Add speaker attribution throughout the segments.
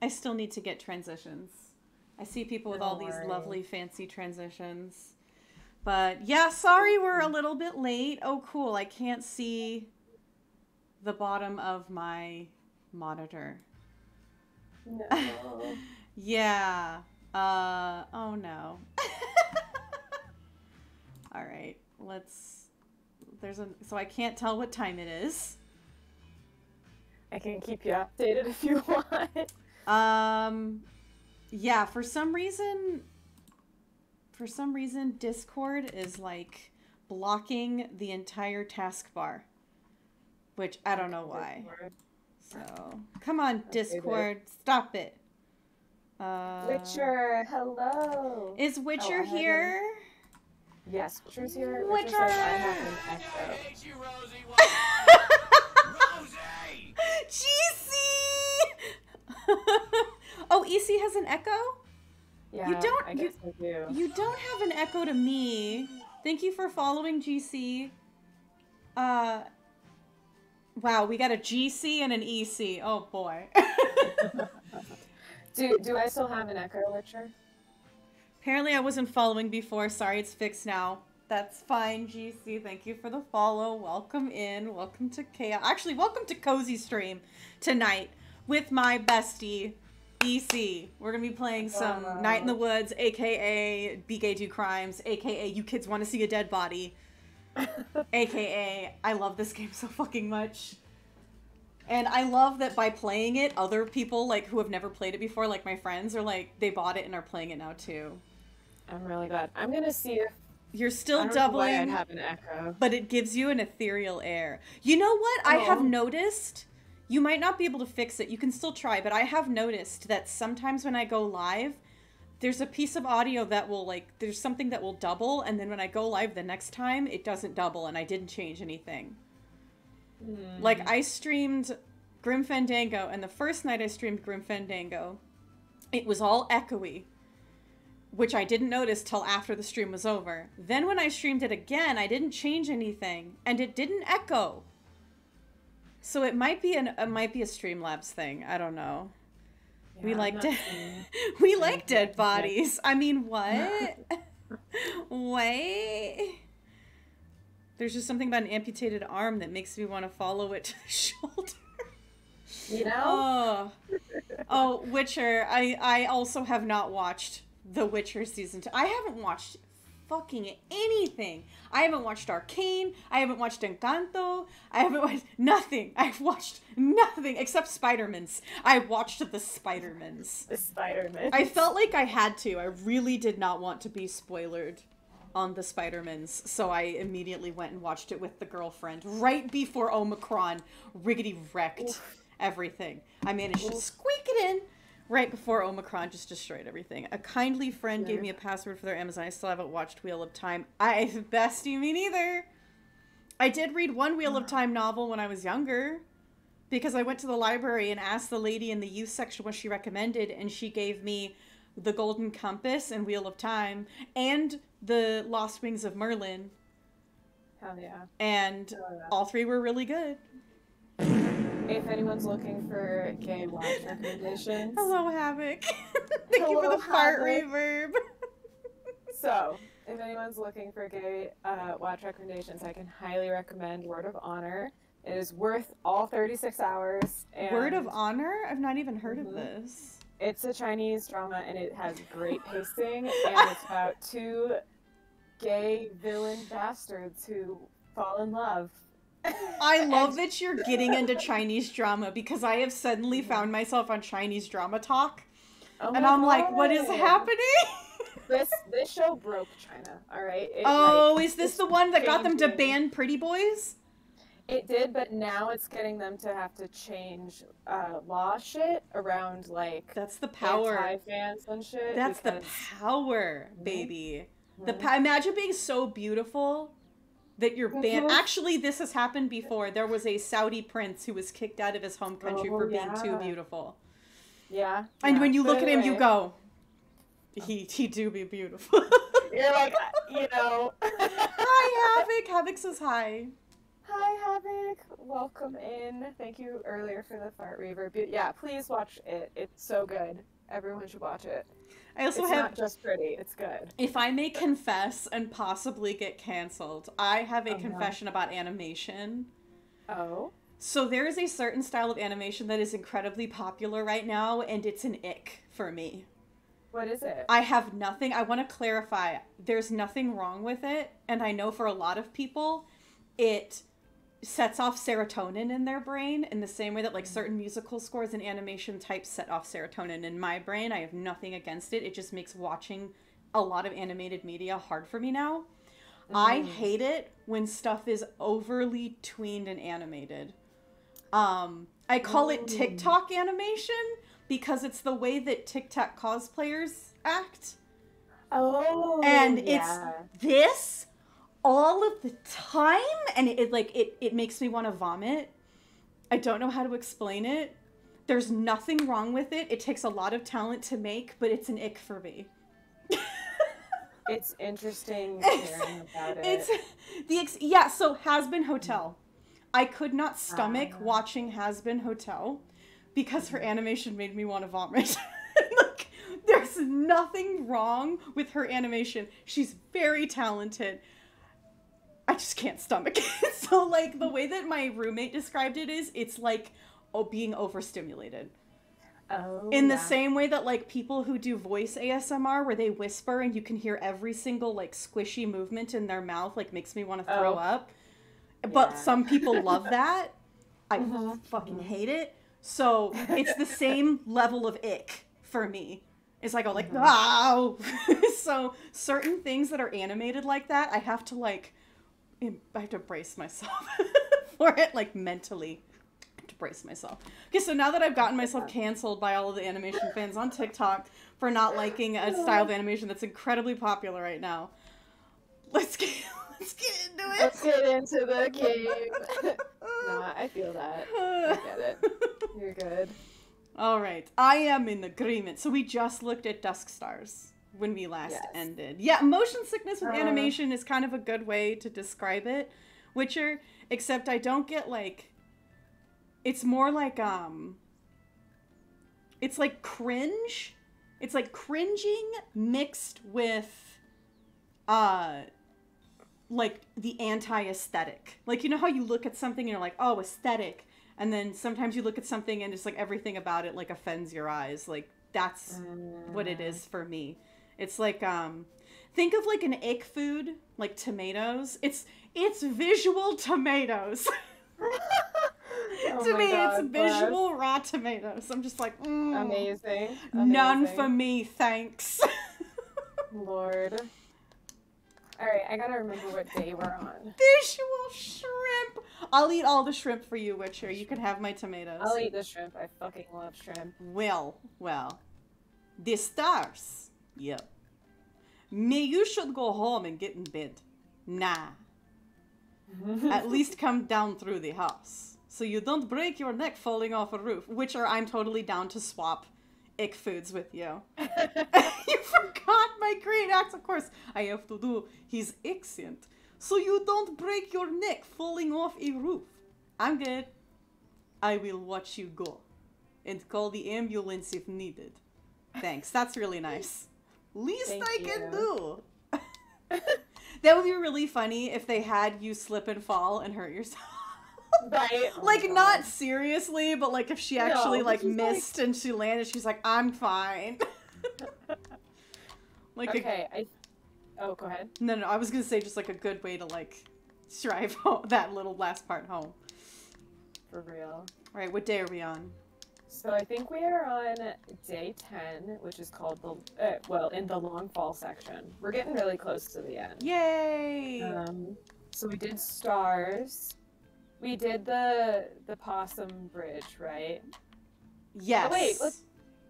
Speaker 1: I still need to get transitions. I see people with all these lovely fancy transitions. But yeah, sorry we're a little bit late. Oh, cool. I can't see the bottom of my monitor.
Speaker 2: No.
Speaker 1: Yeah. Oh no. All right. So I can't tell what time it is.
Speaker 2: I can keep you updated if you want.
Speaker 1: Yeah, for some reason Discord is like blocking the entire taskbar, which I don't know why. So, come on, Discord, stop it.
Speaker 2: Witcher, hello.
Speaker 1: Is Witcher here?
Speaker 2: Yes, Witcher's here.
Speaker 1: Witcher
Speaker 2: says I have an echo.
Speaker 1: GC! Oh, EC has an echo?
Speaker 2: Yeah, I guess I do.
Speaker 1: You don't have an echo to me. Thank you for following, GC. Wow, we got a GC and an EC. Oh boy.
Speaker 2: Do I still have an echo, Witcher?
Speaker 1: Apparently I wasn't following before. Sorry, it's fixed now. That's fine, GC. Thank you for the follow. Welcome in. Welcome to Chaos. Actually, welcome to Cozy Stream tonight with my bestie, EC. We're going to be playing some Night in the Woods, a.k.a. Be Gay Do Crimes, a.k.a. You Kids Want to See a Dead Body, a.k.a. I love this game so fucking much. And I love that by playing it, other people like who have never played it before, like my friends, are like, they bought it and are playing it now too.
Speaker 2: I'm really glad. I'm going to see if
Speaker 1: you're still doubling,
Speaker 2: I have an echo.
Speaker 1: But it gives you an ethereal air. You know what? I have noticed, you might not be able to fix it. You can still try, but I have noticed that sometimes when I go live, there's a piece of audio that will there's something that will double, and then when I go live the next time, it doesn't double, and I didn't change anything. Like, I streamed Grim Fandango, and the first night I streamed Grim Fandango, it was all echoey, which I didn't notice till after the stream was over. Then when I streamed it again, I didn't change anything, and it didn't echo. So it might be a Streamlabs thing. I don't know. Yeah, we like dead bodies. I mean, what? Wait. There's just something about an amputated arm that makes me want to follow it to the shoulder.
Speaker 2: You know?
Speaker 1: Oh, Witcher. I also have not watched The Witcher Season 2. I haven't watched fucking anything. I haven't watched Arcane. I haven't watched Encanto. I haven't watched nothing. I've watched nothing except Spider-Mans. I watched the Spider-Mans.
Speaker 2: The Spider-Mans.
Speaker 1: I felt like I had to. I really did not want to be spoilered on the Spider-Mans, so I immediately went and watched it with the girlfriend right before Omicron riggedy wrecked everything. I managed to squeak it in right before Omicron just destroyed everything. A kindly friend gave me a password for their Amazon. I still haven't watched Wheel of Time. Bestie, me neither. I did read one Wheel of Time novel when I was younger, because I went to the library and asked the lady in the youth section what she recommended, and she gave me The Golden Compass and Wheel of Time, and The Lost Wings of Merlin.
Speaker 2: Hell yeah.
Speaker 1: And all three were really good.
Speaker 2: If anyone's looking for gay watch recommendations.
Speaker 1: Hello, Havoc. Thank you for the fart reverb.
Speaker 2: So, if anyone's looking for gay watch recommendations, I can highly recommend Word of Honor. It is worth all 36 hours. And
Speaker 1: Word of Honor? I've not even heard of this.
Speaker 2: It's a Chinese drama, and it has great pacing, and it's about two gay villain bastards who fall in love.
Speaker 1: I love that you're getting into Chinese drama, because I have suddenly found myself on Chinese drama talk, and I'm like, what is happening?
Speaker 2: This show broke China, alright?
Speaker 1: Is this the one that got them to ban Pretty Boys?
Speaker 2: It did, but now it's getting them to have to change law shit around, like,
Speaker 1: that's the power.
Speaker 2: Anti-fans and shit.
Speaker 1: That's the power, baby. Imagine being so beautiful that you're banned. Actually, this has happened before. There was a Saudi prince who was kicked out of his home country for being too beautiful.
Speaker 2: Yeah.
Speaker 1: And when you look at him, you go, he do be beautiful.
Speaker 2: You're like, you know.
Speaker 1: Hi, Havoc. Havoc says hi.
Speaker 2: Hi, Havoc. Welcome in. Thank you earlier for the fart reverb. Yeah, please watch it. It's so good. Everyone should watch it.
Speaker 1: I also
Speaker 2: It's
Speaker 1: have,
Speaker 2: not just pretty, it's good.
Speaker 1: if I may confess and possibly get canceled, I have a
Speaker 2: Oh, no.
Speaker 1: confession about animation.
Speaker 2: Oh?
Speaker 1: So there is a certain style of animation that is incredibly popular right now, and it's an ick for me.
Speaker 2: What is it?
Speaker 1: I have nothing. I want to clarify. There's nothing wrong with it, and I know for a lot of people, it sets off serotonin in their brain in the same way that like certain musical scores and animation types set off serotonin in my brain. I have nothing against it. It just makes watching a lot of animated media hard for me now. I hate it when stuff is overly tweened and animated. I call it TikTok animation because it's the way that TikTok cosplayers act.
Speaker 2: Oh,
Speaker 1: And it's this all of the time, and it makes me want to vomit. I don't know how to explain it. There's nothing wrong with it. It takes a lot of talent to make, but it's an ick for me.
Speaker 2: It's interesting hearing about it.
Speaker 1: Yeah, so Has Been Hotel. I could not stomach watching Has Been Hotel because her animation made me want to vomit. Like, there's nothing wrong with her animation. She's very talented. I just can't stomach it. So, like, the way that my roommate described it is, it's like being overstimulated.
Speaker 2: Oh,
Speaker 1: In the same way that, like, people who do voice ASMR, where they whisper and you can hear every single, like, squishy movement in their mouth, like, makes me want to throw up. But some people love that. I fucking hate it. So, it's the same level of ick for me. It's like, like, wow. So, certain things that are animated like that, I have to, like, I have to brace myself for it, like, mentally. I have to brace myself. Okay, so now that I've gotten myself canceled by all of the animation fans on TikTok for not liking a style of animation that's incredibly popular right now, let's get into it.
Speaker 2: Let's get into the game. Nah, I feel that. I get it. You're good.
Speaker 1: All right, I am in agreement. So we just looked at Dusk Stars when we last ended. Yeah, motion sickness with animation is kind of a good way to describe it. Witcher, except I don't get, like, it's more like, it's like cringe. It's like cringing mixed with, like, the anti-aesthetic. Like, you know how you look at something and you're like, oh, aesthetic. And then sometimes you look at something and it's like everything about it, like, offends your eyes. Like, that's what it is for me. It's like, think of, like, an ick food, like tomatoes. It's visual tomatoes. To me, it's visual raw tomatoes. I'm just like,
Speaker 2: Amazing.
Speaker 1: None for me, thanks.
Speaker 2: Lord. Alright, I gotta remember what day we're on.
Speaker 1: Visual shrimp. I'll eat all the shrimp for you, Witcher. You can have my tomatoes.
Speaker 2: I'll eat the shrimp. I fucking love shrimp.
Speaker 1: Well. The stars. Yep. Me, you should go home and get in bed. Nah. At least come down through the house. So you don't break your neck falling off a roof. Witcher, I'm totally down to swap ick foods with you. You forgot my great axe. Of course, I have to do his accent. So you don't break your neck falling off a roof. I'm good. I will watch you go. And call the ambulance if needed. Thanks. That's really nice. Least I can do. That would be really funny if they had you slip and fall and hurt yourself.
Speaker 2: Right.
Speaker 1: Like, not seriously, but, like, if she actually, like, missed and she landed, she's like, I'm fine. Like,
Speaker 2: okay, oh, go ahead.
Speaker 1: No, I was gonna say just, like, a good way to, like, drive that little last part home.
Speaker 2: For real.
Speaker 1: Alright, what day are we on?
Speaker 2: So I think we are on day 10, which is called in the long fall section. We're getting really close to the end.
Speaker 1: Yay!
Speaker 2: So we did stars. We did the possum bridge, right?
Speaker 1: Yes.
Speaker 2: Oh, wait,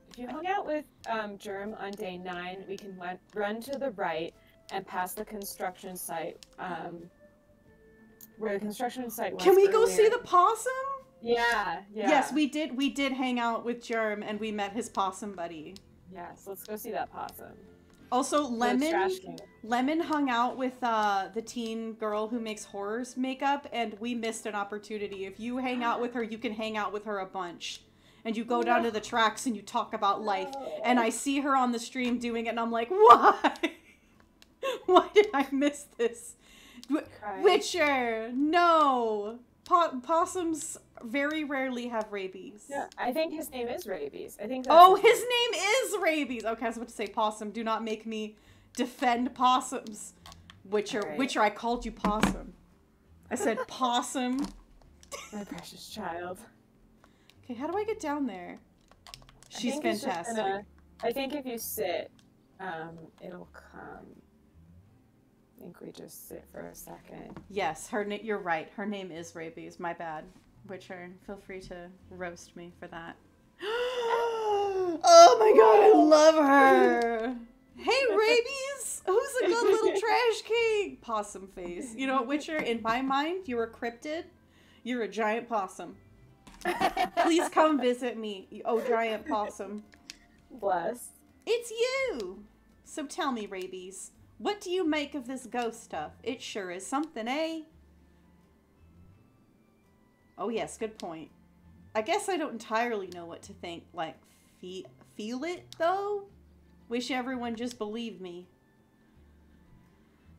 Speaker 2: if you hung out with Germ on day 9, we can run to the right and past the construction site. Where the construction site was.
Speaker 1: Can we go see the possum?
Speaker 2: Yeah.
Speaker 1: Yes, we did hang out with Germ and we met his possum buddy.
Speaker 2: Yes, let's go see that possum.
Speaker 1: Also,
Speaker 2: The trash can.
Speaker 1: Lemon hung out with the teen girl who makes horrors makeup, and we missed an opportunity. If you hang out with her, you can hang out with her a bunch. And you go down to the tracks and you talk about life. And I see her on the stream doing it, and I'm like, why? Why did I miss this? Witcher, no. Possums very rarely have rabies.
Speaker 2: Yeah, I think his name is Rabies. I think.
Speaker 1: Oh, his name is Rabies. Okay, I was about to say possum. Do not make me defend possums. Witcher, right. Witcher, I called you possum. I said possum.
Speaker 2: My precious child.
Speaker 1: Okay, how do I get down there? She's fantastic.
Speaker 2: I think if you sit, it'll come. I think we just sit for a second.
Speaker 1: Yes, you're right. Her name is Rabies. My bad. Witcher, feel free to roast me for that. Oh my god, I love her. Hey, Rabies! Who's a good little trash king? Possum face. You know what, Witcher? In my mind, you're a cryptid. You're a giant possum. Please come visit me, oh giant possum.
Speaker 2: Bless.
Speaker 1: It's you! So tell me, Rabies, what do you make of this ghost stuff? It sure is something, eh? Oh yes, good point. I guess I don't entirely know what to think. Like, feel it, though? Wish everyone just believed me.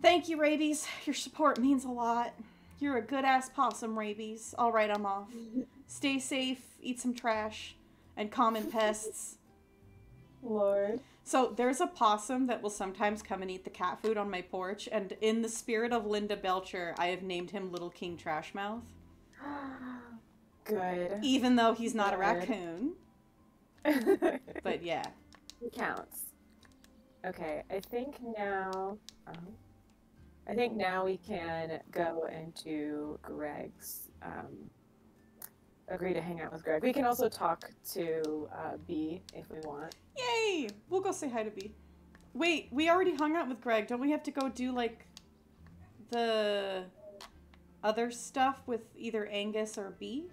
Speaker 1: Thank you, Rabies. Your support means a lot. You're a good-ass possum, Rabies. Alright, I'm off. Stay safe, eat some trash, and common pests.
Speaker 2: Lord.
Speaker 1: So, there's a possum that will sometimes come and eat the cat food on my porch, and in the spirit of Linda Belcher, I have named him Little King Trashmouth.
Speaker 2: Good.
Speaker 1: Even though he's not a raccoon. But yeah.
Speaker 2: It counts. Okay, I think now we can go into Greg's, agree to hang out with Greg. We can also talk to B if we want.
Speaker 1: Yay! We'll go say hi to B. Wait, we already hung out with Greg. Don't we have to go do, like, the other stuff with either Angus or B?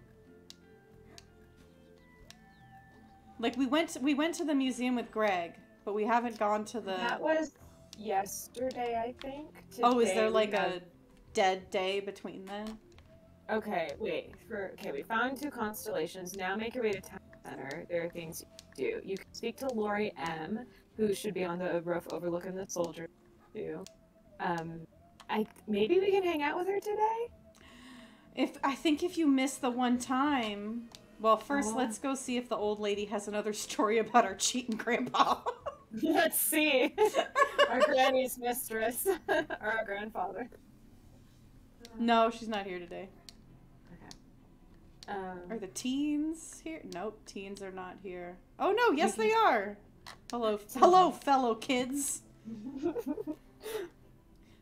Speaker 1: Like, we went to the museum with Greg, but we haven't gone to the...
Speaker 2: That was yesterday, I think. Today,
Speaker 1: oh, is there, like, a dead day between then?
Speaker 2: Okay, wait. We found 2 constellations. Now make your way to Town Center. There are things you can do. You can speak to Lori M., who should be on the roof overlooking the soldiers, too. Maybe we can hang out with her today?
Speaker 1: I think if you miss the one time... Well, first, let's go see if the old lady has another story about our cheating grandpa.
Speaker 2: Let's see. Our granny's mistress. Or our grandfather.
Speaker 1: No, she's not here today.
Speaker 2: Okay.
Speaker 1: Are the teens here? Nope, teens are not here. Oh, no, yes, they are. Hello, fellow kids.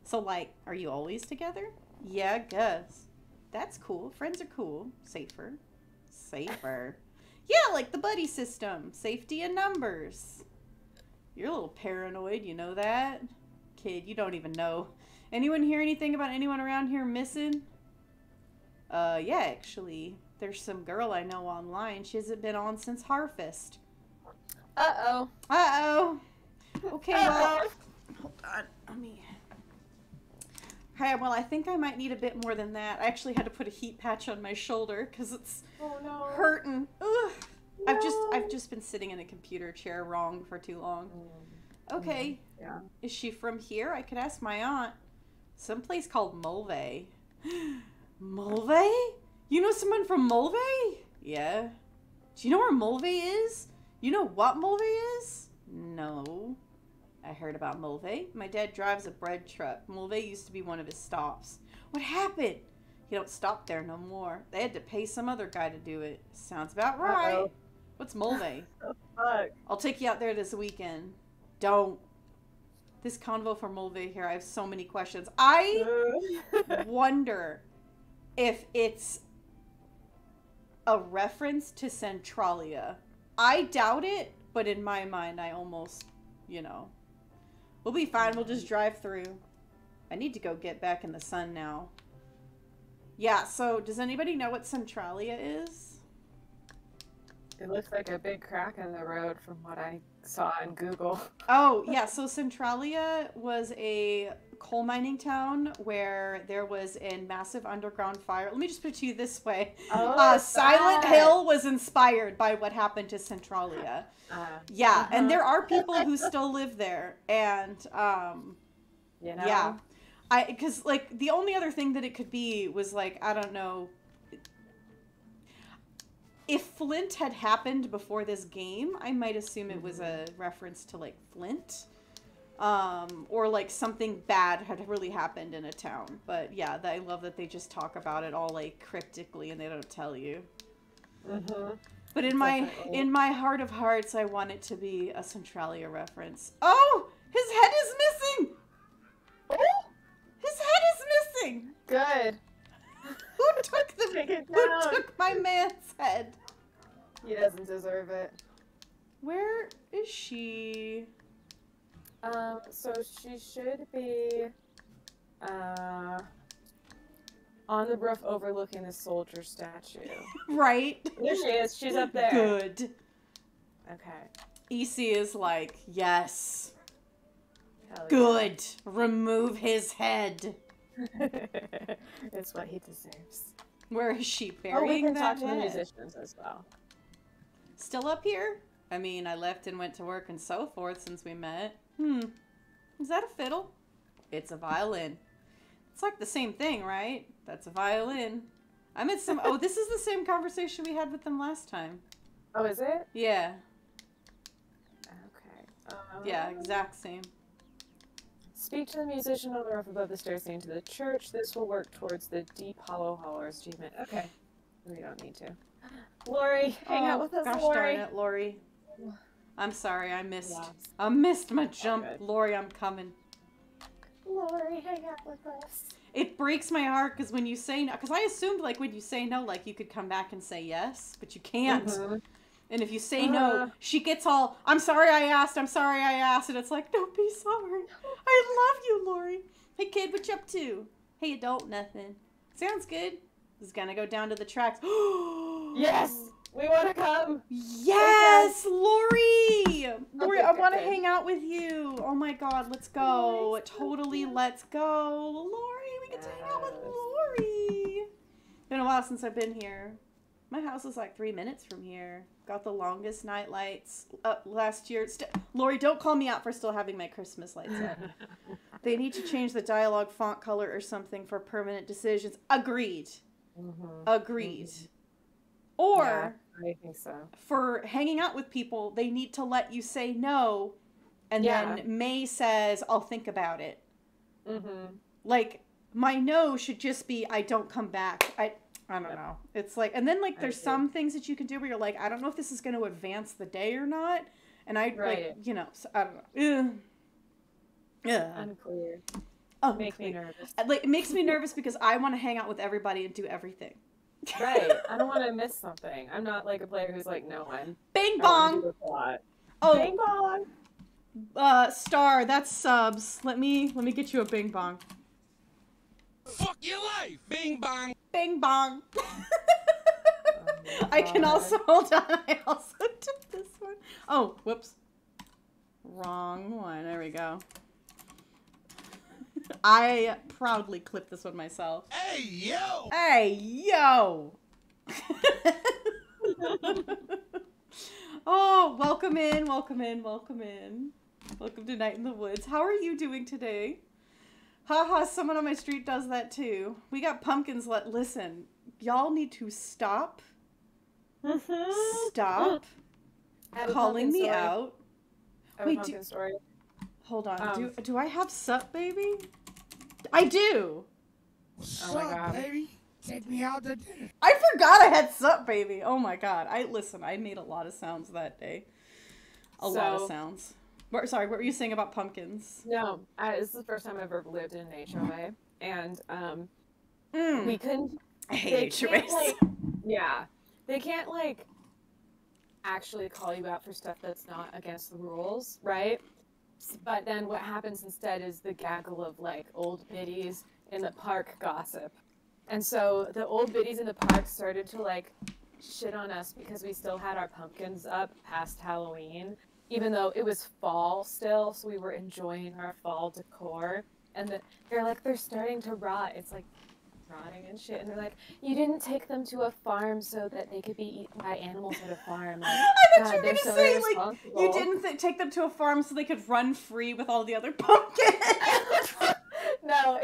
Speaker 1: So, like, are you always together? Yeah, I guess. That's cool. Friends are cool. Safer. Yeah, like the buddy system. Safety in numbers. You're a little paranoid, you know that? Kid, you don't even know. Anyone hear anything about anyone around here missing? Yeah, actually. There's some girl I know online. She hasn't been on since Harfest.
Speaker 2: Uh-oh.
Speaker 1: Uh-oh. Okay, well... Hold on. Let me... Okay, well, I think I might need a bit more than that. I actually had to put a heat patch on my shoulder because it's hurting. Ugh. No. I've just been sitting in a computer chair wrong for too long. Okay.
Speaker 2: Yeah.
Speaker 1: Is she from here? I could ask my aunt. Someplace called Mulvey. Mulvey? You know someone from Mulvey? Yeah. Do you know where Mulvey is? You know what Mulvey is? No. I heard about Mulvey. My dad drives a bread truck. Mulvey used to be one of his stops. What happened? He don't stop there no more. They had to pay some other guy to do it. Sounds about right.
Speaker 2: Uh-oh.
Speaker 1: What's Mulvey?
Speaker 2: Oh, fuck.
Speaker 1: I'll take you out there this weekend. Don't. This convo for Mulvey here, I have so many questions. I wonder if it's a reference to Centralia. I doubt it, but in my mind, I almost, you know. We'll be fine. We'll just drive through. I need to go get back in the sun now. Yeah, so does anybody know what Centralia is?
Speaker 2: It looks like a big crack in the road from what I saw on Google.
Speaker 1: Oh, yeah, so Centralia was a coal mining town where there was a massive underground fire. Let me just put it to you this way.
Speaker 2: Oh,
Speaker 1: Silent Hill was inspired by what happened to Centralia. Yeah, and there are people who still live there. And,
Speaker 2: you know?
Speaker 1: yeah. Because, like, the only other thing that it could be was, like, I don't know. If Flint had happened before this game, I might assume it was a reference to, like, Flint. Or, like, something bad had really happened in a town. But, yeah, I love that they just talk about it all, like, cryptically and they don't tell you. But in my heart of hearts, I want it to be a Centralia reference. Oh! His head is missing! Oh! His head is missing!
Speaker 2: Good.
Speaker 1: Who took my man's head?
Speaker 2: He doesn't deserve it.
Speaker 1: Where is she?
Speaker 2: So she should be, on the roof overlooking the soldier statue.
Speaker 1: Right.
Speaker 2: There she is. She's up there.
Speaker 1: Good.
Speaker 2: Okay.
Speaker 1: EC is like, yes.
Speaker 2: Hell
Speaker 1: good. Yeah. Remove his head.
Speaker 2: It's what he deserves.
Speaker 1: Where is she burying
Speaker 2: we can
Speaker 1: that
Speaker 2: talk to
Speaker 1: head?
Speaker 2: the musicians as well.
Speaker 1: Still up here? I mean, I left and went to work and so forth since we met. Is that a fiddle? It's a violin. It's like the same thing, right? That's a violin. I'm at some... Oh, this is the same conversation we had with them last time.
Speaker 2: Oh, is it?
Speaker 1: Yeah.
Speaker 2: Okay.
Speaker 1: Yeah, exact same.
Speaker 2: Speak to the musician on the roof above the stairs leading to the church. This will work towards the deep hollow hollers achievement. Okay. We don't need to. Lori, hang out with us,
Speaker 1: gosh
Speaker 2: Lori.
Speaker 1: Darn it, Lori. I'm sorry, I missed my jump. Lori, I'm coming.
Speaker 2: Lori, hang out with us.
Speaker 1: It breaks my heart because when you say no, because I assumed like when you say no, like you could come back and say yes, but you can't. And if you say no, she gets all, I'm sorry I asked, and it's like, don't be sorry. I love you, Lori. Hey kid, what you up to? Hey adult, nothing. Sounds good. This is gonna go down to the tracks.
Speaker 2: Yes! We want to come!
Speaker 1: Yes! Lori! Lori,
Speaker 2: Okay,
Speaker 1: I want to hang out with you. Oh my god, let's go. Totally, let's go. Lori, we get to hang out with Lori. Been a while since I've been here. My house is like 3 minutes from here. Got the longest night lights up last year. Lori, don't call me out for still having my Christmas lights up. They need to change the dialogue font color or something for permanent decisions. Agreed. Agreed. Or,
Speaker 2: yeah, I think so.
Speaker 1: For hanging out with people, they need to let you say no, and then May says, I'll think about it. Like, my no should just be, I don't come back. I don't know. It's like, and then like there's some things that you can do where you're like, I don't know if this is going to advance the day or not. And like, you know, so, I don't know.
Speaker 2: Unclear.
Speaker 1: Oh,
Speaker 2: makes me nervous.
Speaker 1: Like, it makes me nervous because I want to hang out with everybody and do everything.
Speaker 2: Right. I don't want to miss something. I'm not like a player who's like, no one.
Speaker 1: Bing bong.
Speaker 2: Oh, bing bong.
Speaker 1: Star, that's subs. Let me get you a bing bong.
Speaker 3: Fuck your life! Bing bong!
Speaker 1: Bing bong! I can also, hold on, I also took this one. Oh, whoops. Wrong one, there we go. I proudly clipped this one myself.
Speaker 3: Hey, yo!
Speaker 1: Hey, yo! Oh, welcome in, welcome in, welcome in. Welcome to Night in the Woods. How are you doing today? Haha, someone on my street does that too. We got pumpkins. Listen, y'all need to stop. Stop calling me out.
Speaker 2: Wait, story.
Speaker 1: Hold on. Do I have sup, baby? I do.
Speaker 3: What's up, baby? Take me out to dinner.
Speaker 1: I forgot I had sup, baby. Oh my god. I made a lot of sounds that day. A lot of sounds. Sorry, what were you saying about pumpkins?
Speaker 2: No, this is the first time I've ever lived in an HOA, and we couldn't.
Speaker 1: I hate HOAs.
Speaker 2: Like, yeah, they can't like actually call you out for stuff that's not against the rules, right? But then what happens instead is the gaggle of like old biddies in the park gossip, and so the old biddies in the park started to like shit on us because we still had our pumpkins up past Halloween. even though it was fall still, so we were enjoying our fall decor. And they're like, they're starting to rot. It's like rotting and shit. And they're like, you didn't take them to a farm so that they could be eaten by animals at a farm. Like,
Speaker 1: I thought you were gonna
Speaker 2: so
Speaker 1: say, like, you didn't take them to a farm so they could run free with all the other pumpkins.
Speaker 2: No,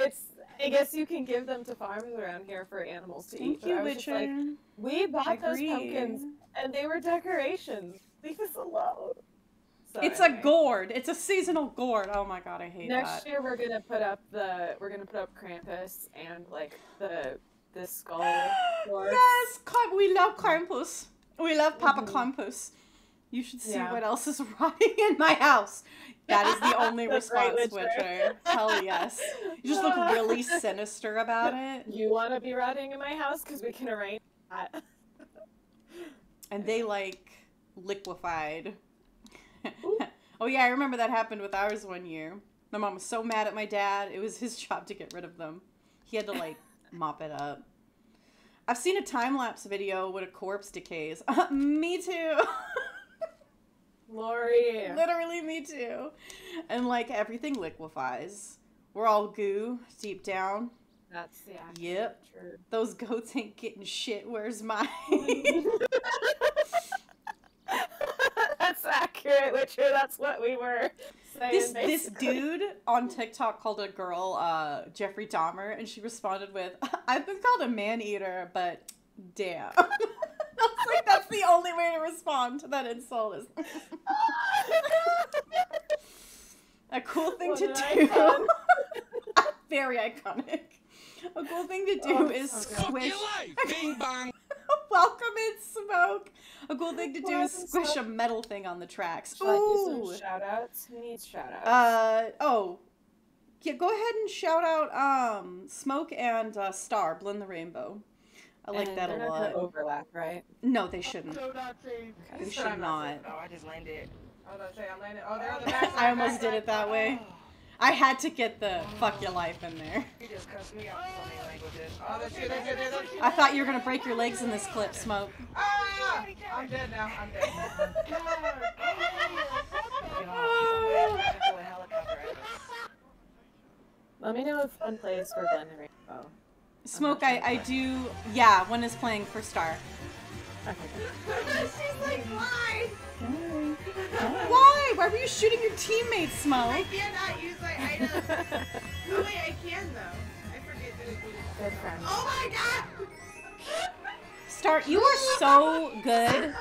Speaker 2: I guess you can give them to farmers around here for animals to eat.
Speaker 1: Thank you, Witcher.
Speaker 2: Like, we bought those pumpkins, and they were decorations. Leave us alone. So
Speaker 1: it's anyway. A gourd. It's a seasonal gourd. Oh my god, I hate that.
Speaker 2: Next year we're gonna put up Krampus and like the skull.
Speaker 1: Yes, we love Krampus. We love Papa Krampus. You should see what else is rotting in my house. That is the only response, Witcher. Hell yes. You just look really sinister about it.
Speaker 2: You want to be rotting in my house? Because we can arrange that.
Speaker 1: And they, like, liquefied. Oh, yeah, I remember that happened with ours one year. My mom was so mad at my dad. It was his job to get rid of them. He had to, like, mop it up. I've seen a time-lapse video when a corpse decays. Me too.
Speaker 2: Lori.
Speaker 1: Literally me too. And like everything liquefies. We're all goo deep down.
Speaker 2: That's
Speaker 1: Yep.
Speaker 2: True.
Speaker 1: Those goats ain't getting shit. Where's mine?
Speaker 2: That's accurate, Witcher. That's what we were saying.
Speaker 1: This dude on TikTok called a girl Jeffrey Dahmer, and she responded with, "I've been called a man-eater, but damn." Like, that's the only way to respond to that insult. Is a cool thing to do. Very iconic. A cool thing to do is squish.
Speaker 3: Bing bong.
Speaker 1: Welcome in, Smoke. A cool thing to do is squish a metal thing on the tracks. Ooh.
Speaker 2: Shout outs. Who needs shout outs?
Speaker 1: Yeah, go ahead and shout out Smoke and Star, Blend the Rainbow. I like that a lot.
Speaker 2: Not gonna overlap, right?
Speaker 1: No, they shouldn't. They should not.
Speaker 4: Oh, I just landed.
Speaker 2: I was about to say, I'm landing. Oh, they're on the back.
Speaker 1: I almost did it that way. I had to get the fuck your life in there.
Speaker 4: You just cussed me out so many languages.
Speaker 2: Oh, that's you.
Speaker 1: I thought you were gonna break your legs in this clip, Smoke.
Speaker 2: Ah! I'm dead now. I'm dead. Let me know if one plays for Blend the Rainbow.
Speaker 1: Smoke, I do. Yeah, one is playing for Star.
Speaker 2: Okay.
Speaker 5: She's like, why?
Speaker 1: Why? Why were you shooting your teammates, Smoke?
Speaker 5: I cannot use my items. Oh wait, I can though. I forget that it was.
Speaker 2: Good friend.
Speaker 5: Oh my god!
Speaker 1: Star, you are so good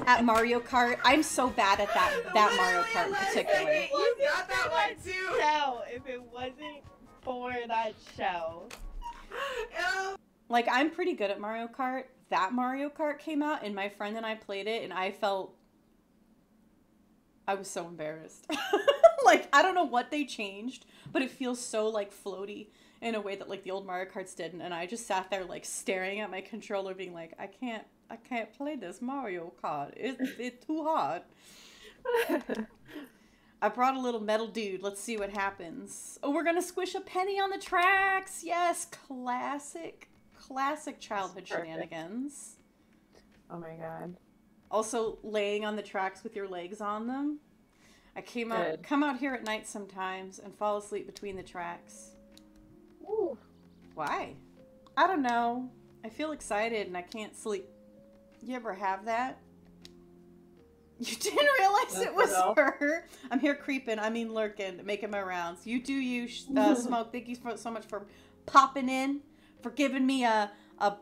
Speaker 1: at Mario Kart. I'm so bad at that Mario Kart in particular.
Speaker 5: You got that one too.
Speaker 4: Hell, if it wasn't for that show.
Speaker 1: Like, I'm pretty good at Mario Kart. That Mario Kart came out, and my friend and I played it, and I was so embarrassed. Like, I don't know what they changed, but it feels so, like, floaty in a way that, like, the old Mario Karts didn't, and I just sat there, like, staring at my controller, being like, I can't play this Mario Kart. It's too hard. I brought a little metal dude. Let's see what happens. Oh, we're gonna squish a penny on the tracks. Yes, classic childhood shenanigans.
Speaker 2: Oh my god.
Speaker 1: Also, laying on the tracks with your legs on them. I come out here at night sometimes and fall asleep between the tracks.
Speaker 2: Ooh.
Speaker 1: Why? I don't know. I feel excited and I can't sleep. You ever have that? You didn't realize it was her. I'm here creeping. I mean lurking, making my rounds. You do you, Smoke. Thank you so much for popping in, for giving me a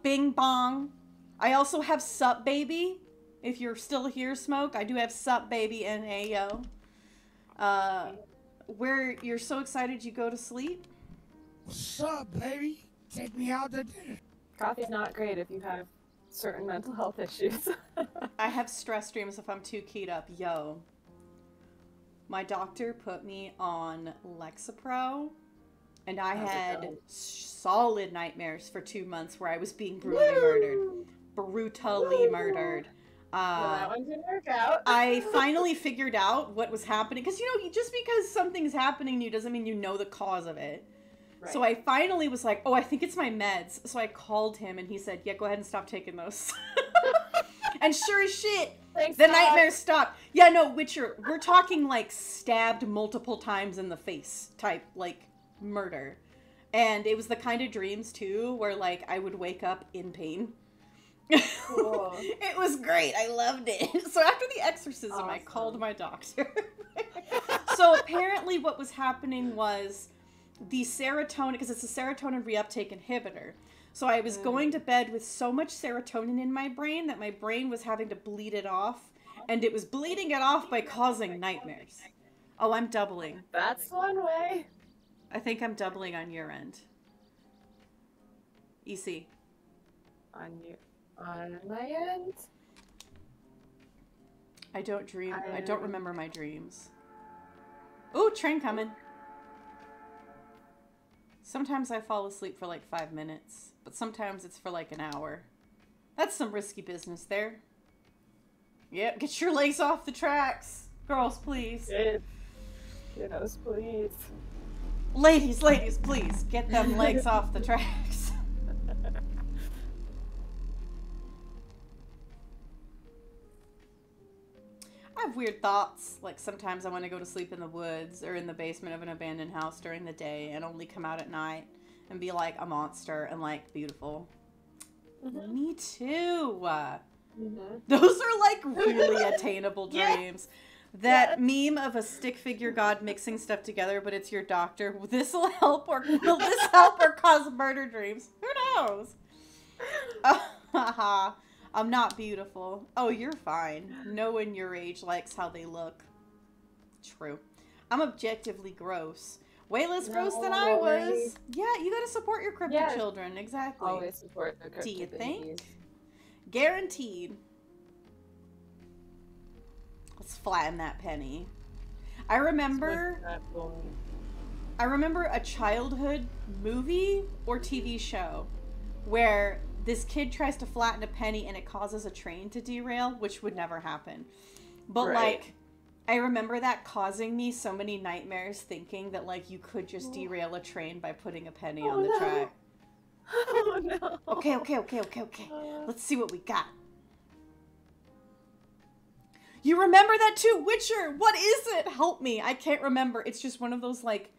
Speaker 1: bing bong. I also have Sup Baby. If you're still here, Smoke, I do have Sup Baby and Ayo. Where you're so excited you go to sleep?
Speaker 3: What's up, baby? Take me out to dinner.
Speaker 2: Coffee's not great if you have certain mental health issues.
Speaker 1: I have stress dreams if I'm too keyed up. Yo. My doctor put me on Lexapro, and I had solid nightmares for 2 months where I was being brutally murdered. Brutally murdered.
Speaker 2: Well, that one didn't work out.
Speaker 1: I finally figured out what was happening. Because, you know, just because something's happening to you doesn't mean you know the cause of it. Right. So I finally was like, oh, I think it's my meds. So I called him and he said, yeah, go ahead and stop taking those. And sure as shit,
Speaker 2: Thanks,
Speaker 1: The
Speaker 2: Doc.
Speaker 1: nightmares stopped. Yeah, no, Witcher, we're talking like stabbed multiple times in the face type, like murder. And it was the kind of dreams too where like I would wake up in pain.
Speaker 2: Cool.
Speaker 1: It was great. I loved it. So after the exorcism, I
Speaker 2: Awesome.
Speaker 1: called my doctor. So apparently what was happening was the serotonin, because it's a serotonin reuptake inhibitor. So I was going to bed with so much serotonin in my brain that my brain was having to bleed it off. And it was bleeding it off by causing nightmares. Oh, I'm doubling.
Speaker 2: That's one way.
Speaker 1: I think I'm doubling on your end. EC.
Speaker 2: On my end.
Speaker 1: I don't dream. I don't remember my dreams. Ooh, train coming. Sometimes I fall asleep for like 5 minutes, but sometimes it's for like an hour. That's some risky business there. Yep, get your legs off the tracks. Girls, please.
Speaker 2: Kiddos, please.
Speaker 1: Ladies, please, get them legs off the tracks. I have weird thoughts. Like sometimes I want to go to sleep in the woods or in the basement of an abandoned house during the day and only come out at night and be like a monster and like beautiful.
Speaker 2: Mm-hmm.
Speaker 1: Me too.
Speaker 2: Mm-hmm.
Speaker 1: Those are like really attainable dreams. That meme of a stick figure god mixing stuff together, but it's your doctor. This'll help, or will this help or cause murder dreams? Who knows? Haha. I'm not beautiful. Oh, you're fine. No one your age likes how they look. True. I'm objectively gross. Way less gross than I was. Yeah, you gotta support your cryptid children. Exactly.
Speaker 2: Always support the cryptid
Speaker 1: Do you think?
Speaker 2: babies.
Speaker 1: Guaranteed. Let's flatten that penny. I remember a childhood movie or TV show where this kid tries to flatten a penny and it causes a train to derail, which would never happen. But like, I remember that causing me so many nightmares thinking that like you could just derail a train by putting a penny on the track.
Speaker 2: Oh no.
Speaker 1: Okay. Let's see what we got. You remember that too, Witcher? What is it? Help me. I can't remember. It's just one of those like,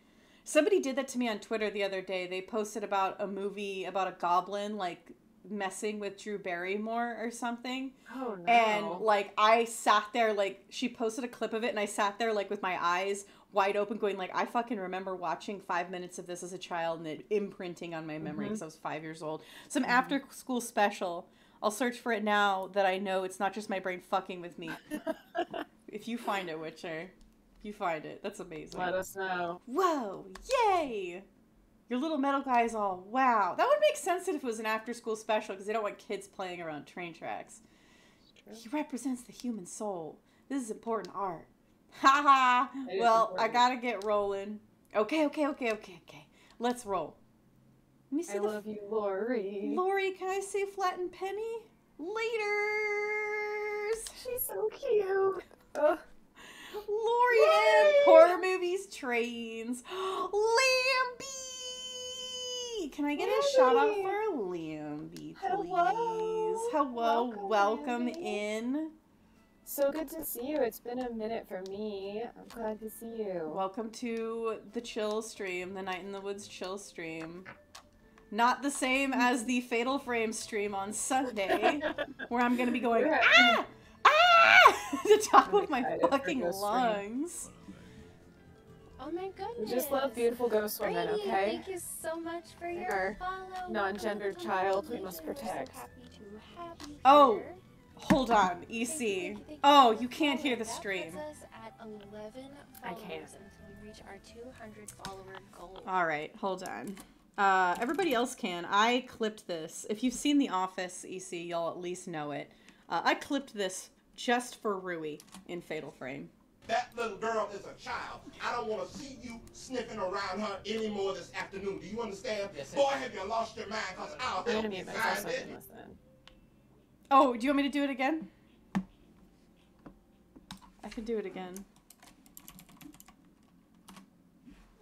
Speaker 1: somebody did that to me on Twitter the other day. They posted about a movie about a goblin like messing with Drew Barrymore or something.
Speaker 2: Oh no.
Speaker 1: And like I sat there, like she posted a clip of it and I sat there like with my eyes wide open going like, I fucking remember watching 5 minutes of this as a child and it imprinting on my memory because I was 5 years old. Some after school special. I'll search for it now that I know it's not just my brain fucking with me. If you find it, Witcher. If you find it. That's amazing.
Speaker 2: Let us know.
Speaker 1: Whoa! Yay! Your little metal guy is all, wow. That would make sense if it was an after-school special because they don't want kids playing around train tracks. He represents the human soul. This is important art. Haha! Well, I gotta get rolling. Okay. Let's roll. Let me see. I
Speaker 2: love you, Lori.
Speaker 1: Lori, can I say flattened penny? Laters!
Speaker 2: She's so cute. Ugh.
Speaker 1: Lori and horror movies, trains. Lambie! Can I get a shout out for Lambie, please? Hello. Welcome in.
Speaker 2: So good to see you. It's been a minute for me. I'm glad to see you.
Speaker 1: Welcome to the chill stream, the Night in the Woods chill stream. Not the same as the Fatal Frame stream on Sunday, where I'm going to be going, ah! At the top of my fucking lungs.
Speaker 6: Oh my goodness.
Speaker 2: We just love beautiful ghost women,
Speaker 6: Brady,
Speaker 2: okay?
Speaker 6: Thank you so much for your
Speaker 2: Our
Speaker 6: follow.
Speaker 2: non-gendered child we must protect.
Speaker 6: So happy to have you
Speaker 1: Oh,
Speaker 6: here.
Speaker 1: hold on, EC. Oh, you can't hear the stream.
Speaker 6: That puts us at 11
Speaker 2: I
Speaker 6: followers
Speaker 2: can't.
Speaker 6: until we reach our 200 follower goal.
Speaker 1: All right, hold on. Everybody else can. I clipped this. If you've seen The Office, EC, you'll at least know it. I clipped this just for Rui in Fatal Frame.
Speaker 3: That little girl is a child. I don't want to see you sniffing around her anymore this afternoon. Do you understand?
Speaker 7: Yes, sir.
Speaker 3: Boy, have you lost your mind? Because I'll
Speaker 2: I'm gonna
Speaker 3: help you
Speaker 2: mute myself so
Speaker 3: find
Speaker 2: I
Speaker 3: it.
Speaker 2: can listen.
Speaker 1: Oh, do you want me to do it again? I can do it again.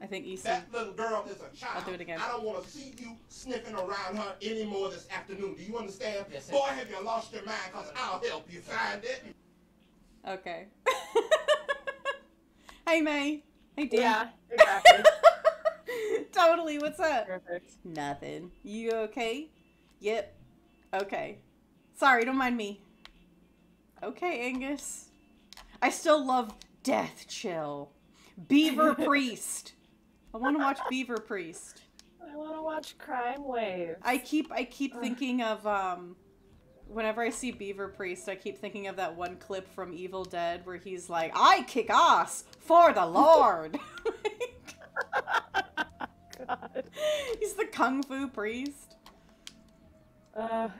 Speaker 1: I think EC.
Speaker 3: That little girl is a child.
Speaker 1: I'll do it again.
Speaker 3: I don't want to see you sniffing around her anymore this afternoon. Do you understand?
Speaker 7: Yes, sir.
Speaker 3: Boy, have you lost your mind? Because I'll help you find it.
Speaker 1: Okay. Hey, May. Hey, Dan.
Speaker 2: Yeah, exactly.
Speaker 1: Totally. What's up?
Speaker 2: Perfect.
Speaker 1: Nothing. You okay? Yep. Okay. Sorry, don't mind me. Okay, Angus. I still love Death Chill. Beaver Priest. I want to watch Beaver Priest.
Speaker 2: I want to watch Crime Wave.
Speaker 1: I keep thinking of whenever I see Beaver Priest, I keep thinking of that one clip from Evil Dead where he's like, "I kick ass for the Lord."
Speaker 2: God.
Speaker 1: He's the kung fu priest.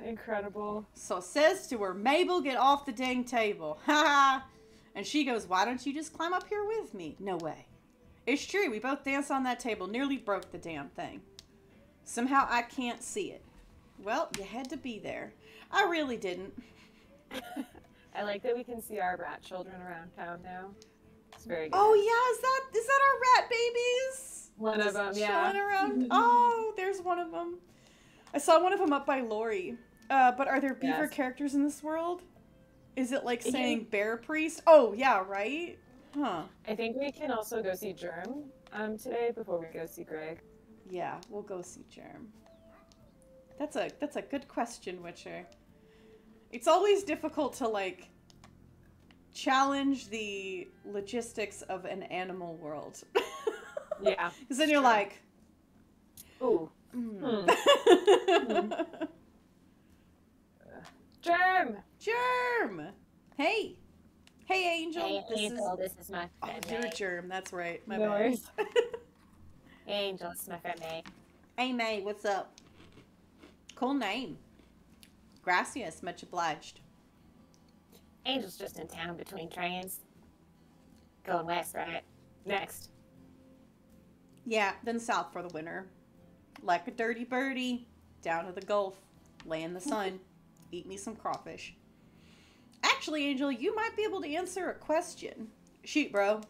Speaker 2: Incredible.
Speaker 1: So says to her, "Mabel, get off the dang table." Ha ha. And she goes, "Why don't you just climb up here with me?" No way. It's true, we both danced on that table, nearly broke the damn thing. Somehow I can't see it. Well, you had to be there. I really didn't.
Speaker 2: I like that we can see our rat children around town now. It's very good.
Speaker 1: Oh yeah, is that our rat babies?
Speaker 2: One of
Speaker 1: Just
Speaker 2: them, yeah.
Speaker 1: chilling around. Oh, there's one of them. I saw one of them up by Lori. But are there beaver characters in this world? Is it like saying bear priest? Oh yeah, right. Huh.
Speaker 2: I think we can also go see Germ today before we go see Greg.
Speaker 1: Yeah, we'll go see Germ. That's a good question, Witcher. It's always difficult to like challenge the logistics of an animal world.
Speaker 2: Yeah.
Speaker 1: Because then you're like,
Speaker 2: ooh. Germ!
Speaker 1: Germ! Hey! Hey, Angel.
Speaker 6: Hey, Angel, this is my
Speaker 1: Oh,
Speaker 6: friend
Speaker 1: you're
Speaker 6: May.
Speaker 1: Germ. That's right. My
Speaker 2: No
Speaker 1: bad.
Speaker 2: worries.
Speaker 6: Hey, Angel, this is my friend May.
Speaker 1: Hey, May. What's up? Cool name. Gracias. Much obliged.
Speaker 6: Angel's just in town between trains. Going west, right? Next.
Speaker 1: Yeah, then south for the winter. Like a dirty birdie. Down to the Gulf. Lay in the sun. Eat me some crawfish. Actually, Angel, you might be able to answer a question. Shoot, bro. Have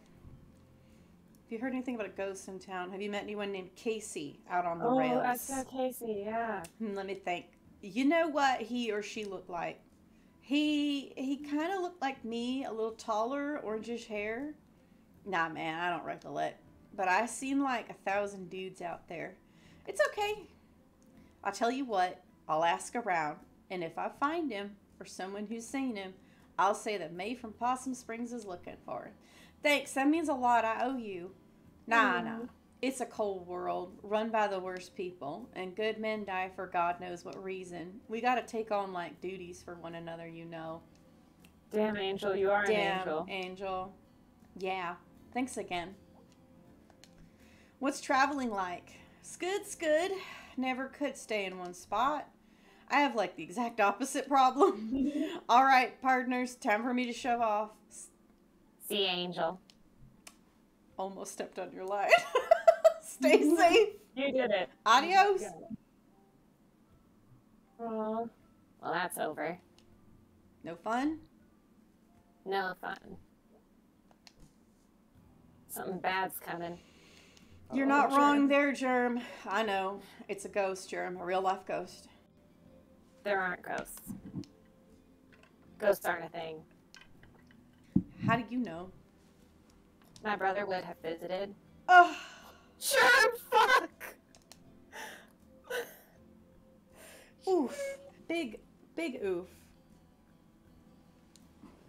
Speaker 1: you heard anything about a ghost in town? Have you met anyone named Casey out on the rails?
Speaker 2: Oh, I saw Casey, yeah.
Speaker 1: Let me think. You know what he or she looked like? He kind of looked like me, a little taller, orangish hair. Nah, man, I don't recollect. But I seen like 1,000 dudes out there. It's okay. I'll tell you what, I'll ask around. And if I find him, or someone who's seen him, I'll say that May from Possum Springs is looking for him. Thanks, that means a lot. I owe you. Nah. It's a cold world, run by the worst people, and good men die for God knows what reason. We gotta take on, like, duties for one another, you know.
Speaker 2: Damn, Angel, you are an angel.
Speaker 1: Angel. Yeah. Thanks again. What's traveling like? Good. Never could stay in one spot. I have, like, the exact opposite problem. All right, partners, time for me to shove off.
Speaker 6: See, Angel.
Speaker 1: Almost stepped on your line. Stay safe.
Speaker 2: You did it.
Speaker 1: Adios.
Speaker 2: Aw.
Speaker 6: Well, that's over.
Speaker 1: No fun?
Speaker 6: No fun. Something bad's coming.
Speaker 1: You're not wrong there, Germ. I know. It's a ghost, Germ. A real-life ghost.
Speaker 6: There aren't ghosts. Ghosts aren't a thing.
Speaker 1: How do you know?
Speaker 6: My brother would have visited.
Speaker 1: Oh,
Speaker 2: Germ, fuck!
Speaker 1: oof. Big oof.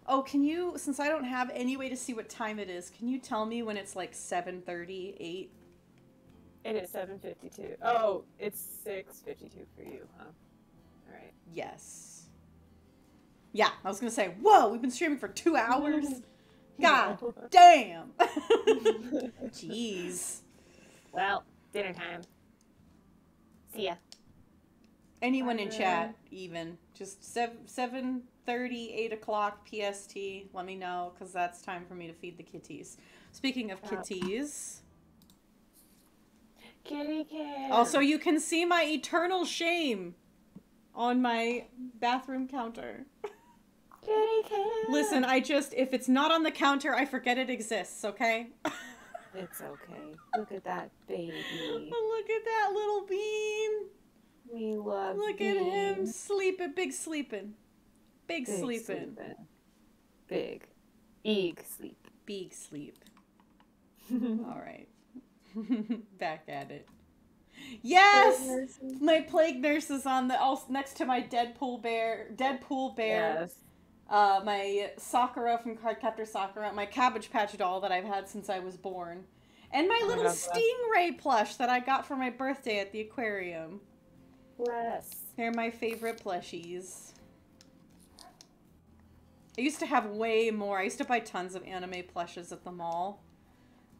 Speaker 1: Oh, can you, since I don't have any way to see what time it is, can you tell me when it's like 7:38?
Speaker 2: It is 7:52. Oh, it's 6:52 for you, huh? Alright.
Speaker 1: Yes. Yeah, I was going to say, whoa, we've been streaming for 2 hours? God damn. Jeez.
Speaker 6: Well, dinner time. See ya.
Speaker 1: Anyone in chat, even. Just 7:30, 8 o'clock PST, let me know, because that's time for me to feed the kitties. Speaking of kitties...
Speaker 2: Kitty cat.
Speaker 1: Also, you can see my eternal shame on my bathroom counter.
Speaker 2: Kitty cat.
Speaker 1: Listen, if it's not on the counter, I forget it exists, okay?
Speaker 2: It's okay. Look at that baby.
Speaker 1: Look at that little bean.
Speaker 2: We love
Speaker 1: Look at him sleeping, big sleeping. Big sleeping.
Speaker 2: Big. Eeg sleep.
Speaker 1: Big sleep. All right. Back at it. Yes! My plague nurse is on the next to my Deadpool bear.
Speaker 2: Yes.
Speaker 1: My Sakura from Cardcaptor Sakura, my Cabbage Patch doll that I've had since I was born, and my little Stingray plush that I got for my birthday at the aquarium.
Speaker 2: Bless.
Speaker 1: They're my favorite plushies. I used to have way more. I used to buy tons of anime plushes at the mall.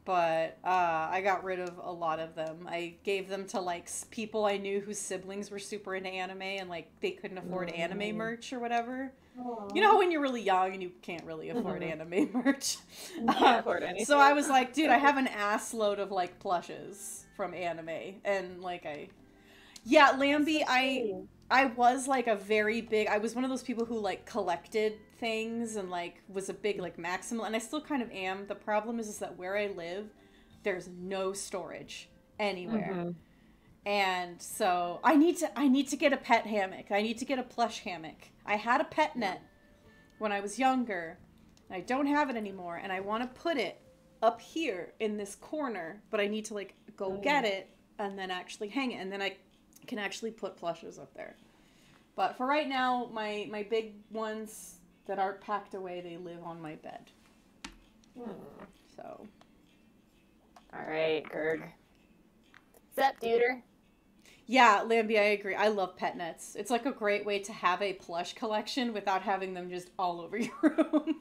Speaker 1: But I got rid of a lot of them. I gave them to like people I knew whose siblings were super into anime and like they couldn't afford anime merch or whatever. Aww. You know how when you're really young and you can't really afford anime merch.
Speaker 2: Can't afford anything.
Speaker 1: So I was like, dude, I have an ass load of like plushes from anime, and like Lambie, I was like I was one of those people who like collected things and like was a big like maximal, and I still kind of am. The problem is that where I live, there's no storage anywhere. And so I need to get a pet hammock. I need to get a plush hammock. I had a pet net when I was younger, and I don't have it anymore, and I want to put it up here in this corner, but I need to like go get it and then actually hang it, and then I can actually put plushes up there. But for right now, my big ones that aren't packed away, they live on my bed. So.
Speaker 2: All right, Gerg. Sup, duder?
Speaker 1: Yeah, Lambie, I agree. I love pet nets. It's like a great way to have a plush collection without having them just all over your room.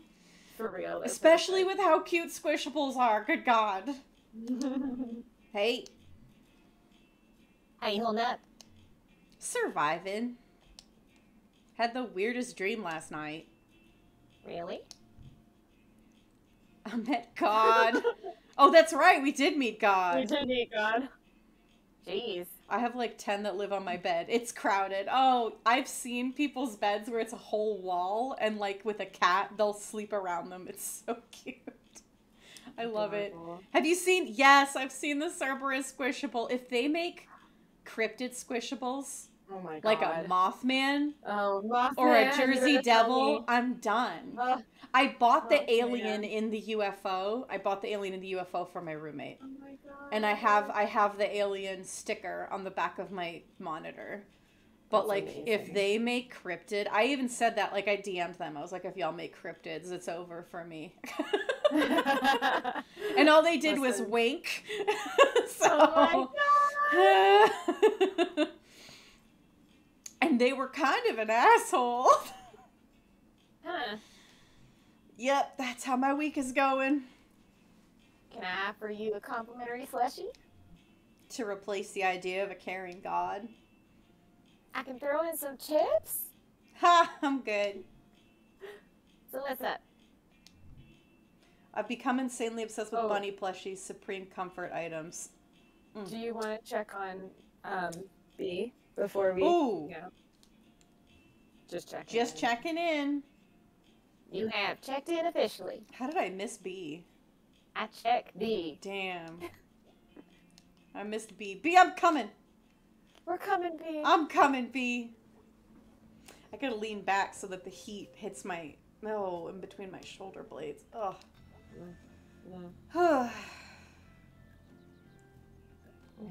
Speaker 2: For real.
Speaker 1: Especially with how cute Squishables are. Good God. Hey.
Speaker 6: How you holding up?
Speaker 1: Surviving. Had the weirdest dream last night.
Speaker 6: Really?
Speaker 1: I met God. Oh, that's right. We did meet God.
Speaker 2: We did meet God.
Speaker 6: Jeez.
Speaker 1: I have like 10 that live on my bed. It's crowded. Oh, I've seen people's beds where it's a whole wall and like with a cat, they'll sleep around them. It's so cute. I love it. Have you seen? Yes, I've seen the Cerberus Squishable. If they make cryptid Squishables,
Speaker 2: oh my God,
Speaker 1: like a Mothman,
Speaker 2: Mothman
Speaker 1: or a Jersey Devil, I'm done. I bought the alien
Speaker 2: Mothman.
Speaker 1: in the UFO. I bought the alien in the UFO for my roommate.
Speaker 2: Oh my God.
Speaker 1: And I have the alien sticker on the back of my monitor. But
Speaker 2: That's
Speaker 1: like
Speaker 2: amazing.
Speaker 1: if they make cryptid, I even said that, like I DM'd them. I was like, if y'all make cryptids, it's over for me. And all they did was wink. So,
Speaker 2: oh my God.
Speaker 1: And they were kind of an asshole.
Speaker 2: Huh.
Speaker 1: Yep, that's how my week is going.
Speaker 6: Can I offer you a complimentary slushie?
Speaker 1: To replace the idea of a caring God.
Speaker 6: I can throw in some chips.
Speaker 1: Ha, I'm good.
Speaker 6: So what's up?
Speaker 1: I've become insanely obsessed with bunny plushies, supreme comfort items.
Speaker 2: Do you want to check on B before we?
Speaker 1: Ooh.
Speaker 2: You know, just checking.
Speaker 1: Just checking in.
Speaker 6: You have checked in officially.
Speaker 1: How did I miss B?
Speaker 6: I checked B.
Speaker 1: Damn. I missed B. B, I'm coming.
Speaker 2: We're coming, B.
Speaker 1: I'm coming, B. I gotta lean back so that the heat hits my, in between my shoulder blades. Ugh.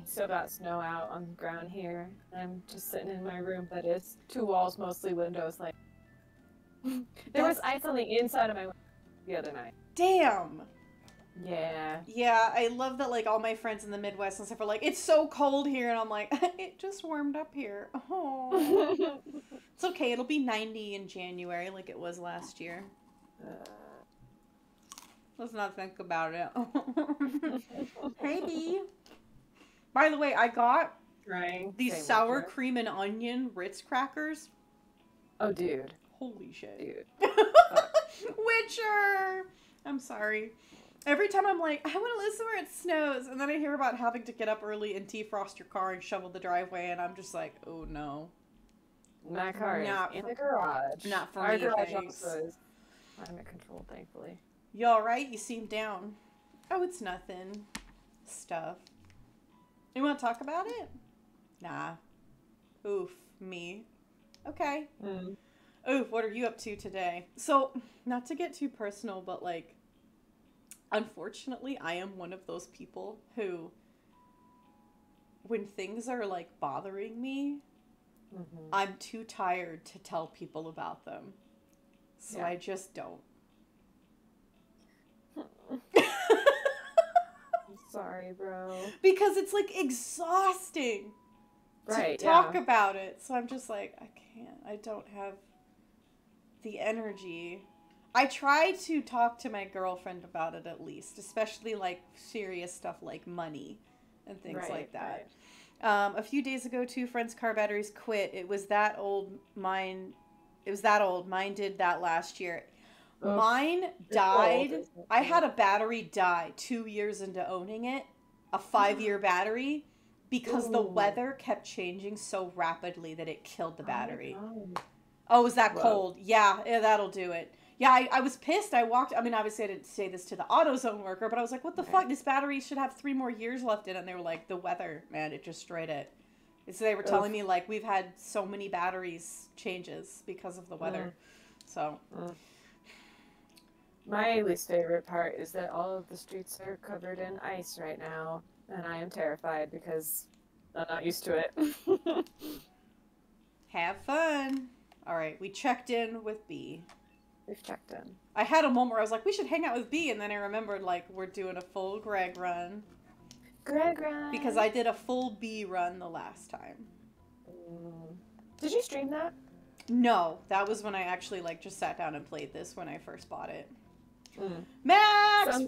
Speaker 2: Still got snow out on the ground here. I'm just sitting in my room, but it's two walls, mostly windows. Like there was ice on the inside of my window the other night.
Speaker 1: Damn.
Speaker 2: Yeah.
Speaker 1: Yeah, I love that, like, all my friends in the Midwest and stuff are like, it's so cold here, and I'm like, it just warmed up here. Oh. It's okay, it'll be 90 in January like it was last year. Let's not think about it. Hey, B. By the way, I got these sour cream and onion Ritz crackers.
Speaker 2: Oh, dude.
Speaker 1: Holy shit.
Speaker 2: Dude.
Speaker 1: Witcher! I'm sorry. Every time I'm like, I want to listen where it snows, and then I hear about having to get up early and defrost your car and shovel the driveway, and I'm just like, oh no.
Speaker 2: My car is in the garage.
Speaker 1: Not for
Speaker 2: Our
Speaker 1: me,
Speaker 2: garage
Speaker 1: thanks.
Speaker 2: also is climate controlled, thankfully.
Speaker 1: You alright? You seem down. Oh, it's nothing. Stuff. You want to talk about it? Nah. Oof. Me. Okay. Oh, what are you up to today? So, not to get too personal, but like, unfortunately, I am one of those people who, when things are like bothering me, I'm too tired to tell people about them. So I just don't.
Speaker 2: Sorry, bro.
Speaker 1: Because it's like exhausting to talk about it. So I'm just like, I can't. I don't have the energy. I try to talk to my girlfriend about it at least, especially like serious stuff like money and things like that. A few days ago, 2 friends' car batteries quit. It was that old. Mine did that last year. Ugh. Mine died. I had a battery die 2 years into owning it, a 5-year battery, because the weather kept changing so rapidly that it killed the battery. Oh, was that cold? Yeah, that'll do it. Yeah, I was pissed. Obviously I didn't say this to the AutoZone worker, but I was like, what the fuck? This battery should have 3 more years left in it. And they were like, the weather, man, it destroyed it. And so they were telling me, like, we've had so many batteries changes because of the weather. So...
Speaker 2: My least favorite part is that all of the streets are covered in ice right now, and I am terrified because I'm not used to it.
Speaker 1: Have fun. All right, we checked in with B.
Speaker 2: We've checked in.
Speaker 1: I had a moment where I was like, we should hang out with B, and then I remembered, like, we're doing a full Greg run.
Speaker 2: Greg run.
Speaker 1: Because I did a full B run the last time.
Speaker 2: Did you stream that?
Speaker 1: No, that was when I actually, like, just sat down and played this when I first bought it. Max!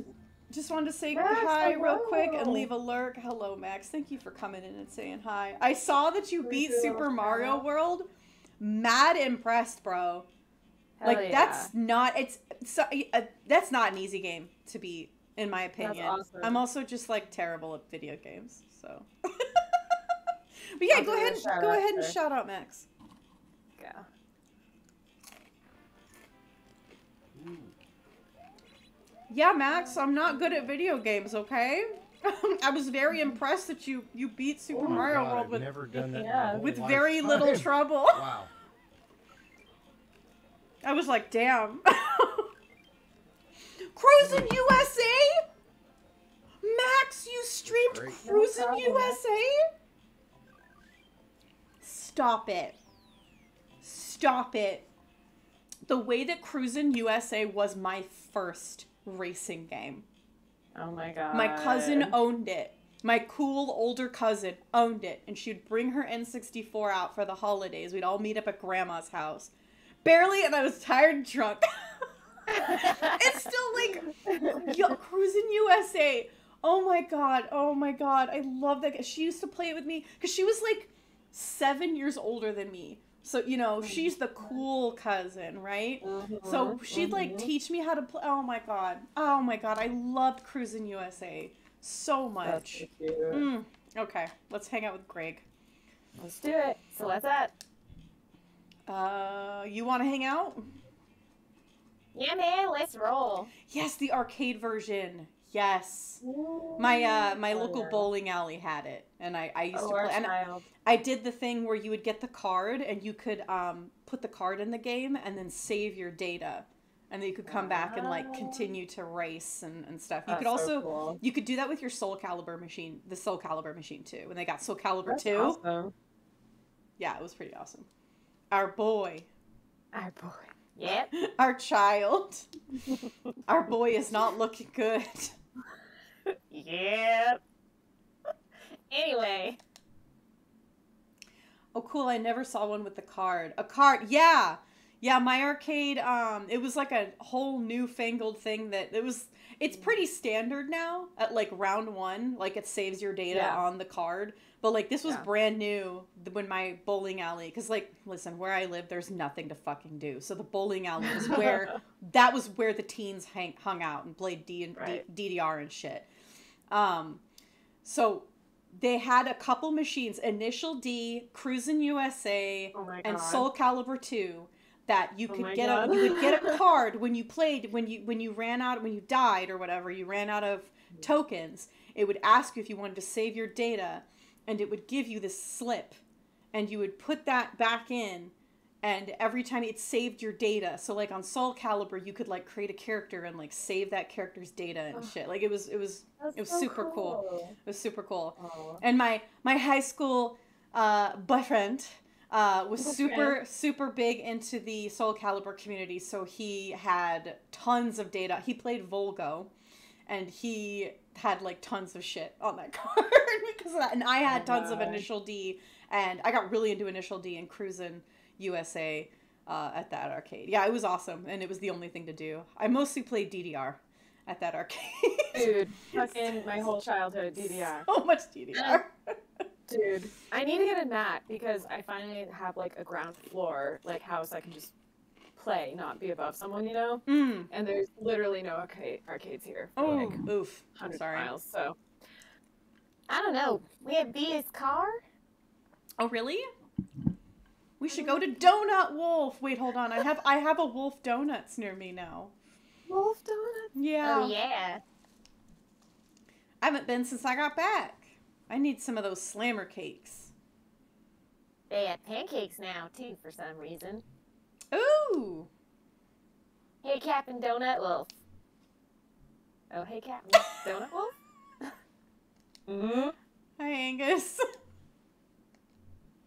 Speaker 1: Just wanted to say hi real quick and leave a lurk. Hello, Max. Thank you for coming in and saying hi. I saw that you beat Super Mario World. Mad impressed, bro. Like, that's not an easy game to beat, in my opinion. That's awesome. I'm also just, like, terrible at video games, so. But yeah, go ahead and shout out Max.
Speaker 2: Yeah.
Speaker 1: Yeah, Max, I'm not good at video games, okay? I was very impressed that you beat Super Mario World with
Speaker 7: never done that
Speaker 1: with very little trouble.
Speaker 7: Wow.
Speaker 1: I was like, damn. Cruising USA? Max, you streamed Cruising USA? Stop it. Stop it. The way that Cruising USA was my first racing game.
Speaker 2: Oh my god.
Speaker 1: My cousin owned it. My cool older cousin owned it. And she'd bring her N64 out for the holidays. We'd all meet up at grandma's house. Barely, and I was tired and drunk. It's still like, yo, Cruising USA. Oh my god. Oh my god. I love that. She used to play it with me because she was like 7 years older than me. So, you know, she's the cool cousin, right? So she'd, like, teach me how to play. Oh, my God. Oh, my God. I loved Cruising USA so much. Okay. Let's hang out with Greg.
Speaker 2: Let's do it. So what's that?
Speaker 1: You want to hang out?
Speaker 6: Yeah, man. Let's roll.
Speaker 1: Yes, the arcade version. Yes. My local bowling alley had it, and I used to play. And I did the thing where you would get the card, and you could put the card in the game, and then save your data, and then you could come back and like continue to race and stuff. You could also you could do that with your Soul Calibur machine, the Soul Calibur machine too. When they got Soul Calibur 2,
Speaker 2: awesome.
Speaker 1: Yeah, it was pretty awesome. Our boy.
Speaker 6: Yep.
Speaker 1: Our child. Our boy is not looking good.
Speaker 6: Yep. Anyway.
Speaker 1: Oh, cool. I never saw one with the card. A card. Yeah. Yeah, my arcade, it was like a whole newfangled thing it's pretty standard now at like round 1. Like it saves your data on the card. But like this was brand new when my bowling alley, because like, listen, where I live, there's nothing to fucking do. So the bowling alley was that was where the teens hung out and played DDR and shit. So they had a couple machines, Initial D, Cruisin' USA, and Soul Calibur 2, that you could you would get a card when you played, when you died or whatever, you ran out of tokens. It would ask you if you wanted to save your data, and it would give you this slip, and you would put that back in, and every time it saved your data. So like on Soul Calibur, you could like create a character and like save that character's data and shit. Like it was
Speaker 2: That's
Speaker 1: super cool. It was super cool.
Speaker 2: Oh.
Speaker 1: And my high school boyfriend was super big into the Soul Calibur community. So he had tons of data. He played Volgo, and he had like tons of shit on that card because of that. And I had tons of Initial D, and I got really into Initial D and cruising USA at that arcade. Yeah, it was awesome, and it was the only thing to do. I mostly played DDR at that arcade.
Speaker 2: Dude, fucking my whole childhood DDR.
Speaker 1: So much DDR.
Speaker 2: Dude, I need to get a mat because I finally have like a ground floor like house I can just play, not be above someone, you know?
Speaker 1: Mm.
Speaker 2: And there's literally no arcades here for
Speaker 1: Oh,
Speaker 2: like
Speaker 1: oof.
Speaker 2: 100
Speaker 1: Sorry.
Speaker 2: miles, so.
Speaker 6: I don't know. We have Via's car?
Speaker 1: Oh, really? We should go to Donut Wolf. Wait, hold on. I have a Wolf Donuts near me now.
Speaker 2: Wolf Donuts?
Speaker 1: Yeah.
Speaker 6: Oh, yeah.
Speaker 1: I haven't been since I got back. I need some of those slammer cakes.
Speaker 6: They have pancakes now, too, for some reason.
Speaker 1: Ooh.
Speaker 6: Hey, Captain Donut Wolf.
Speaker 2: Oh, hey, Captain Donut Wolf? Mm-hmm.
Speaker 1: Hi, Angus.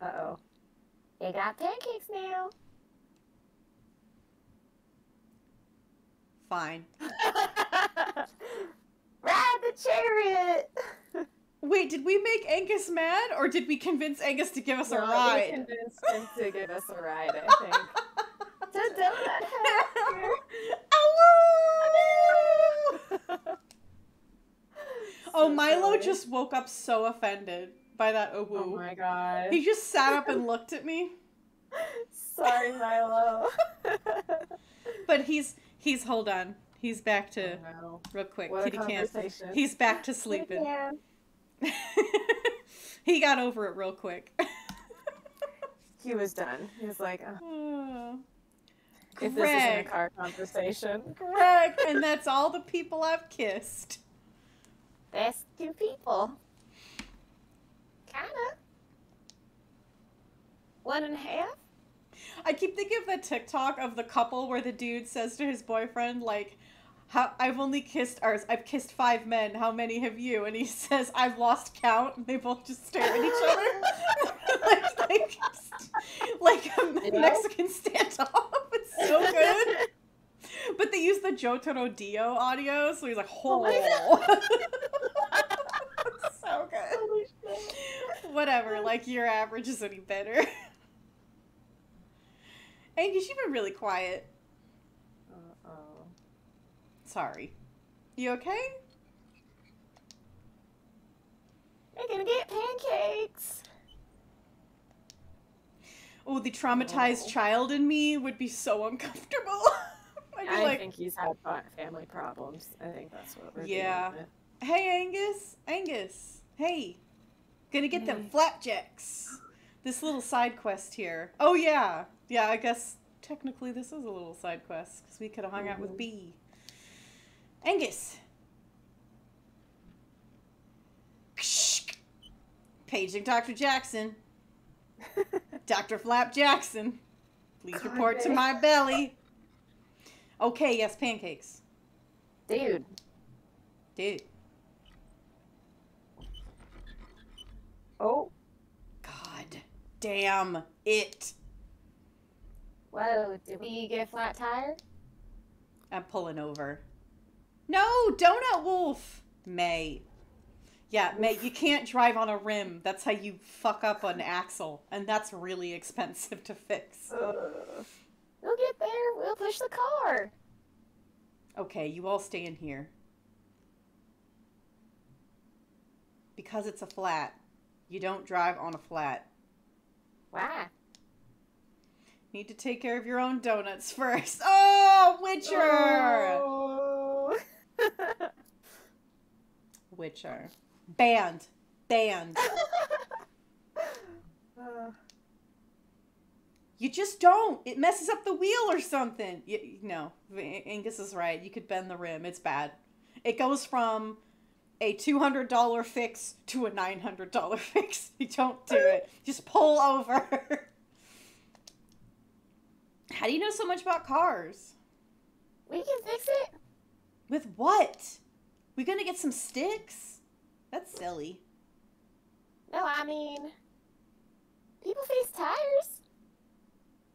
Speaker 2: Uh-oh.
Speaker 6: They got pancakes now.
Speaker 1: Fine.
Speaker 6: Ride the chariot!
Speaker 1: Wait, did we make Angus mad, or did we convince Angus to give us a
Speaker 2: No, we
Speaker 1: ride?
Speaker 2: convinced him to give us a ride, I think.
Speaker 6: To Donut House.
Speaker 1: Oh,
Speaker 2: So
Speaker 1: Milo
Speaker 2: silly.
Speaker 1: just woke up so offended by that
Speaker 2: Oh
Speaker 1: awoo.
Speaker 2: my god.
Speaker 1: He just sat up and looked at me.
Speaker 2: Sorry, Milo.
Speaker 1: But he's hold on. He's back to
Speaker 2: Oh, no.
Speaker 1: real quick.
Speaker 2: What a
Speaker 1: Kitty can.
Speaker 2: conversation.
Speaker 1: He's back to sleeping.
Speaker 6: Yeah.
Speaker 1: He got over it real quick.
Speaker 2: He was done. He was like,
Speaker 1: Oh.
Speaker 2: if this isn't a
Speaker 1: Greg.
Speaker 2: car conversation.
Speaker 1: Greg, and that's all the people I've kissed.
Speaker 6: That's two people. Kinda. 1.5?
Speaker 1: I keep thinking of that TikTok of the couple where the dude says to his boyfriend, like, I've kissed 5 men. How many have you? And he says, I've lost count. And they both just stare at each other. like a Mexican standoff. It's so good. But they use the Jotaro Dio audio, so he's like,
Speaker 6: Oh my
Speaker 1: It's so good. Whatever, like your average is any better. Angus, you've been really quiet.
Speaker 2: Uh-oh.
Speaker 1: Sorry. You okay?
Speaker 6: They're gonna get pancakes.
Speaker 1: Oh, the traumatized
Speaker 2: Oh.
Speaker 1: child in me would be so uncomfortable. I'd be
Speaker 2: I
Speaker 1: like,
Speaker 2: think he's had family problems. I think that's what we're
Speaker 1: Yeah.
Speaker 2: dealing with.
Speaker 1: hey, Angus, hey, gonna get them flapjacks. This little side quest here. Oh, yeah. Yeah, I guess technically this is a little side quest, because we could have hung out with B. Angus. Paging Dr. Jackson. Dr. Flap Jackson. Please report to my belly. Okay, yes, pancakes.
Speaker 6: Dude.
Speaker 1: Dude.
Speaker 2: Oh.
Speaker 1: God damn it.
Speaker 6: Whoa, did we get a flat tire?
Speaker 1: I'm pulling over. No, Donut Wolf. May. Yeah, May, you can't drive on a rim. That's how you fuck up an axle. And that's really expensive to fix.
Speaker 6: We'll get there. We'll push the car.
Speaker 1: Okay, you all stay in here. Because it's a flat. You don't drive on a flat.
Speaker 6: Why?
Speaker 1: Need to take care of your own donuts first. Oh, Witcher!
Speaker 2: Oh.
Speaker 1: Witcher. Banned. Banned. You just don't. It messes up the wheel or something. No, Angus is right. You could bend the rim. It's bad. It goes from a $200 fix to a $900 fix. You don't do it. Just pull over. How do you know so much about cars?
Speaker 6: We can fix it.
Speaker 1: With what? We gonna get some sticks? That's silly.
Speaker 6: No, I mean, people fix tires.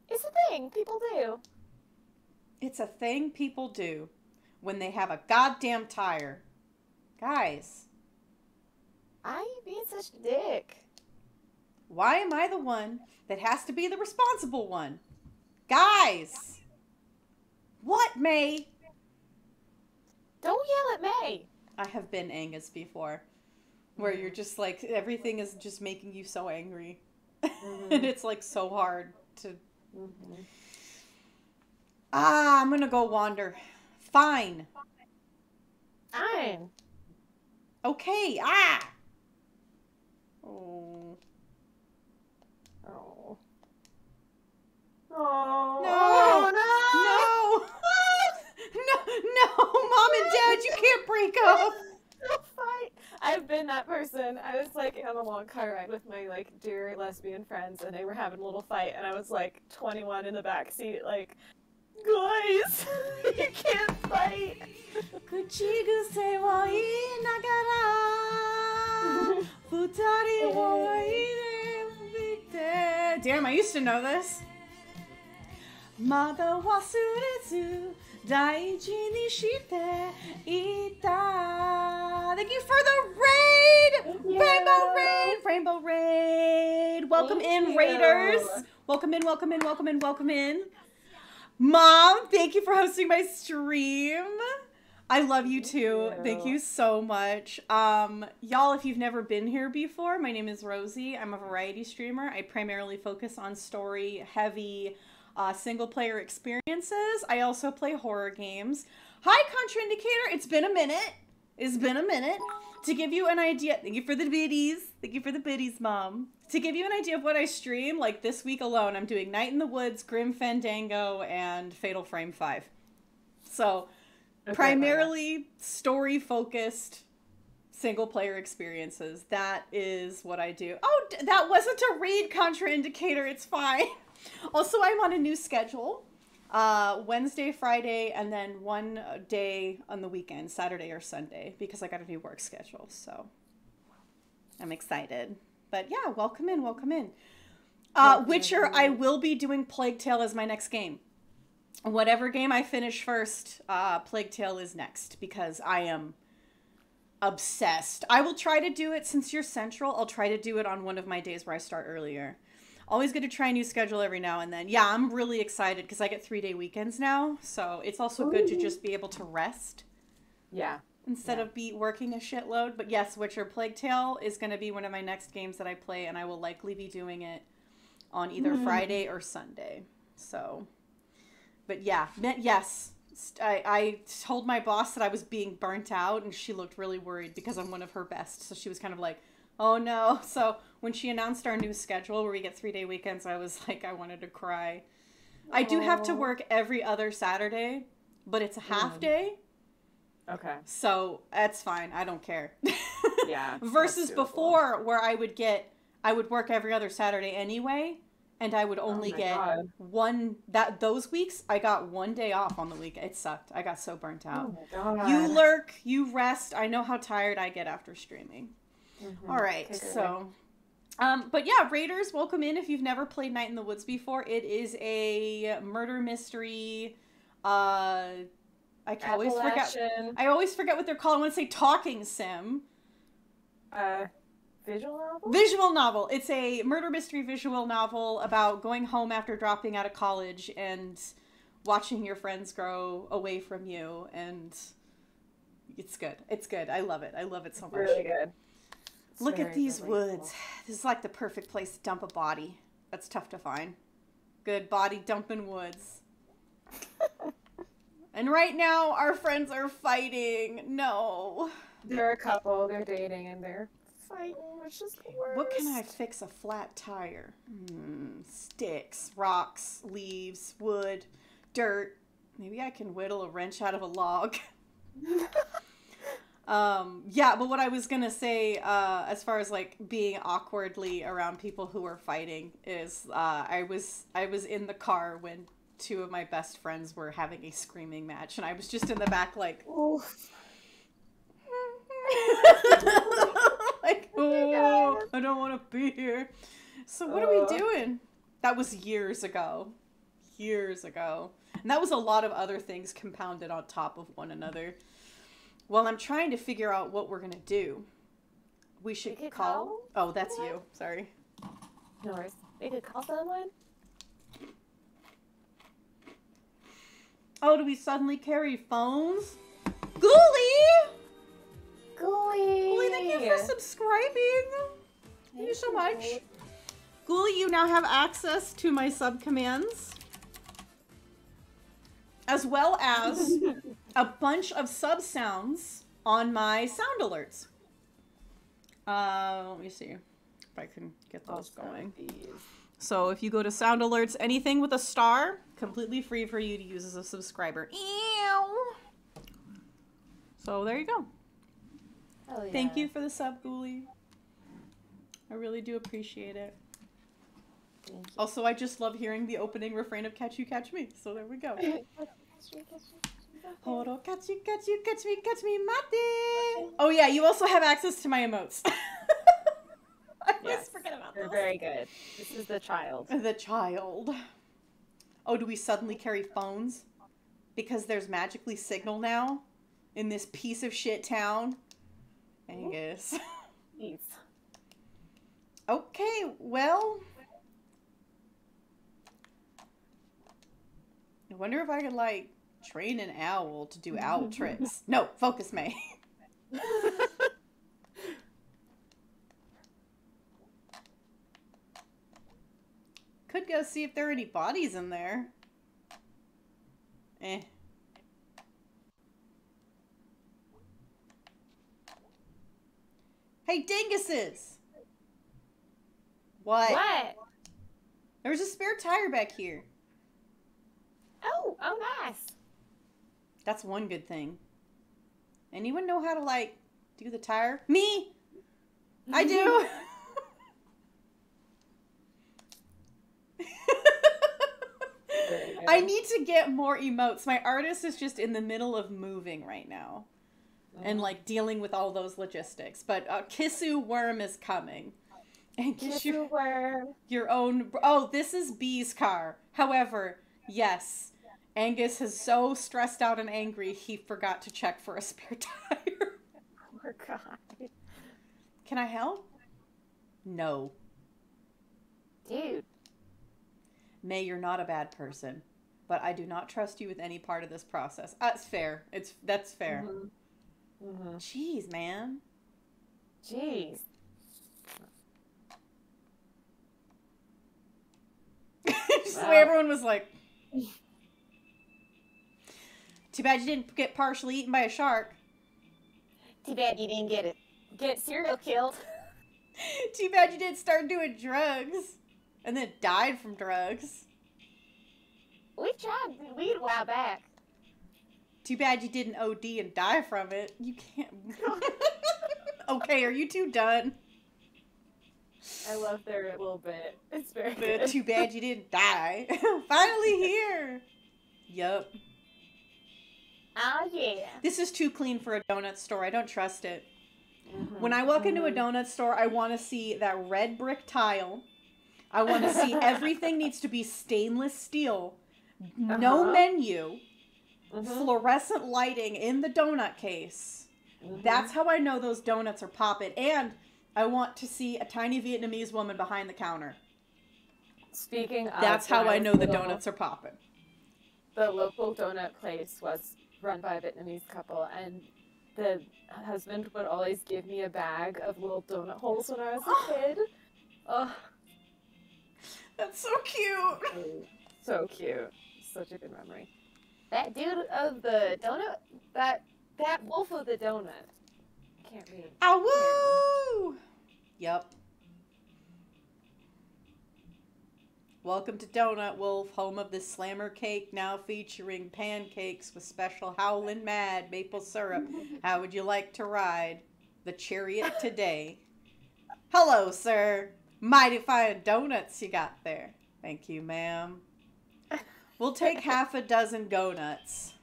Speaker 6: It's a thing people do.
Speaker 1: It's a thing people do when they have a goddamn tire. Guys,
Speaker 6: I ain't being such a dick.
Speaker 1: why am I the one that has to be the responsible one? Guys! What, May?
Speaker 6: Don't yell at May.
Speaker 1: I have been Angus before, where you're just like, everything is just making you so angry. And it's like so hard to... I'm gonna go wander. Fine.
Speaker 6: Fine.
Speaker 1: Okay, Oh.
Speaker 6: Oh.
Speaker 1: No.
Speaker 6: Oh,
Speaker 1: No. No, Mom and Dad, you can't break up.
Speaker 2: No fight. I've been that person. I was like on a long car ride with my like dear lesbian friends, and they were having a little fight, and I was like 21 in the back seat, like, guys, you can't fight.
Speaker 1: Damn, I used to know this. Mada wasurezu daiji ni shite ita. Thank you for the raid!
Speaker 2: you.
Speaker 1: Rainbow Raid! Rainbow Raid! Welcome
Speaker 2: Thank
Speaker 1: in,
Speaker 2: you.
Speaker 1: Raiders! Welcome in, welcome in, welcome in, welcome in. Mom, thank you for hosting my stream. I love you too. Thank you so much. Y'all, if you've never been here before, my name is Rosie. I'm a variety streamer. I primarily focus on story-heavy single-player experiences. I also play horror games. Hi, Contraindicator. It's been a minute. It's been a minute. To give you an idea, thank you for the biddies. Thank you for the biddies, Mom. To give you an idea of what I stream, like this week alone, I'm doing Night in the Woods, Grim Fandango, and Fatal Frame 5. So, primarily story-focused single-player experiences. That is what I do. Oh, that wasn't a raid contraindicator. It's fine. Also, I'm on a new schedule. Wednesday, Friday, and then one day on the weekend, Saturday or Sunday, because I got a new work schedule. So, I'm excited. But yeah, welcome in, welcome in. Witcher, I will be doing Plague Tale as my next game. Whatever game I finish first, Plague Tale is next, because I am obsessed. I will try to do it, since you're central, I'll try to do it on one of my days where I start earlier. Always good to try a new schedule every now and then. Yeah, I'm really excited, because I get 3-day weekends now, so it's also good to just be able to rest.
Speaker 2: Yeah.
Speaker 1: Instead of working a shitload. But yes, Witcher Plague Tale is going to be one of my next games that I play, and I will likely be doing it on either Friday or Sunday. So, but yeah, yes. I told my boss that I was being burnt out, and she looked really worried because I'm one of her best. So she was kind of like, oh no. So when she announced our new schedule where we get 3-day weekends, I was like, I wanted to cry. I do have to work every other Saturday, but it's a half day.
Speaker 2: Okay.
Speaker 1: So that's fine. I don't care.
Speaker 2: Yeah.
Speaker 1: Versus before, where I would work every other Saturday anyway, and I would only get those weeks I got 1 day off on the week. It sucked. I got so burnt out.
Speaker 2: Oh my God.
Speaker 1: You lurk, you rest. I know how tired I get after streaming. All right.
Speaker 2: Okay,
Speaker 1: so but yeah, Raiders, welcome in if you've never played Night in the Woods before. It is a murder mystery I always forget what they're called. I want to say talking sim.
Speaker 2: Visual novel?
Speaker 1: Visual novel. It's a murder mystery visual novel about going home after dropping out of college and watching your friends grow away from you. And it's good. It's good. I love it. I love it so much.
Speaker 2: Really good.
Speaker 1: Look at these woods. This is like the perfect place to dump a body. That's tough to find. Good body dumping woods. And right now, our friends are fighting. No.
Speaker 2: They're a couple. They're dating and they're fighting, which is the worst.
Speaker 1: What can I fix a flat tire? Sticks, rocks, leaves, wood, dirt. Maybe I can whittle a wrench out of a log. Yeah, but what I was gonna say, as far as like being awkwardly around people who are fighting is, I was in the car when two of my best friends were having a screaming match, and I was just in the back like, like, oh, I don't want to be here. So what are we doing? That was years ago. Years ago. And that was a lot of other things compounded on top of one another. Well, I'm trying to figure out what we're going to do. We should call... Oh, that's you. Sorry.
Speaker 6: No worries. We could call someone?
Speaker 1: Oh, do we suddenly carry phones? Ghoulie!
Speaker 6: Ghoulie!
Speaker 1: Thank you for subscribing. Thank you so much. Ghoulie, you now have access to my sub-commands. As well as a bunch of sub-sounds on my sound alerts. Let me see if I can get those going. So if you go to sound alerts, anything with a star, completely free for you to use as a subscriber. Ew. So there you go.
Speaker 6: Oh, yeah.
Speaker 1: Thank you for the sub, Ghoulie. I really do appreciate it. Also, I just love hearing the opening refrain of Catch You, Catch Me. So there we go. Horo, catch you, catch you, catch me, mate. Oh yeah, you also have access to my emotes. I always forget about
Speaker 6: They're
Speaker 1: those.
Speaker 6: very good. This is the child.
Speaker 1: The child. Oh, do we suddenly carry phones? Because there's magically signal now? In this piece of shit town? Angus.
Speaker 6: Please.
Speaker 1: Okay, well... I wonder if I could, like, train an owl to do owl tricks. No, focus, May. Could go see if there are any bodies in there. Eh. Hey, dinguses! What?
Speaker 6: What?
Speaker 1: There's a spare tire back here.
Speaker 6: Oh, nice.
Speaker 1: That's one good thing. Anyone know how to, like, do the tire? Me! I do! I need to get more emotes. My artist is just in the middle of moving right now. And, like, dealing with all those logistics. But Kissu Worm is coming. And get your own... Oh, this is Bee's car. However, yes... Angus is so stressed out and angry, he forgot to check for a spare tire.
Speaker 6: Poor guy.
Speaker 1: Can I help? No.
Speaker 6: Dude.
Speaker 1: May, you're not a bad person, but I do not trust you with any part of this process. That's fair. That's fair.
Speaker 6: Mm-hmm. Mm-hmm.
Speaker 1: Jeez, man.
Speaker 6: Jeez.
Speaker 1: Just the way everyone was like... Too bad you didn't get partially eaten by a shark.
Speaker 6: Too bad you didn't get serial killed.
Speaker 1: Too bad you didn't start doing drugs. And then died from drugs.
Speaker 6: We tried weed a while back.
Speaker 1: Too bad you didn't OD and die from it. You can't... Okay, are you two done?
Speaker 6: I love their little bit. It's very good.
Speaker 1: Too bad you didn't die. Finally here. Yup.
Speaker 6: Oh, yeah.
Speaker 1: This is too clean for a donut store. I don't trust it.
Speaker 6: Mm-hmm.
Speaker 1: When I walk into a donut store, I want to see that red brick tile. I want to see everything needs to be stainless steel. No menu. Fluorescent lighting in the donut case. That's how I know those donuts are popping. And I want to see a tiny Vietnamese woman behind the counter.
Speaker 6: Speaking of...
Speaker 1: That's how I know the donuts are popping.
Speaker 6: The local donut place was run by a Vietnamese couple, and the husband would always give me a bag of little donut holes when I was a kid. Oh,
Speaker 1: that's so cute.
Speaker 6: So cute. Such a good memory. That dude of the donut, that wolf of the donut. Can't read.
Speaker 1: Awoo! Yep. Welcome to Donut Wolf, home of the Slammer Cake, now featuring pancakes with special Howlin' Mad maple syrup. How would you like to ride the chariot today? Hello, sir. Mighty fine donuts you got there. Thank you, ma'am. We'll take half a dozen go nuts.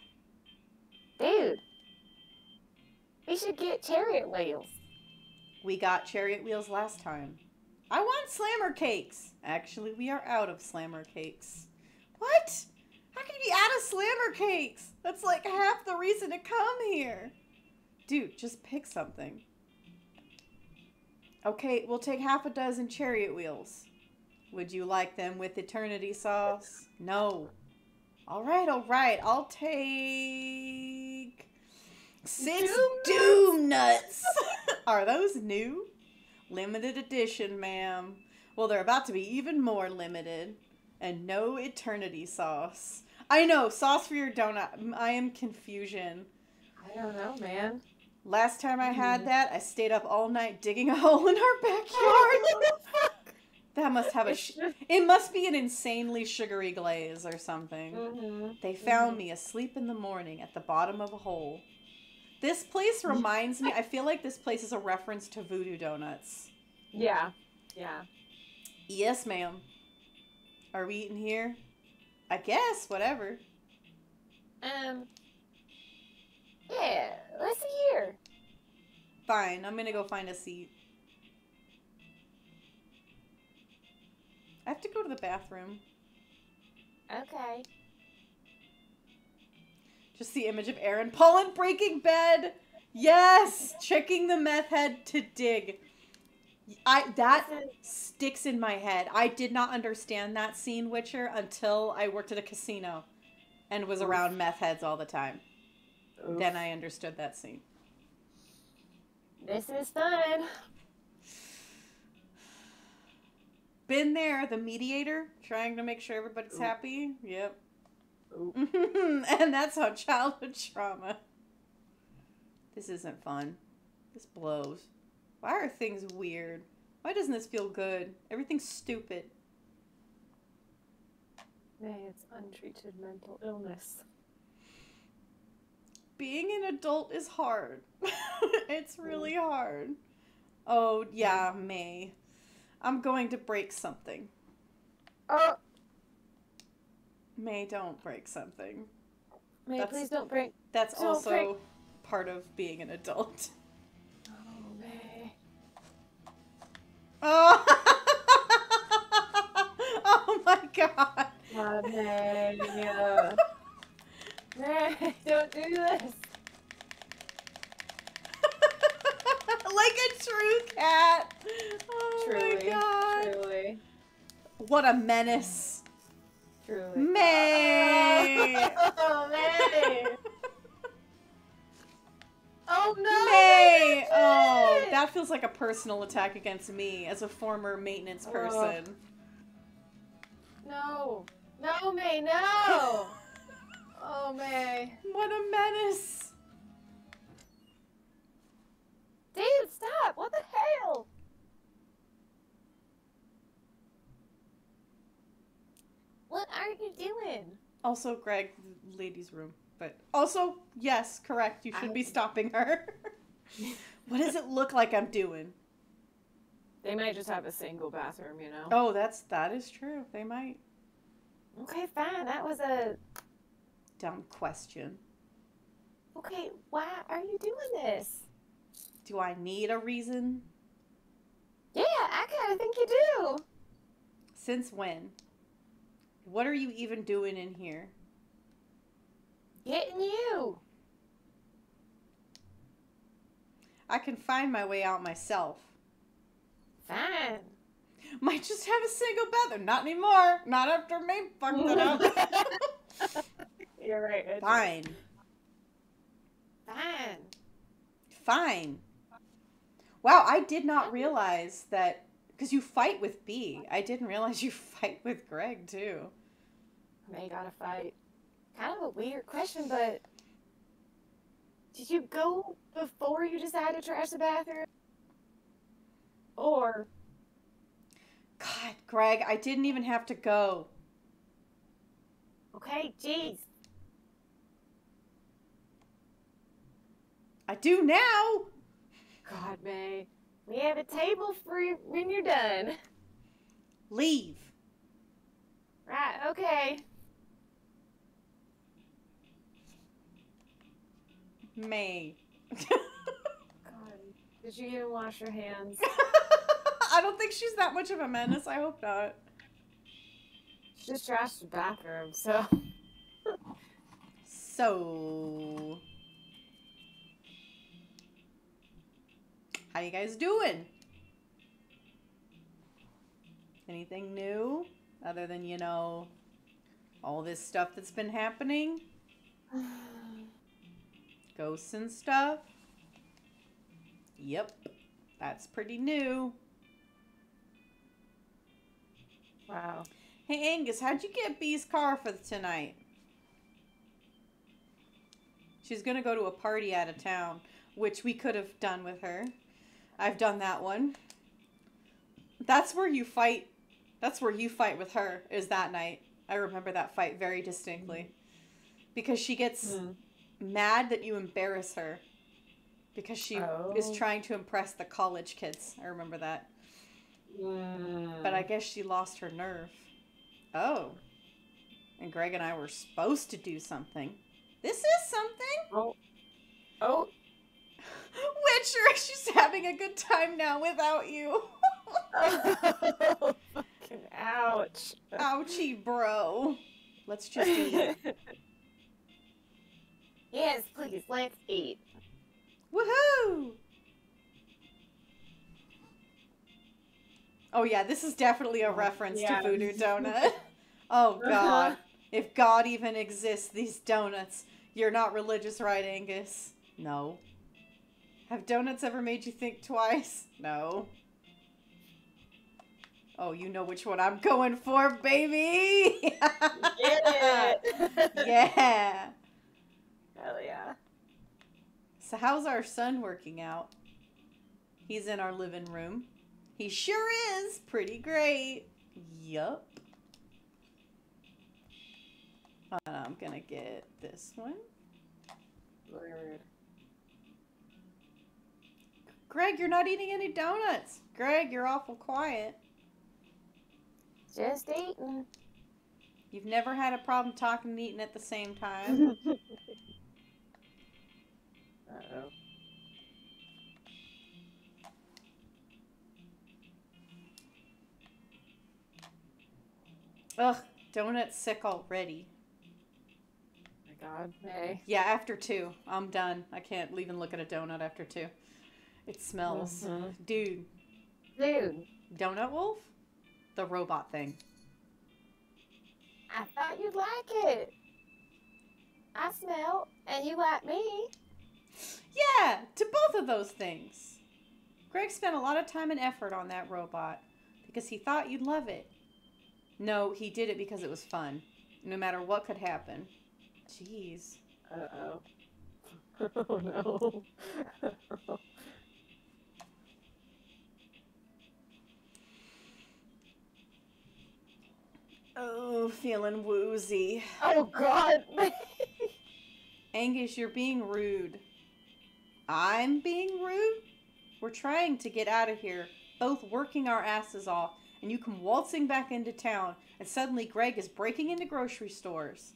Speaker 6: Dude, we should get chariot wheels.
Speaker 1: We got chariot wheels last time. I want slammer cakes. Actually, we are out of slammer cakes. What? How can you be out of slammer cakes? That's like half the reason to come here. Dude, just pick something. Okay, we'll take half a dozen chariot wheels. Would you like them with eternity sauce? No. All right. I'll take 6 doom nuts. Are those new? Limited edition, ma'am. Well, they're about to be even more limited. And no eternity sauce. I know, sauce for your donut. I am confusion.
Speaker 6: I don't know, man.
Speaker 1: Last time I had that, I stayed up all night digging a hole in our backyard. That must have it must be an insanely sugary glaze or something.
Speaker 6: Mm-hmm.
Speaker 1: They found me asleep in the morning at the bottom of a hole. This place reminds me, I feel like this place is a reference to Voodoo Donuts.
Speaker 6: Yeah.
Speaker 1: Yes, ma'am. Are we eating here? I guess, whatever.
Speaker 6: Yeah, let's see here.
Speaker 1: Fine, I'm gonna go find a seat. I have to go to the bathroom.
Speaker 6: Okay.
Speaker 1: Just the image of Aaron Paul in Breaking Bad. Yes! Tricking the meth head to dig. That sticks in my head. I did not understand that scene, Witcher, until I worked at a casino and was around meth heads all the time. Oof. Then I understood that scene.
Speaker 6: This is fun.
Speaker 1: Been there, the mediator, trying to make sure everybody's happy. Yep. And that's how childhood trauma. This isn't fun. This blows. Why are things weird? Why doesn't this feel good? Everything's stupid.
Speaker 6: May it's untreated mental illness.
Speaker 1: Being an adult is hard. It's really hard. Oh, yeah, May. I'm going to break something. May, don't break something.
Speaker 6: May, please don't break.
Speaker 1: That's also part of being an adult.
Speaker 6: Oh, May.
Speaker 1: Oh! Oh my god.
Speaker 6: May. May, don't do this.
Speaker 1: Like a true cat. Oh
Speaker 6: Truly,
Speaker 1: my god.
Speaker 6: truly.
Speaker 1: What a menace.
Speaker 6: Truly.
Speaker 1: May.
Speaker 6: Oh, May. Oh no!
Speaker 1: May. Oh, that feels like a personal attack against me as a former maintenance person.
Speaker 6: No. No, May, no! Oh, May.
Speaker 1: What a menace.
Speaker 6: Dude, stop! What the hell? What are you doing?
Speaker 1: Also, Greg, the ladies' room. But also, yes, correct. You should be stopping her. What does it look like I'm doing?
Speaker 6: They might just have a single bathroom, you know?
Speaker 1: Oh, that is true. They might.
Speaker 6: Okay, fine. That was a
Speaker 1: Dumb question.
Speaker 6: Okay, why are you doing this?
Speaker 1: Do I need a reason?
Speaker 6: Yeah, I kind of think you do.
Speaker 1: Since when? What are you even doing in here?
Speaker 6: Getting you.
Speaker 1: I can find my way out myself.
Speaker 6: Fine.
Speaker 1: Might just have a single bathroom. Not anymore. Not after me fucked it up.
Speaker 6: You're right.
Speaker 1: Fine.
Speaker 6: Fine.
Speaker 1: Fine. Wow, I did not realize that, because you fight with B. I didn't realize you fight with Greg, too.
Speaker 6: May gotta fight. Kind of a weird question, but did you go before you decided to trash the bathroom? Or...
Speaker 1: God, Greg, I didn't even have to go.
Speaker 6: Okay, jeez.
Speaker 1: I do now.
Speaker 6: God, May. We have a table for you when you're done.
Speaker 1: Leave.
Speaker 6: Right, okay.
Speaker 1: May.
Speaker 6: God. Did you even wash your hands?
Speaker 1: I don't think she's that much of a menace. I hope not.
Speaker 6: She just trashed the bathroom, so.
Speaker 1: So, how you guys doing? Anything new? Other than, you know, all this stuff that's been happening? Ghosts and stuff? Yep. That's pretty new.
Speaker 6: Wow.
Speaker 1: Hey, Angus, how'd you get Bee's car for tonight? She's gonna go to a party out of town, which we could have done with her. I've done that one. That's where you fight. That's where you fight with her, is that night. I remember that fight very distinctly. Because she gets mad that you embarrass her. Because she is trying to impress the college kids. I remember that. But I guess she lost her nerve. Oh. And Greg and I were supposed to do something. This is something.
Speaker 6: Oh.
Speaker 1: Witcher, she's having a good time now without you.
Speaker 6: Oh, fucking ouch.
Speaker 1: Ouchie, bro. Let's just eat.
Speaker 6: Yes, please, let's eat.
Speaker 1: Woohoo! Oh yeah, this is definitely a reference to Voodoo Donut. Oh god. If God even exists, these donuts. You're not religious, right, Angus? No. Have donuts ever made you think twice? No. Oh, you know which one I'm going for, baby!
Speaker 6: Yeah!
Speaker 1: Yeah!
Speaker 6: Hell yeah.
Speaker 1: So how's our son working out? He's in our living room. He sure is pretty great. Yup. I'm gonna get this one.
Speaker 6: Weird.
Speaker 1: Greg, you're not eating any donuts. Greg, you're awful quiet.
Speaker 6: Just eating.
Speaker 1: You've never had a problem talking and eating at the same time.
Speaker 6: Uh-oh.
Speaker 1: Ugh, donut's sick already.
Speaker 6: My God, May.
Speaker 1: Yeah, after 2. I'm done. I can't even look at a donut after 2. It smells. Dude. Donut Wolf? The robot thing.
Speaker 6: I thought you'd like it. I smell, and you like me.
Speaker 1: Yeah, to both of those things. Greg spent a lot of time and effort on that robot because he thought you'd love it. No, he did it because it was fun, no matter what could happen. Jeez.
Speaker 6: Uh-oh. Oh, no.
Speaker 1: Oh, feeling woozy.
Speaker 6: Oh, God.
Speaker 1: Angus, you're being rude. I'm being rude? We're trying to get out of here, both working our asses off, and you come waltzing back into town, and suddenly Greg is breaking into grocery stores.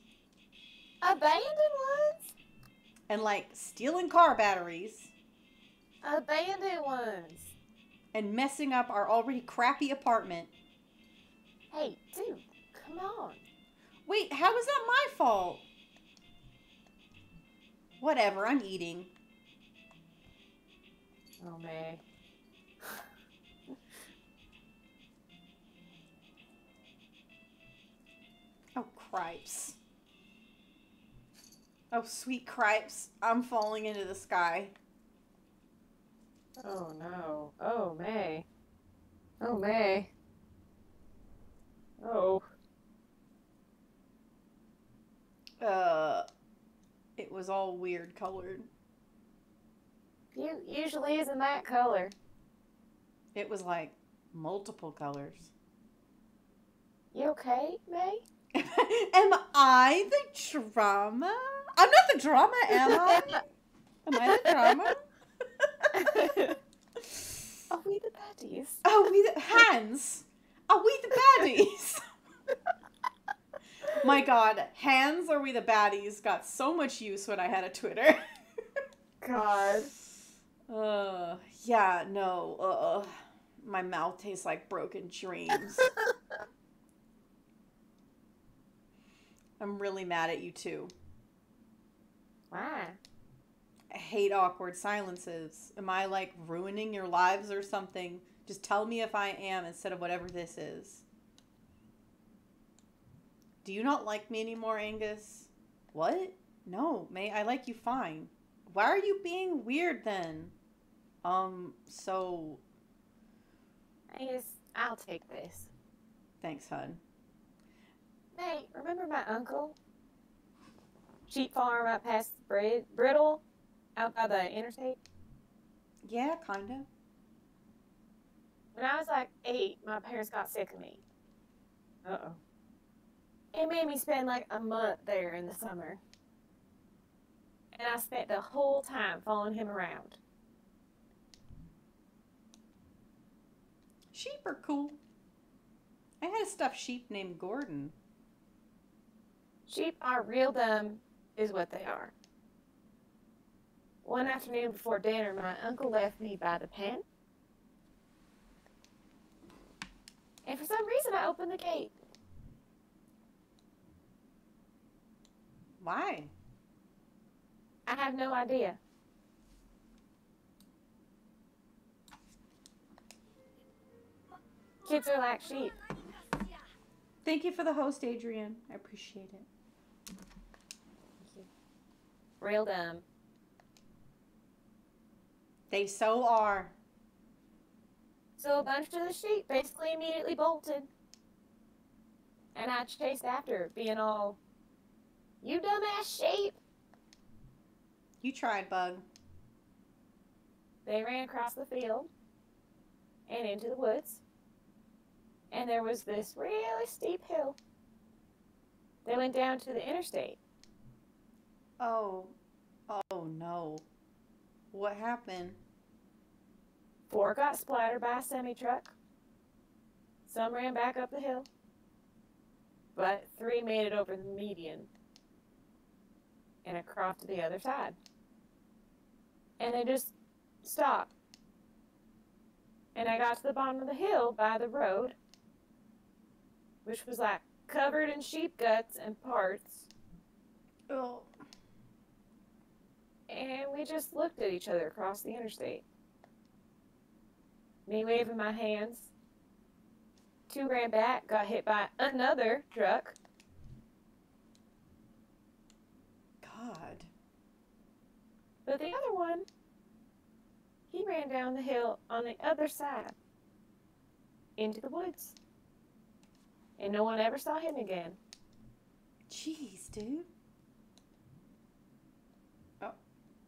Speaker 6: Abandoned ones?
Speaker 1: And, like, stealing car batteries.
Speaker 6: Abandoned ones.
Speaker 1: And messing up our already crappy apartment.
Speaker 6: Hey, dude, come on.
Speaker 1: Wait, how is that my fault? Whatever, I'm eating.
Speaker 6: Oh, May.
Speaker 1: Oh, cripes. Oh, sweet cripes. I'm falling into the sky.
Speaker 6: Oh, no. Oh, May. Oh, May. Oh.
Speaker 1: It was all weird colored.
Speaker 6: You usually isn't that color.
Speaker 1: It was like multiple colors.
Speaker 6: You okay, May?
Speaker 1: Am I the drama? I'm not the drama, am I? Am I the drama?
Speaker 6: Are we the baddies?
Speaker 1: Are we the hands? Are we the baddies? My God, hands are we the baddies got so much use when I had a Twitter.
Speaker 6: God.
Speaker 1: Yeah, no. My mouth tastes like broken dreams. I'm really mad at you too.
Speaker 6: Why?
Speaker 1: I hate awkward silences. Am I like ruining your lives or something? Just tell me if I am instead of whatever this is. Do you not like me anymore, Angus? What? No, May, I like you fine. Why are you being weird then? So...
Speaker 6: I guess I'll take this.
Speaker 1: Thanks, hun.
Speaker 6: Hey, remember my uncle? Sheep farm out past Brittle, out by the interstate?
Speaker 1: Yeah, kinda.
Speaker 6: When I was like 8, my parents got sick of me. Uh-oh. It made me spend like a month there in the summer. And I spent the whole time following him around.
Speaker 1: Sheep are cool. I had a stuffed sheep named Gordon.
Speaker 6: Sheep are real dumb, is what they are. One afternoon before dinner, my uncle left me by the pen. And for some reason, I opened the gate.
Speaker 1: Why?
Speaker 6: I have no idea. Kids are like sheep.
Speaker 1: Thank you for the host, Adrian. I appreciate it.
Speaker 6: Real dumb.
Speaker 1: They so are.
Speaker 6: So a bunch of the sheep basically immediately bolted. And I chased after, being all, "You dumbass sheep!"
Speaker 1: You tried, Bug.
Speaker 6: They ran across the field and into the woods. And there was this really steep hill that went down to the interstate.
Speaker 1: Oh. Oh, no. What happened?
Speaker 6: 4 got splattered by a semi-truck. Some ran back up the hill. But 3 made it over the median and across to the other side. And they just stopped. And I got to the bottom of the hill by the road, which was like covered in sheep guts and parts.
Speaker 1: Oh.
Speaker 6: And we just looked at each other across the interstate. Me waving my hands. 2 ran back, got hit by another truck.
Speaker 1: God.
Speaker 6: But the other one, he ran down the hill on the other side into the woods. And no one ever saw him again.
Speaker 1: Jeez, dude. Oh,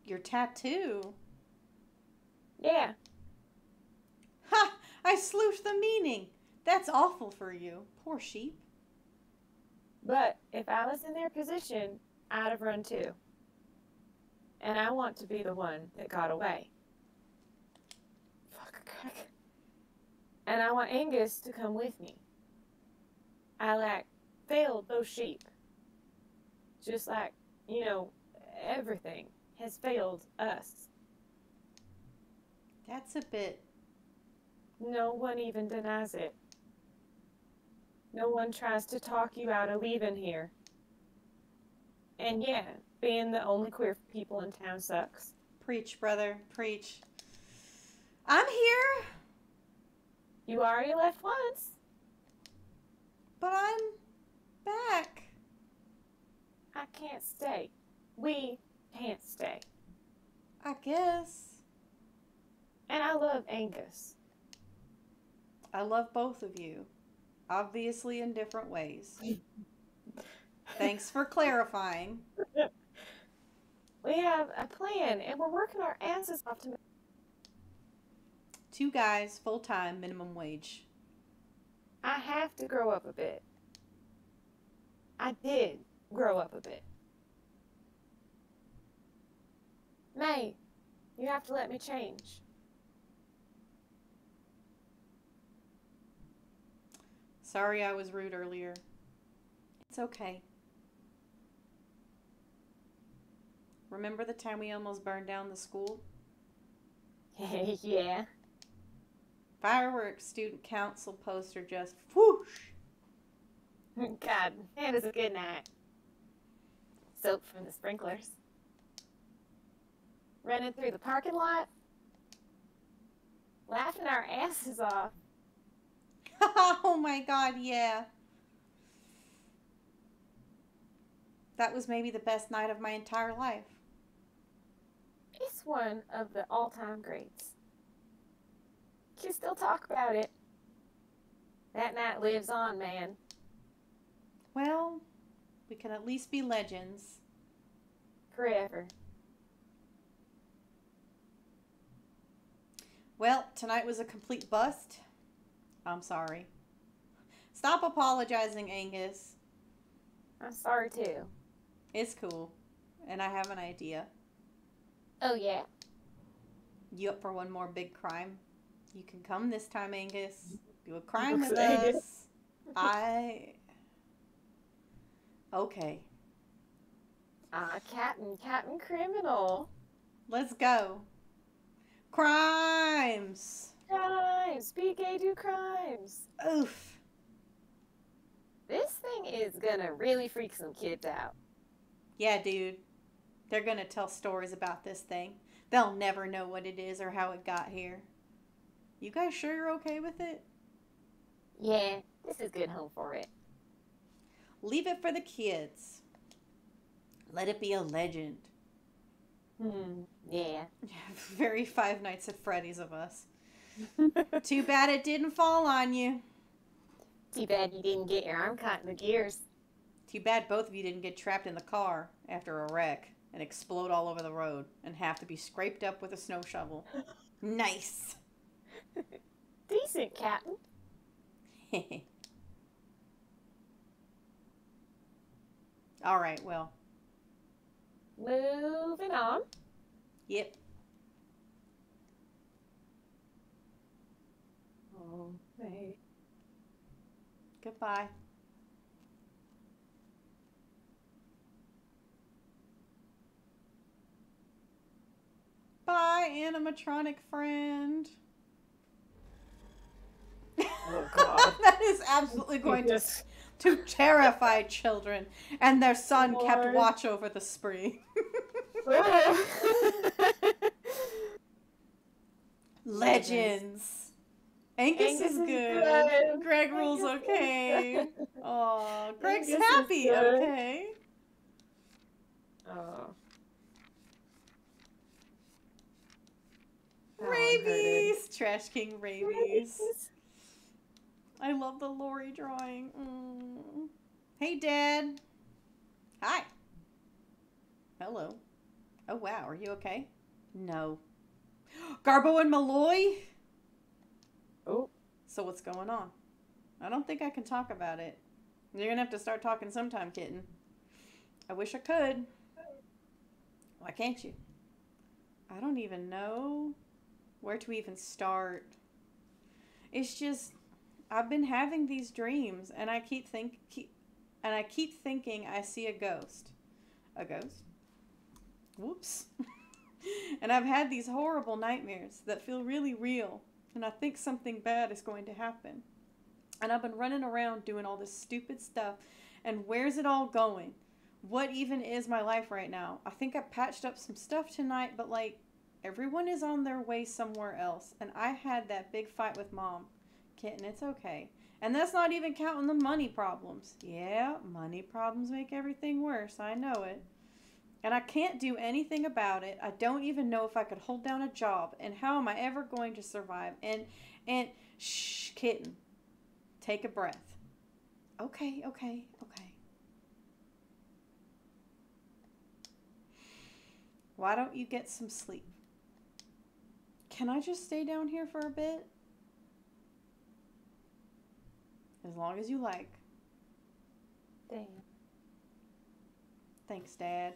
Speaker 1: your tattoo.
Speaker 6: Yeah,
Speaker 1: Ha! I slooshed the meaning. That's awful for you. Poor sheep.
Speaker 6: but if I was in their position, I'd have run too. And I want to be the one that got away. Fuck. And I want Angus to come with me. I failed those sheep. Just like, everything has failed us.
Speaker 1: That's a bit...
Speaker 6: No one even denies it. No one tries to talk you out of leaving here. And yeah, being the only queer people in town sucks.
Speaker 1: Preach, brother. Preach. I'm here,
Speaker 6: You already left once.
Speaker 1: but I'm back.
Speaker 6: I can't stay. We can't stay.
Speaker 1: I guess.
Speaker 6: And I love Angus.
Speaker 1: I love both of you. Obviously in different ways. Thanks for clarifying.
Speaker 6: We have a plan, and we're working our asses off to...
Speaker 1: 2 guys, full-time, minimum wage.
Speaker 6: I have to grow up a bit. I did grow up a bit. May, you have to let me change.
Speaker 1: Sorry I was rude earlier. It's okay. Remember the time we almost burned down the school?
Speaker 6: Yeah.
Speaker 1: Fireworks student council poster just whoosh.
Speaker 6: God, it was a good night. Soap from the sprinklers. Running through the parking lot. Laughing our asses off.
Speaker 1: Oh my god, yeah. That was maybe the best night of my entire life.
Speaker 6: It's one of the all-time greats. You still talk about it. That night lives on, man.
Speaker 1: Well, we can at least be legends.
Speaker 6: Forever.
Speaker 1: Well, tonight was a complete bust. I'm sorry. Stop apologizing, Angus.
Speaker 6: I'm sorry, too.
Speaker 1: It's cool. And I have an idea.
Speaker 6: Oh, yeah?
Speaker 1: You up for one more big crime? You can come this time, Angus. Do a crime with
Speaker 6: Okay.
Speaker 1: us. Okay.
Speaker 6: Captain Criminal.
Speaker 1: Let's go. Crimes!
Speaker 6: Crimes! BK do crimes!
Speaker 1: Oof.
Speaker 6: This thing is gonna really freak some kids out.
Speaker 1: Yeah, dude. They're gonna tell stories about this thing. They'll never know what it is or how it got here. You guys sure you're okay with it?
Speaker 6: Yeah, this is good home for it.
Speaker 1: Leave it for the kids. Let it be a legend.
Speaker 6: Yeah.
Speaker 1: Very Five Nights at Freddy's of us. Too bad it didn't fall on you.
Speaker 6: Too bad you didn't get your arm caught in the gears.
Speaker 1: Too bad both of you didn't get trapped in the car after a wreck and explode all over the road and have to be scraped up with a snow shovel. Nice.
Speaker 6: Decent, Captain.
Speaker 1: All right, well.
Speaker 6: Moving on.
Speaker 1: Yep.
Speaker 2: Oh, May.
Speaker 1: Goodbye. Bye, animatronic friend.
Speaker 2: Oh, God.
Speaker 1: That is absolutely going to terrify children. And their son kept
Speaker 2: Lord.
Speaker 1: watch over the spree. Legends. Angus is good. Greg rules okay. Oh, Greg's
Speaker 2: Angus is
Speaker 1: happy,
Speaker 2: good.
Speaker 1: okay.
Speaker 2: Oh.
Speaker 1: Rabies! Trash King Rabies. I love the Lori drawing. Hey, Dad. Hi. Hello. Oh, wow. Are you okay? No. Garbo and Malloy?
Speaker 2: Oh.
Speaker 1: So what's going on? I don't think I can talk about it. You're going to have to start talking sometime, kitten. I wish I could. Why can't you? I don't even know where to even start. It's just, I've been having these dreams, and I keep thinking I see a ghost. A ghost? Whoops. And I've had these horrible nightmares that feel really real, and I think something bad is going to happen. And I've been running around doing all this stupid stuff, and where's it all going? What even is my life right now? I think I patched up some stuff tonight, but like, everyone is on their way somewhere else, and I had that big fight with Mom. Kitten, it's okay. And that's not even counting the money problems. Yeah, money problems make everything worse. I know it. And I can't do anything about it. I don't even know if I could hold down a job. And how am I ever going to survive? And shh, kitten. Take a breath. Okay. Why don't you get some sleep? Can I just stay down here for a bit? As long as you like.
Speaker 6: Damn.
Speaker 1: Thanks, Dad.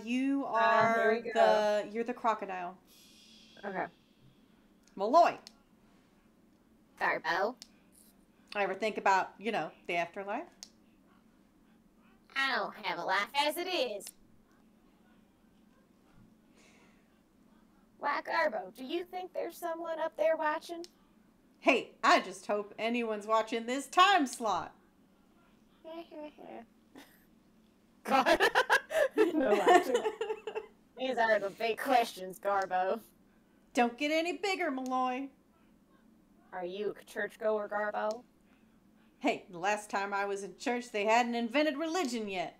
Speaker 1: You
Speaker 6: here
Speaker 1: are
Speaker 6: we go.
Speaker 1: you're the crocodile.
Speaker 6: Okay.
Speaker 1: Malloy.
Speaker 6: Garbo.
Speaker 1: Ever think about, the afterlife?
Speaker 6: I don't have a life as it is. Why, Garbo, do you think there's someone up there watching?
Speaker 1: Hey, I just hope anyone's watching this time slot.
Speaker 6: God. No laughter. These are the big questions, Garbo.
Speaker 1: Don't get any bigger, Malloy.
Speaker 6: Are you a churchgoer, Garbo?
Speaker 1: Hey, the last time I was in church, they hadn't invented religion yet.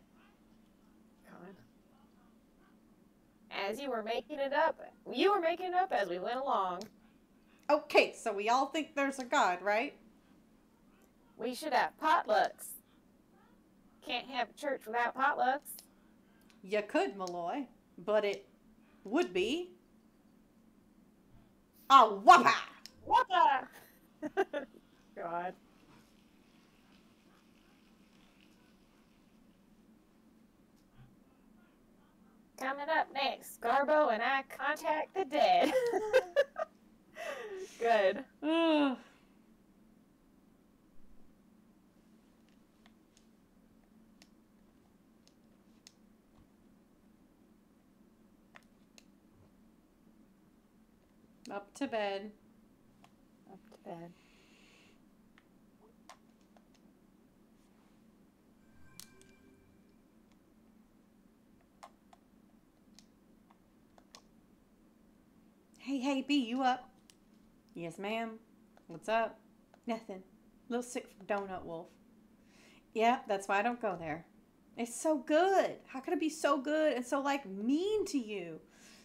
Speaker 6: God. As you were making it up as we went along.
Speaker 1: Okay, so we all think there's a God, right?
Speaker 6: We should have potlucks. Can't have a church without potlucks.
Speaker 1: You could, Malloy, but it would be a whopper.
Speaker 6: Whopper! God. Coming up next, Garbo and I contact the dead. Good.
Speaker 1: Ugh. Up to bed.
Speaker 6: Up to bed.
Speaker 1: Hey, B, you up? Yes, ma'am. What's up? Nothing. Little sick from Donut Wolf. Yeah, that's why I don't go there. It's so good. How could it be so good and so, like, mean to you?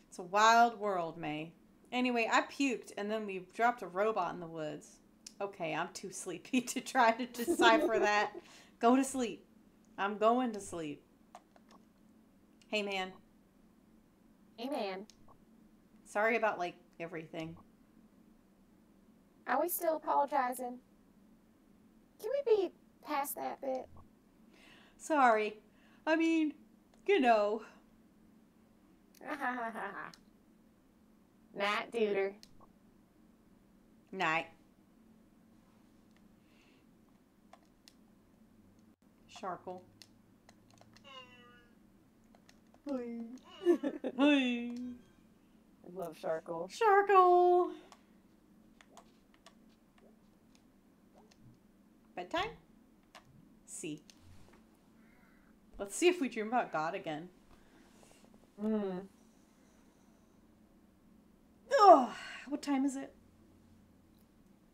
Speaker 1: It's a wild world, May. Anyway, I puked, and then we dropped a robot in the woods. Okay, I'm too sleepy to try to decipher that. Go to sleep. I'm going to sleep. Hey, man.
Speaker 6: Hey, man.
Speaker 1: Sorry about, like, everything.
Speaker 6: Are we still apologizing? Can we be past that bit?
Speaker 1: Sorry. I mean, you know.
Speaker 6: Night, duder.
Speaker 1: Night. Sharkle. Hi. Hi.
Speaker 6: I love Sharkle.
Speaker 1: Sharkle. Bedtime? See. Let's see if we dream about God again. Oh, what time is it?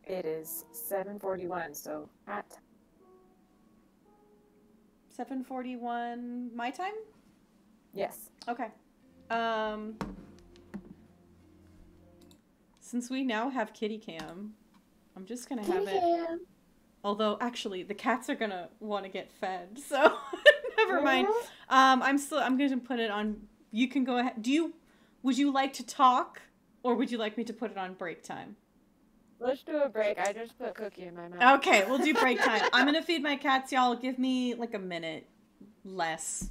Speaker 6: It is 7:41, so hot.
Speaker 1: 7:41 my time?
Speaker 6: Yes.
Speaker 1: Okay. Since we now have kitty cam, I'm just gonna have it. Although, actually, the cats are gonna want to get fed, so never mind. I'm gonna put it on. You can go ahead. Would you like to talk, or would you like me to put it on break time?
Speaker 6: Let's do a break. I just put cookie in my mouth.
Speaker 1: Okay, we'll do break time. I'm gonna feed my cats, y'all. Give me like a minute less.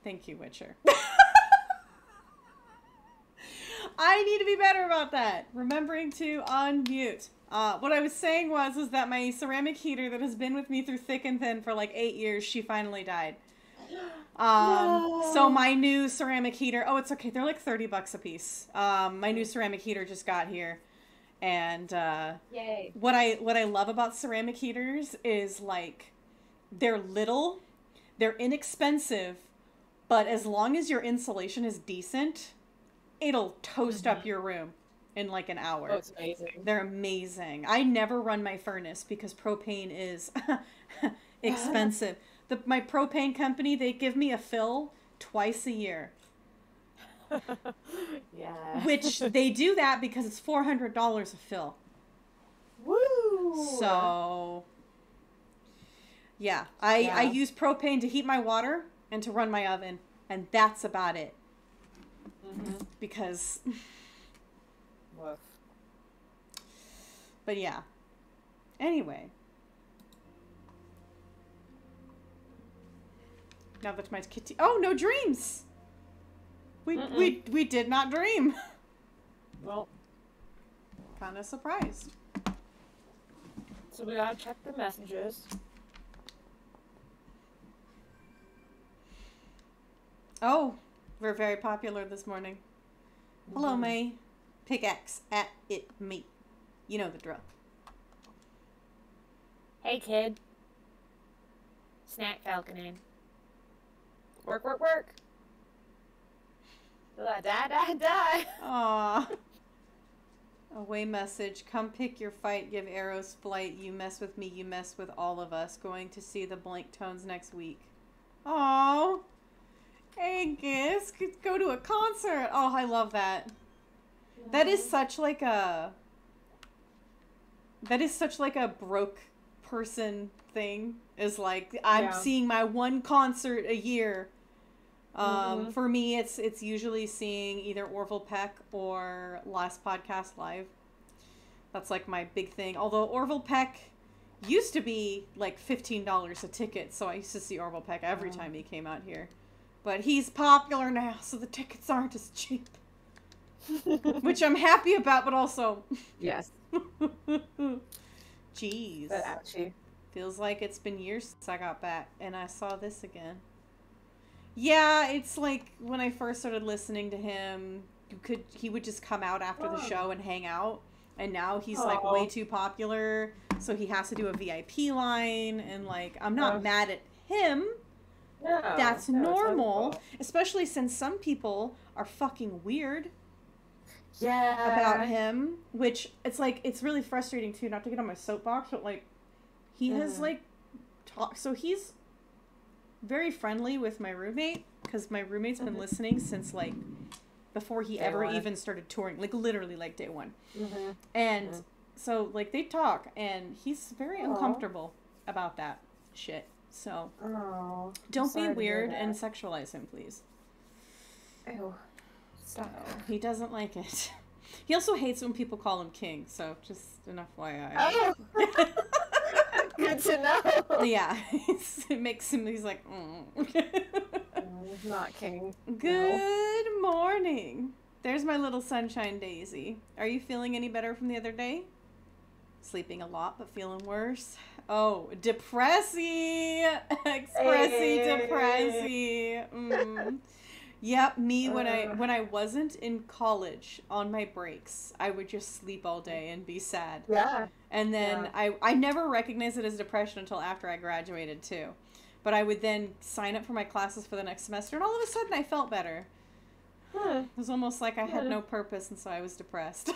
Speaker 1: Thank you, Witcher. I need to be better about that. Remembering to unmute. What I was saying was that my ceramic heater that has been with me through thick and thin for like 8 years, she finally died.
Speaker 6: No.
Speaker 1: So my new ceramic heater, oh, it's okay. They're like $30 a piece. My new ceramic heater just got here. And,
Speaker 6: Yay.
Speaker 1: what I love about ceramic heaters is like, they're little, they're inexpensive, but as long as your insulation is decent, it'll toast up your room in like an hour.
Speaker 6: Oh, it's amazing.
Speaker 1: They're amazing. I never run my furnace because propane is expensive. My propane company, they give me a fill twice a year.
Speaker 6: Yeah.
Speaker 1: Which they do that because it's $400 a fill.
Speaker 6: Woo!
Speaker 1: So, yeah. I use propane to heat my water and to run my oven. And that's about it.
Speaker 6: Mm-hmm.
Speaker 1: Because...
Speaker 6: Woof.
Speaker 1: But yeah. Anyway. Now that my kitty... Oh, no dreams! We did not dream.
Speaker 6: Well,
Speaker 1: Kind of surprised.
Speaker 6: so we gotta check the messages.
Speaker 1: Oh, we're very popular this morning. Hello,
Speaker 6: Mhm.
Speaker 1: May. Pickaxe at it me. You know the drill.
Speaker 6: Hey, kid. Snack falconing. Work, work, work. Die, die, die.
Speaker 1: Aw. Away message. Come pick your fight. Give arrows flight. You mess with me. You mess with all of us. Going to see the Blank Tones next week. Aw. Hey, Gis. Could go to a concert. Oh, I love that. That is such like a... That is such like a broke person thing. Is like, I'm
Speaker 6: Yeah.
Speaker 1: seeing my one concert a year. For me, it's usually seeing either Orville Peck or Last Podcast Live. That's like my big thing. Although Orville Peck used to be like $15 a ticket, so I used to see Orville Peck every time he came out here. But he's popular now, so the tickets aren't as cheap. Which I'm happy about, but also...
Speaker 6: Yes.
Speaker 1: Jeez.
Speaker 6: But ouchie.
Speaker 1: Feels like it's been years since I got back, and I saw this again. Yeah, it's like when I first started listening to him, he would just come out after the show and hang out, and now he's like way too popular, so he has to do a VIP line, and like, I'm not mad at him.
Speaker 6: No,
Speaker 1: That's
Speaker 6: no, it's
Speaker 1: normal,
Speaker 6: wonderful.
Speaker 1: especially since some people are fucking weird
Speaker 6: Yeah.
Speaker 1: about him, which it's like, it's really frustrating too, not to get on my soapbox, but like, he has like talked, so he's very friendly with my roommate, because my roommate's been listening since like before he ever even started touring, like literally like day one. And so like they talk, and he's very uncomfortable about that shit. So don't be weird and sexualize him, please.
Speaker 6: Ew. Stop.
Speaker 1: He doesn't like it. He also hates when people call him king, so just an FYI.
Speaker 6: Oh. Good to know.
Speaker 1: Yeah, it makes him, he's like,
Speaker 6: Not king.
Speaker 1: Good morning. There's my little sunshine daisy. Are you feeling any better from the other day? Sleeping a lot, but feeling worse. Oh, depressy. Expressy, depressy. Yep, me when I wasn't in college on my breaks, I would just sleep all day and be sad.
Speaker 6: Yeah.
Speaker 1: And then I never recognized it as depression until after I graduated too. But I would then sign up for my classes for the next semester, and all of a sudden I felt better. It was almost like I had no purpose, and so I was depressed.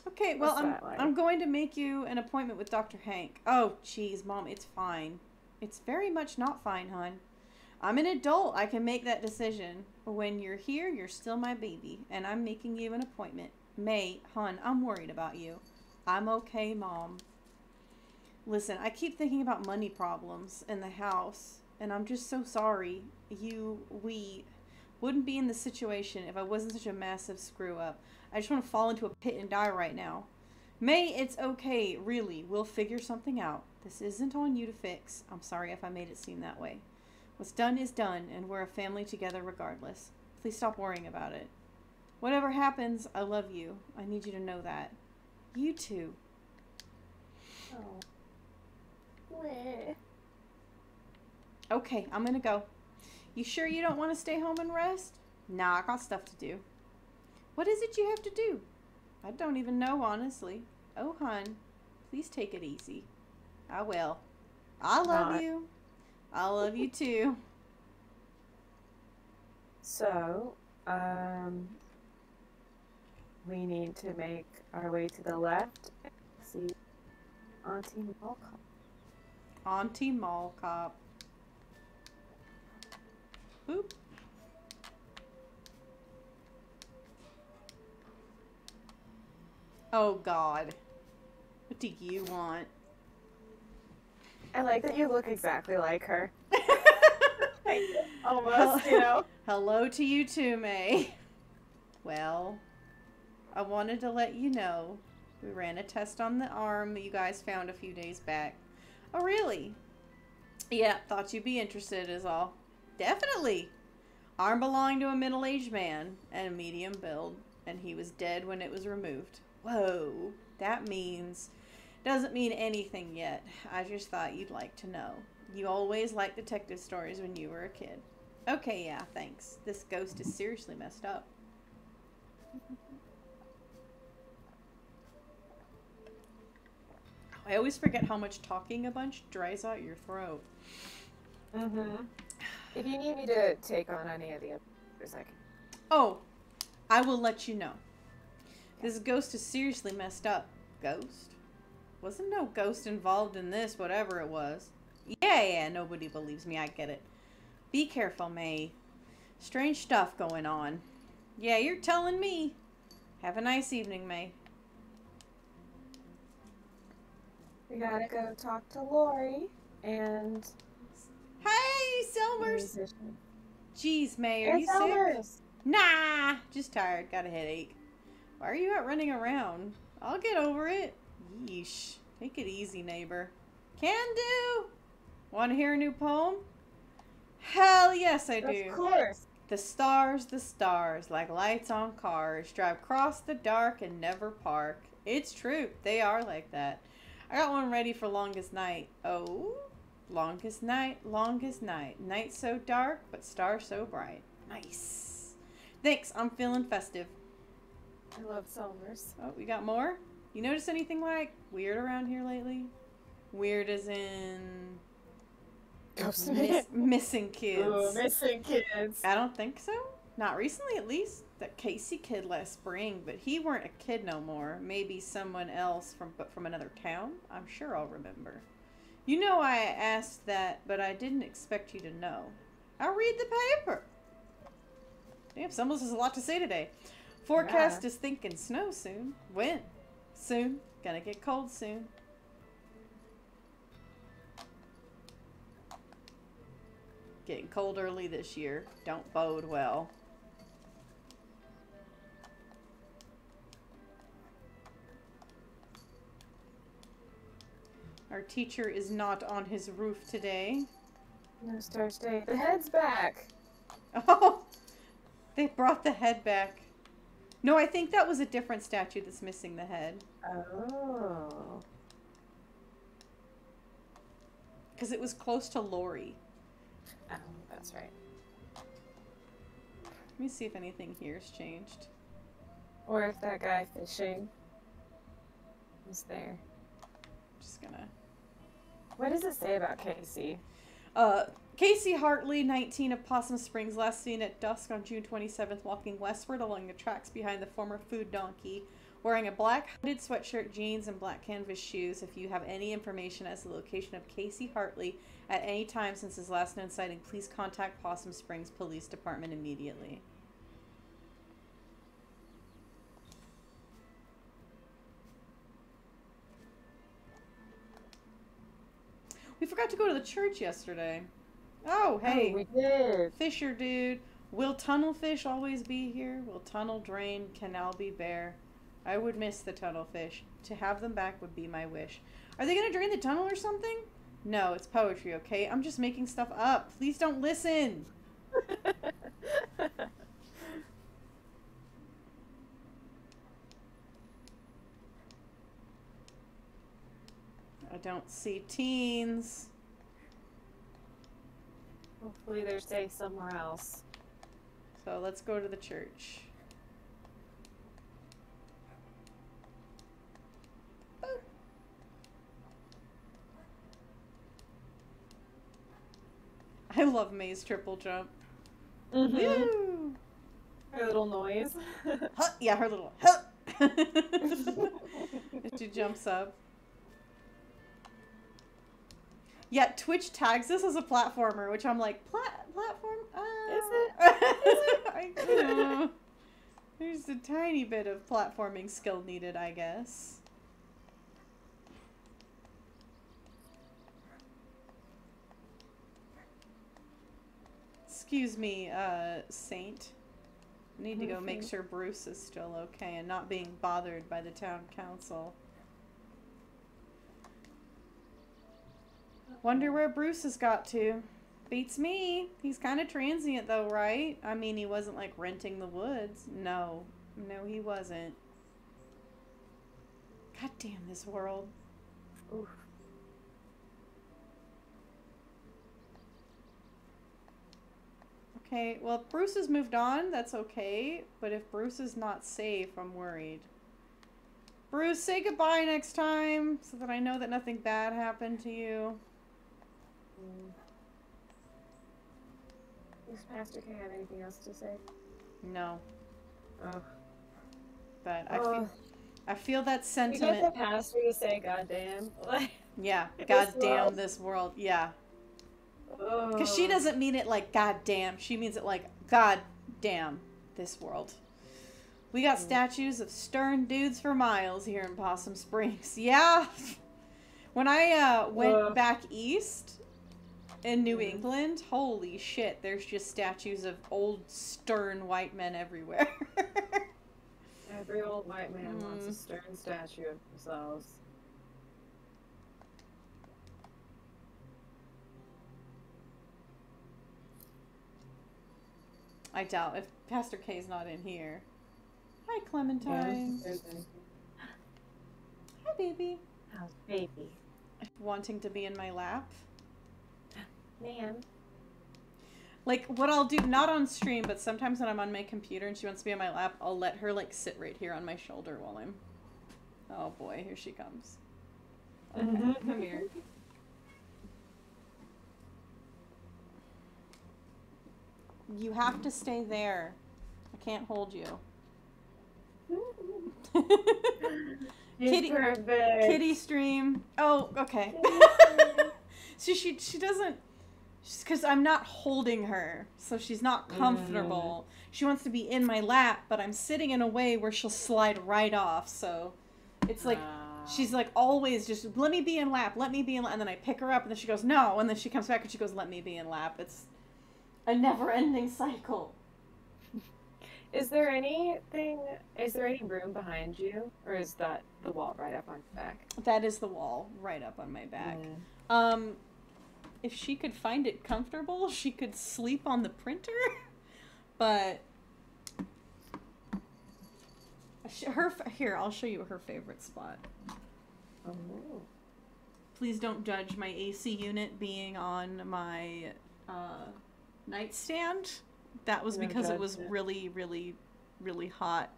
Speaker 1: Okay, well, I'm going to make you an appointment with Dr. Hank. Oh, jeez, Mom, it's fine. It's very much not fine, hon. I'm an adult. I can make that decision. But when you're here, you're still my baby, and I'm making you an appointment. May, hon, I'm worried about you. I'm okay, Mom. Listen, I keep thinking about money problems in the house, and I'm just so sorry. We wouldn't be in this situation if I wasn't such a massive screw-up. I just want to fall into a pit and die right now. May, it's okay, really. We'll figure something out. This isn't on you to fix. I'm sorry if I made it seem that way. What's done is done, and we're a family together regardless. Please stop worrying about it. Whatever happens, I love you. I need you to know that. You too.
Speaker 6: Oh. Bleh.
Speaker 1: Okay, I'm gonna go. You sure you don't want to stay home and rest? Nah, I got stuff to do. What is it you have to do? I don't even know, honestly. Oh, hon, please take it easy. I will. I love you. I love you too.
Speaker 6: So, we need to make our way to the left. See Auntie Mall Cop.
Speaker 1: Auntie Mall Cop. Boop. Oh, God. What do you want?
Speaker 6: I like that you look exactly like her. Almost, you know.
Speaker 1: Hello to you too, May. Well, I wanted to let you know we ran a test on the arm that you guys found a few days back. Oh, really? Yeah, thought you'd be interested is all. Definitely. Arm belonged to a middle-aged man and a medium build, and he was dead when it was removed. Whoa, that doesn't mean anything yet. I just thought you'd like to know. You always liked detective stories when you were a kid. Okay, yeah, thanks. This ghost is seriously messed up. I always forget how much talking a bunch dries out your throat.
Speaker 6: Mm-hmm. If you need me to take on any of the others, I can.
Speaker 1: Oh, I will let you know. This ghost is seriously messed up. Ghost? Wasn't no ghost involved in this, whatever it was. Yeah, nobody believes me. I get it. Be careful, May. Strange stuff going on. Yeah, you're telling me. Have a nice evening, May.
Speaker 6: We gotta go talk to Lori and...
Speaker 1: Hey, Selmers! Jeez, May, are you sick? Nah, just tired. Got a headache. Why are you out running around? I'll get over it. Yeesh. Take it easy, neighbor. Can do. Want to hear a new poem? Hell yes, I do.
Speaker 6: Of course.
Speaker 1: The stars, like lights on cars, drive across the dark and never park. It's true. They are like that. I got one ready for longest night. Oh, longest night, night so dark, but stars so bright. Nice. Thanks. I'm feeling festive.
Speaker 6: I love Selmers.
Speaker 1: Oh, we got more? You notice anything like weird around here lately? Weird as in missing kids.
Speaker 6: Ooh, missing kids.
Speaker 1: I don't think so. Not recently, at least. That Casey kid last spring, but he weren't a kid no more. Maybe someone else from another town. I'm sure I'll remember. You know I asked that, but I didn't expect you to know. I'll read the paper. Damn, someone has a lot to say today. Forecast is thinking snow soon. When? Soon. Gonna get cold soon. Getting cold early this year. Don't bode well. Our teacher is not on his roof today.
Speaker 6: No star state. The head's back.
Speaker 1: Oh! They brought the head back. No, I think that was a different statue that's missing the head.
Speaker 6: Oh.
Speaker 1: Because it was close to Lori.
Speaker 6: Oh, that's right.
Speaker 1: Let me see if anything here's changed.
Speaker 6: Or if that guy fishing is there.
Speaker 1: Just gonna...
Speaker 6: What does it say about Casey?
Speaker 1: Casey Hartley, 19, of Possum Springs, last seen at dusk on June 27th, walking westward along the tracks behind the former food donkey, wearing a black hooded sweatshirt, jeans, and black canvas shoes. If you have any information as to the location of Casey Hartley at any time since his last known sighting, please contact Possum Springs Police Department immediately. We forgot to go to the church yesterday. Oh, hey.
Speaker 6: Oh, we did.
Speaker 1: Fisher dude. Will tunnel fish always be here? Will tunnel drain, canal be bare? I would miss the tunnel fish. To have them back would be my wish. Are they going to drain the tunnel or something? No, it's poetry, okay? I'm just making stuff up. Please don't listen. I don't see teens.
Speaker 6: Hopefully they're safe somewhere else.
Speaker 1: So let's go to the church. Boop. I love May's triple jump. Woo!
Speaker 6: Her little noise.
Speaker 1: Huh, yeah, her little huh. She jumps up. Yeah, Twitch tags this as a platformer, which I'm like, platform?
Speaker 6: Is it?
Speaker 1: I don't know. There's a tiny bit of platforming skill needed, I guess. Excuse me, Saint. I need to go make sure Bruce is still okay and not being bothered by the town council. Wonder where Bruce has got to. Beats me. He's kind of transient though, right? I mean, he wasn't like renting the woods. No. No, he wasn't. God damn this world.
Speaker 6: Oof.
Speaker 1: Okay, well, if Bruce has moved on, that's okay. But if Bruce is not safe, I'm worried. Bruce, say goodbye next time so that I know that nothing bad happened to you.
Speaker 6: Does Pastor K have anything else to say?
Speaker 1: No.
Speaker 6: Oh.
Speaker 1: But I feel that
Speaker 6: You
Speaker 1: sentiment.
Speaker 6: get the pastor to say goddamn.
Speaker 1: Yeah,
Speaker 6: This
Speaker 1: goddamn
Speaker 6: world.
Speaker 1: this world. Yeah.
Speaker 6: Oh.
Speaker 1: Because she doesn't mean it like goddamn. She means it like goddamn this world. We got statues of stern dudes for miles here in Possum Springs. Yeah. When I went back east in New England, holy shit, there's just statues of old stern white men everywhere.
Speaker 6: Every old white man wants a stern statue of themselves.
Speaker 1: I doubt if Pastor K's not in here. Hi, Clementine.
Speaker 6: Yeah.
Speaker 1: Hi, baby.
Speaker 6: How's baby?
Speaker 1: Wanting to be in my lap.
Speaker 6: Man.
Speaker 1: Like, what I'll do, not on stream, but sometimes when I'm on my computer and she wants to be on my lap, I'll let her, like, sit right here on my shoulder while I'm... Oh, boy, here she comes. Okay, come here. You have to stay there. I can't hold you. Kitty stream. Oh, okay. So she doesn't... Because I'm not holding her, so she's not comfortable. She wants to be in my lap, but I'm sitting in a way where she'll slide right off, so it's like, she's like always just, let me be in lap, let me be in lap, and then I pick her up, and then she goes, no, and then she comes back and she goes, let me be in lap. It's a never-ending cycle.
Speaker 6: Is there any room behind you, or is that the wall right up on your back?
Speaker 1: That is the wall right up on my back. If she could find it comfortable, she could sleep on the printer, but here, I'll show you her favorite spot.
Speaker 6: Oh.
Speaker 1: Please don't judge my AC unit being on my nightstand. That was because it was really, really, really hot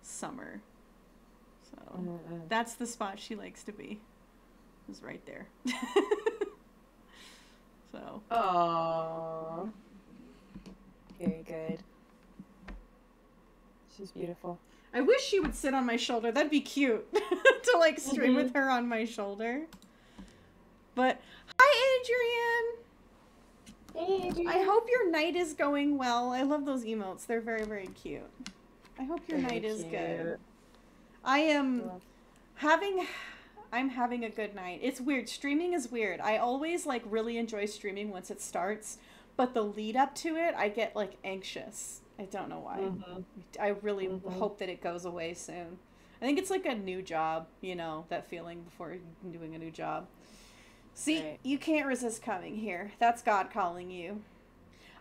Speaker 1: summer. So that's the spot she likes to be. Is right there. So.
Speaker 6: Aww. Very good. She's beautiful.
Speaker 1: I wish she would sit on my shoulder. That'd be cute to like stream with her on my shoulder. But hi, Adrian.
Speaker 6: Hey, Adrian.
Speaker 1: I hope your night is going well. I love those emotes. They're very, very cute. I hope your night is good. I am I'm having a good night. It's weird. Streaming is weird. I always like really enjoy streaming once it starts, but the lead up to it, I get like anxious. I don't know why. I really hope that it goes away soon. I think it's like a new job, you know, that feeling before doing a new job. See,
Speaker 6: Right.
Speaker 1: you can't resist coming here. That's God calling you.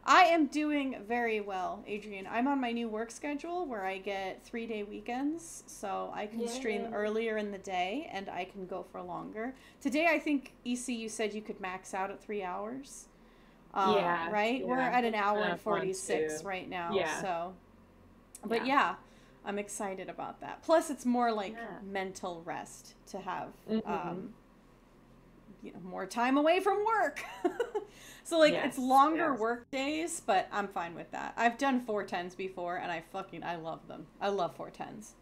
Speaker 1: I am doing very well, Adrian. I'm on my new work schedule where I get 3-day weekends, so I can stream
Speaker 6: Yay.
Speaker 1: earlier in the day and I can go for longer. Today, I think ECU said you could max out at 3 hours.
Speaker 6: Yeah,
Speaker 1: Right? We're
Speaker 6: yeah.
Speaker 1: at an hour and
Speaker 6: Kind of want
Speaker 1: 46
Speaker 6: to.
Speaker 1: right now,
Speaker 6: Yeah.
Speaker 1: so. But
Speaker 6: Yeah.
Speaker 1: I'm excited about that. Plus, it's more like
Speaker 6: Yeah.
Speaker 1: mental rest to have
Speaker 6: Mhm.
Speaker 1: more time away from work. So like it's
Speaker 6: Yes,
Speaker 1: longer
Speaker 6: yes.
Speaker 1: work days, but I'm fine with that. I've done 410s before and I love them. I love 410s.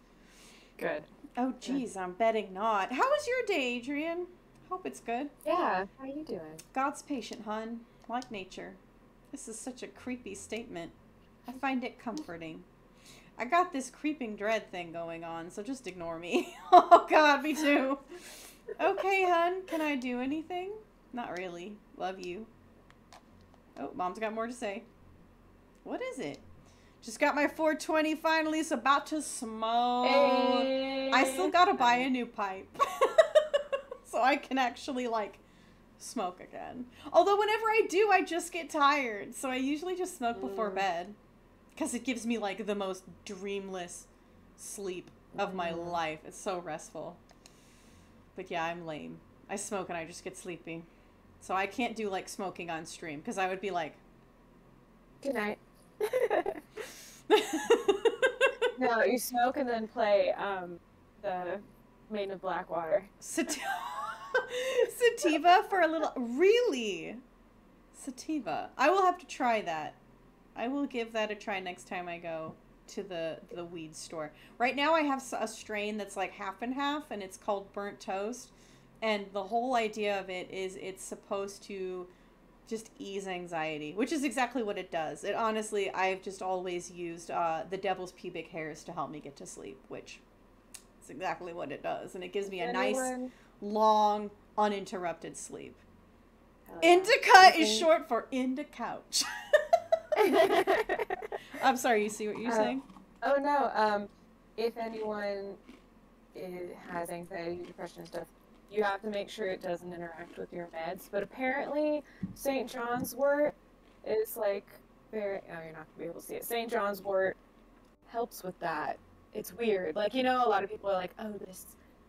Speaker 6: Good.
Speaker 1: Oh geez, I'm betting not. How was your day, Adrian? Hope it's good.
Speaker 6: Yeah. How you doing?
Speaker 1: God's patient, hun. Like nature. This is such a creepy statement. I find it comforting. I got this creeping dread thing going on, so just ignore me. Oh God, me too. Okay, hun, can I do anything? Not really. Love you. Oh, Mom's got more to say. What is it? Just got my 420 finally, so about to smoke.
Speaker 6: Hey.
Speaker 1: I still gotta buy a new pipe. So I can actually, like, smoke again. Although whenever I do, I just get tired. So I usually just smoke before bed. Because it gives me, like, the most dreamless sleep of my life. It's so restful. But yeah, I'm lame. I smoke and I just get sleepy. So I can't do, like, smoking on stream. Because I would be like...
Speaker 6: Good night. No, you smoke and then play the Maiden of Blackwater.
Speaker 1: Sativa for a little... Really? Sativa. I will have to try that. I will give that a try next time I go to the weed store. Right now I have a strain that's like half and half, and it's called Burnt Toast. And the whole idea of it is it's supposed to just ease anxiety, which is exactly what it does. It honestly, I've just always used the devil's pubic hairs to help me get to sleep, which is exactly what it does. And it gives me a nice, long, uninterrupted sleep. Indica is short for Indicouch. I'm sorry, you see what you're saying?
Speaker 6: Oh no, if anyone has anxiety, depression and stuff, you have to make sure it doesn't interact with your meds. But apparently St. John's wort is like very, oh, you're not gonna be able to see it. St. John's wort helps with that. It's weird. Like, you know, a lot of people are like, oh,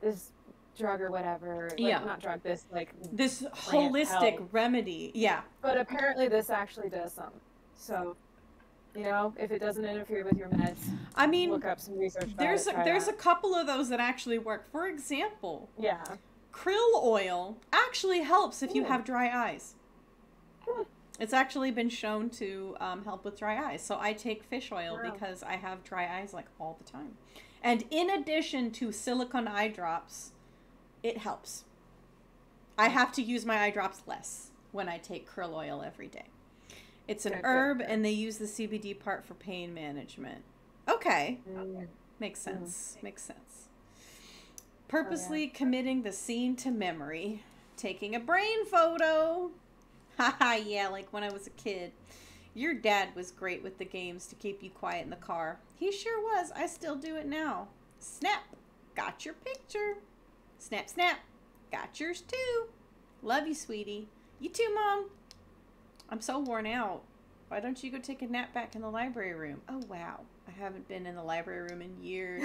Speaker 6: this drug or whatever. Like,
Speaker 1: Yeah.
Speaker 6: Not drug, this
Speaker 1: holistic
Speaker 6: help.
Speaker 1: remedy. Yeah.
Speaker 6: But apparently this actually does something. So, you know, if it doesn't interfere with your meds,
Speaker 1: I mean,
Speaker 6: look up some research about
Speaker 1: there's
Speaker 6: it,
Speaker 1: a couple of those that actually work. For example,
Speaker 6: yeah.
Speaker 1: krill oil actually helps if you have dry eyes. It's actually been shown to help with dry eyes. So I take fish oil because I have dry eyes like all the time. And in addition to silicone eye drops, it helps. I have to use my eye drops less when I take krill oil every day. It's an herb, and they use the CBD part for pain management. Okay. Makes sense. Makes sense. Purposely committing the scene to memory. Taking a brain photo. Haha, yeah, like when I was a kid. Your dad was great with the games to keep you quiet in the car. He sure was. I still do it now. Snap. Got your picture. Snap, snap. Got yours too. Love you, sweetie. You too, Mom. I'm so worn out. Why don't you go take a nap back in the library room? Oh, wow. I haven't been in the library room in years.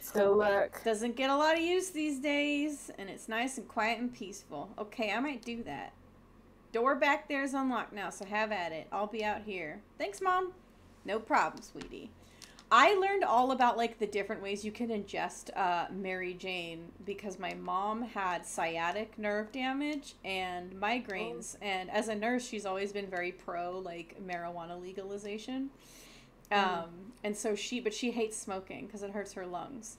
Speaker 6: Still look.
Speaker 1: Doesn't get a lot of use these days, and it's nice and quiet and peaceful. Okay, I might do that. Door back there is unlocked now, so have at it. I'll be out here. Thanks, Mom. No problem, sweetie. I learned all about, like, the different ways you can ingest Mary Jane because my mom had sciatic nerve damage and migraines. And as a nurse, she's always been very pro, like, marijuana legalization. And so she hates smoking because it hurts her lungs.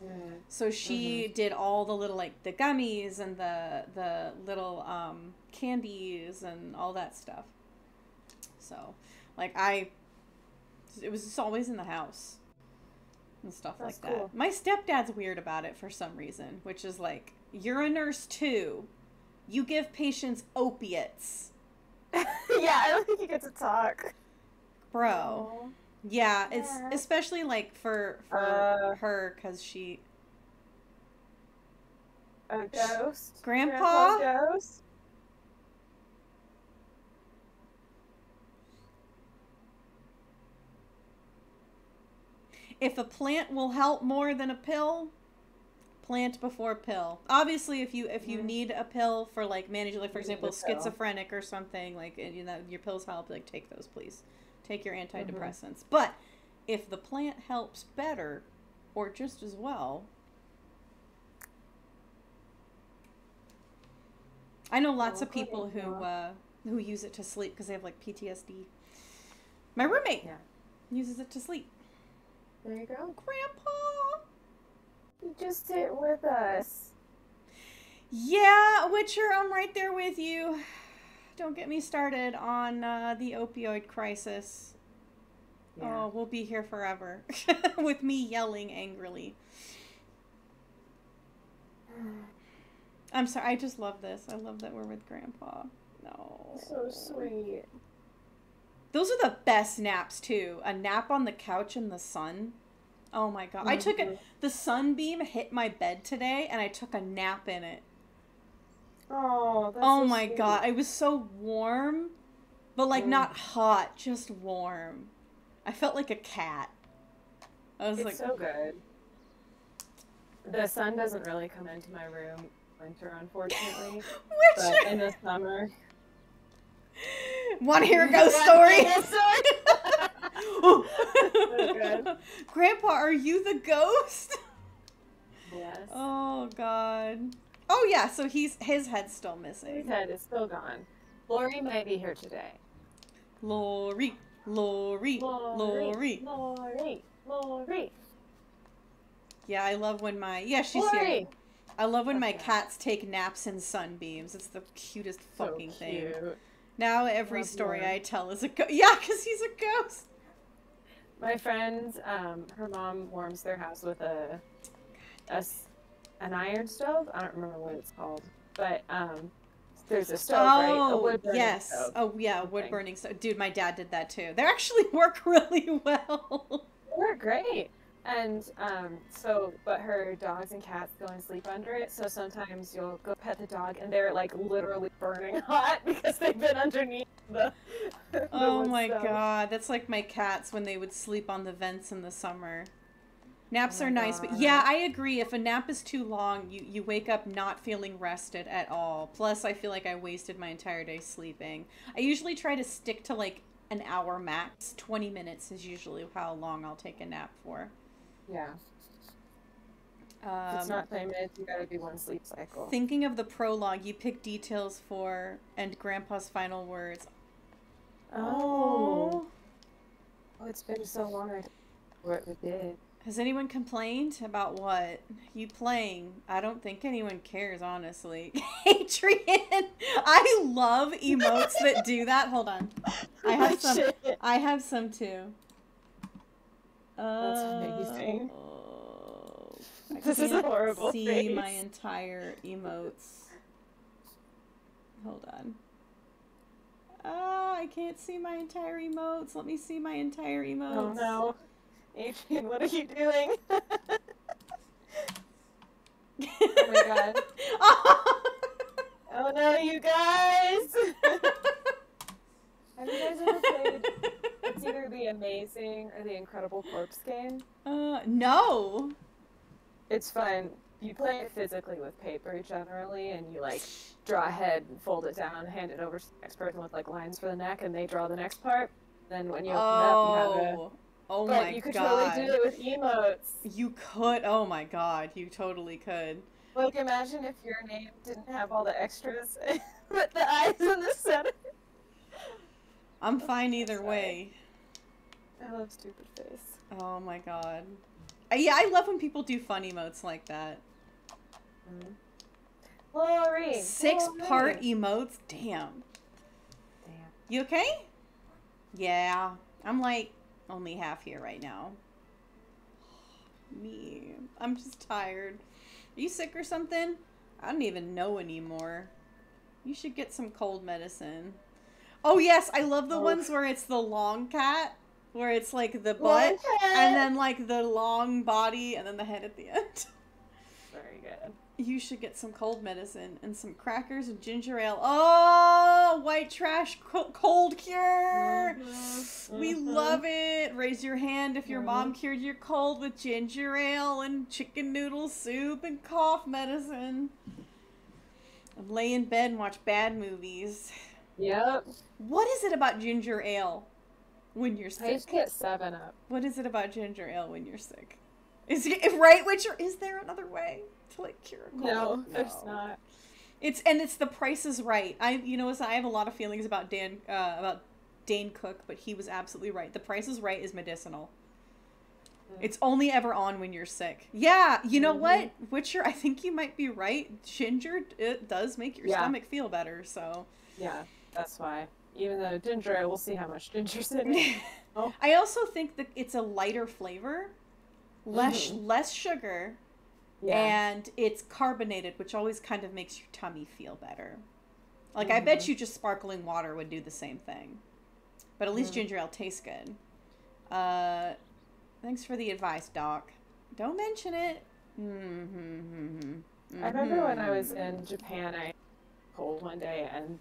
Speaker 1: So she did all the little, like, the gummies and the little candies and all that stuff. So, like, it was just always in the house. And stuff like that.
Speaker 6: Cool.
Speaker 1: My stepdad's weird about it for some reason, which is like, you're a nurse too. You give patients opiates.
Speaker 6: Yeah, I don't think you get to talk.
Speaker 1: Bro.
Speaker 6: Aww.
Speaker 1: Yeah, it's especially like for her because she...
Speaker 6: A ghost?
Speaker 1: Grandpa?
Speaker 6: Grandpa's ghost?
Speaker 1: If a plant will help more than a pill, plant before pill. Obviously, if you need a pill for like managing, like for example, schizophrenic or something, like you know your pills help, like take those, please. Take your antidepressants. But if the plant helps better or just as well, I know lots of people who use it to sleep because they have like PTSD. My roommate uses it to sleep.
Speaker 6: There you go.
Speaker 1: Grandpa!
Speaker 6: You just sit with us.
Speaker 1: Yeah, Witcher, I'm right there with you. Don't get me started on the opioid crisis. Yeah. Oh, we'll be here forever. With me yelling angrily. I'm sorry, I just love this. I love that we're with Grandpa. No.
Speaker 6: So sweet.
Speaker 1: Those are the best naps, too. A nap on the couch in the sun. Oh, my God. I took the sunbeam hit my bed today, and I took a nap in it.
Speaker 6: Oh, that's
Speaker 1: oh
Speaker 6: so
Speaker 1: my
Speaker 6: sweet.
Speaker 1: God. It was so warm, but, like, not hot, just warm. I felt like a cat. I was
Speaker 6: It's so good. The sun doesn't really come into my room winter, unfortunately. But in the summer.
Speaker 1: Want to hear a ghost story?
Speaker 6: So good.
Speaker 1: Grandpa, are you the ghost?
Speaker 6: Yes.
Speaker 1: Oh, God. Oh, yeah, so his head's still missing.
Speaker 6: His head is still gone. Lori might be here today.
Speaker 1: Lori. Yeah, I love when she's here. I love when my cats take naps in sunbeams. It's the cutest fucking thing. Now every story I tell is a ghost. Yeah, because he's a ghost.
Speaker 6: My friends, her mom warms their house with an iron stove. I don't remember what it's called, but there's a stove, right? A wood burning stove.
Speaker 1: Oh yeah, a wood burning stove. Dude, my dad did that too. They actually work really well.
Speaker 6: They work great. And but her dogs and cats go and sleep under it. So sometimes you'll go pet the dog, and they're like literally burning hot because they've been underneath the
Speaker 1: oh
Speaker 6: wood
Speaker 1: my
Speaker 6: stove.
Speaker 1: God, that's like my cats when they would sleep on the vents in the summer. Naps are nice, but yeah, I agree. If a nap is too long, you wake up not feeling rested at all. Plus, I feel like I wasted my entire day sleeping. I usually try to stick to like an hour max. 20 minutes is usually how long I'll take a nap for.
Speaker 6: Yeah. If it's not 20 minutes, you gotta do one sleep cycle.
Speaker 1: Thinking of the prologue, you picked details for and Grandpa's final words.
Speaker 6: Oh, it's been so long. I don't know what we did.
Speaker 1: Has anyone complained about what? You playing? I don't think anyone cares, honestly. Adrian, I love emotes that do that. Hold on. I have some. I have some too.
Speaker 6: That's amazing.
Speaker 1: This is a horrible see my entire emotes. Hold on. I can't see my entire emotes. Let me see my entire emotes.
Speaker 6: Oh no. Adrian, what are you doing? Oh my God. Oh no, you guys! Have you guys ever played it's either the Amazing or the Incredible Corpse game?
Speaker 1: No.
Speaker 6: It's fun. You play it physically with paper generally, and you like draw a head and fold it down, hand it over to the next person with like lines for the neck, and they draw the next part. Then when you open it up, you have a...
Speaker 1: Oh
Speaker 6: but
Speaker 1: my
Speaker 6: you could
Speaker 1: God.
Speaker 6: totally do it with emotes.
Speaker 1: You could. Oh my God. You totally could.
Speaker 6: Like, imagine if your name didn't have all the extras, but the eyes in the center.
Speaker 1: I'm fine either way.
Speaker 6: I love stupid face.
Speaker 1: Oh my God. Yeah, I love when people do fun emotes like that.
Speaker 6: Lori!
Speaker 1: 6-part emotes? Damn. You okay? Yeah. I'm like only half here right now. Me. I'm just tired. Are you sick or something? I don't even know anymore. You should get some cold medicine. Oh yes, I love the ones where it's the long cat. Where it's like the butt, and then like the long body, and then the head at the end.
Speaker 6: Very good.
Speaker 1: You should get some cold medicine and some crackers and ginger ale. Oh, white trash cold cure. We love it. Raise your hand if your mom cured your cold with ginger ale and chicken noodle soup and cough medicine. And lay in bed and watch bad movies.
Speaker 6: Yep.
Speaker 1: What is it about ginger ale when you're sick?
Speaker 6: I just get 7-Up.
Speaker 1: What is it about ginger ale when you're sick? Is there another way to like cure a cold?
Speaker 6: No, there's not.
Speaker 1: It's the Price is Right. I have a lot of feelings about Dane Cook, but he was absolutely right. The Price is Right is medicinal. It's only ever on when you're sick. Yeah, you know what, Witcher? I think you might be right. Ginger, it does make your stomach feel better. So
Speaker 6: yeah, that's why. Even though ginger ale, we'll see how much ginger's in it.
Speaker 1: I also think that it's a lighter flavor, less sugar. Yeah. And it's carbonated, which always kind of makes your tummy feel better. Like, I bet you just sparkling water would do the same thing. But at least ginger ale tastes good. Thanks for the advice, Doc. Don't mention it.
Speaker 6: I remember when I was in Japan, I cold one day, and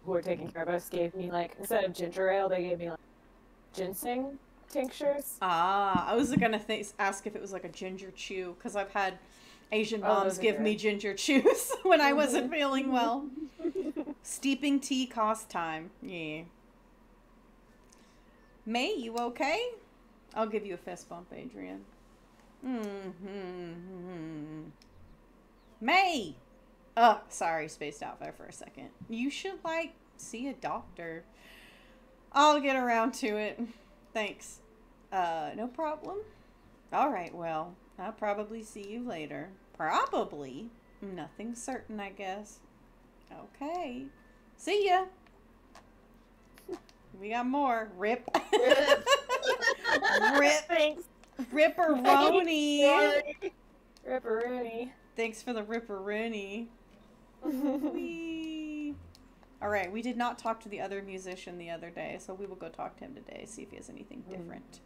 Speaker 6: who were taking care of us gave me, like, instead of ginger ale, they gave me, like, ginseng tinctures.
Speaker 1: I was gonna ask if it was like a ginger chew, because I've had Asian moms give me ginger chews when I wasn't feeling well. Steeping tea cost time. Yeah. May, you okay? I'll give you a fist bump, Adrian. May! Oh, sorry, spaced out there for a second. You should, like, see a doctor. I'll get around to it. Thanks. No problem. Alright, well, I'll probably see you later. Probably. Nothing certain, I guess. Okay. See ya. We got more. Rip. Rip.
Speaker 6: Thanks.
Speaker 1: Ripperoni.
Speaker 6: Ripperoni.
Speaker 1: Thanks for the ripperoni. Wee. Alright, we did not talk to the other musician the other day, so we will go talk to him today, see if he has anything different.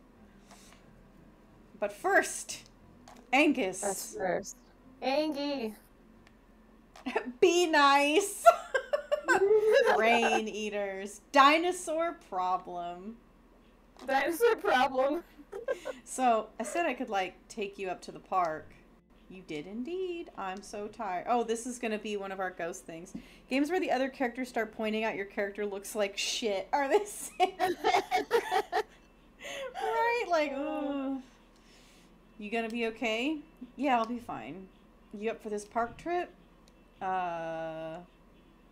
Speaker 1: But first, Angus.
Speaker 6: That's first. Angie.
Speaker 1: Be nice. Rain eaters. Dinosaur problem.
Speaker 6: Dinosaur problem.
Speaker 1: So, I said I could, like, take you up to the park. You did indeed. I'm so tired. Oh, this is going to be one of our ghost things. Games where the other characters start pointing out your character looks like shit. Are they saying that? Right? Like, ugh. You gonna be okay? Yeah, I'll be fine. You up for this park trip? Not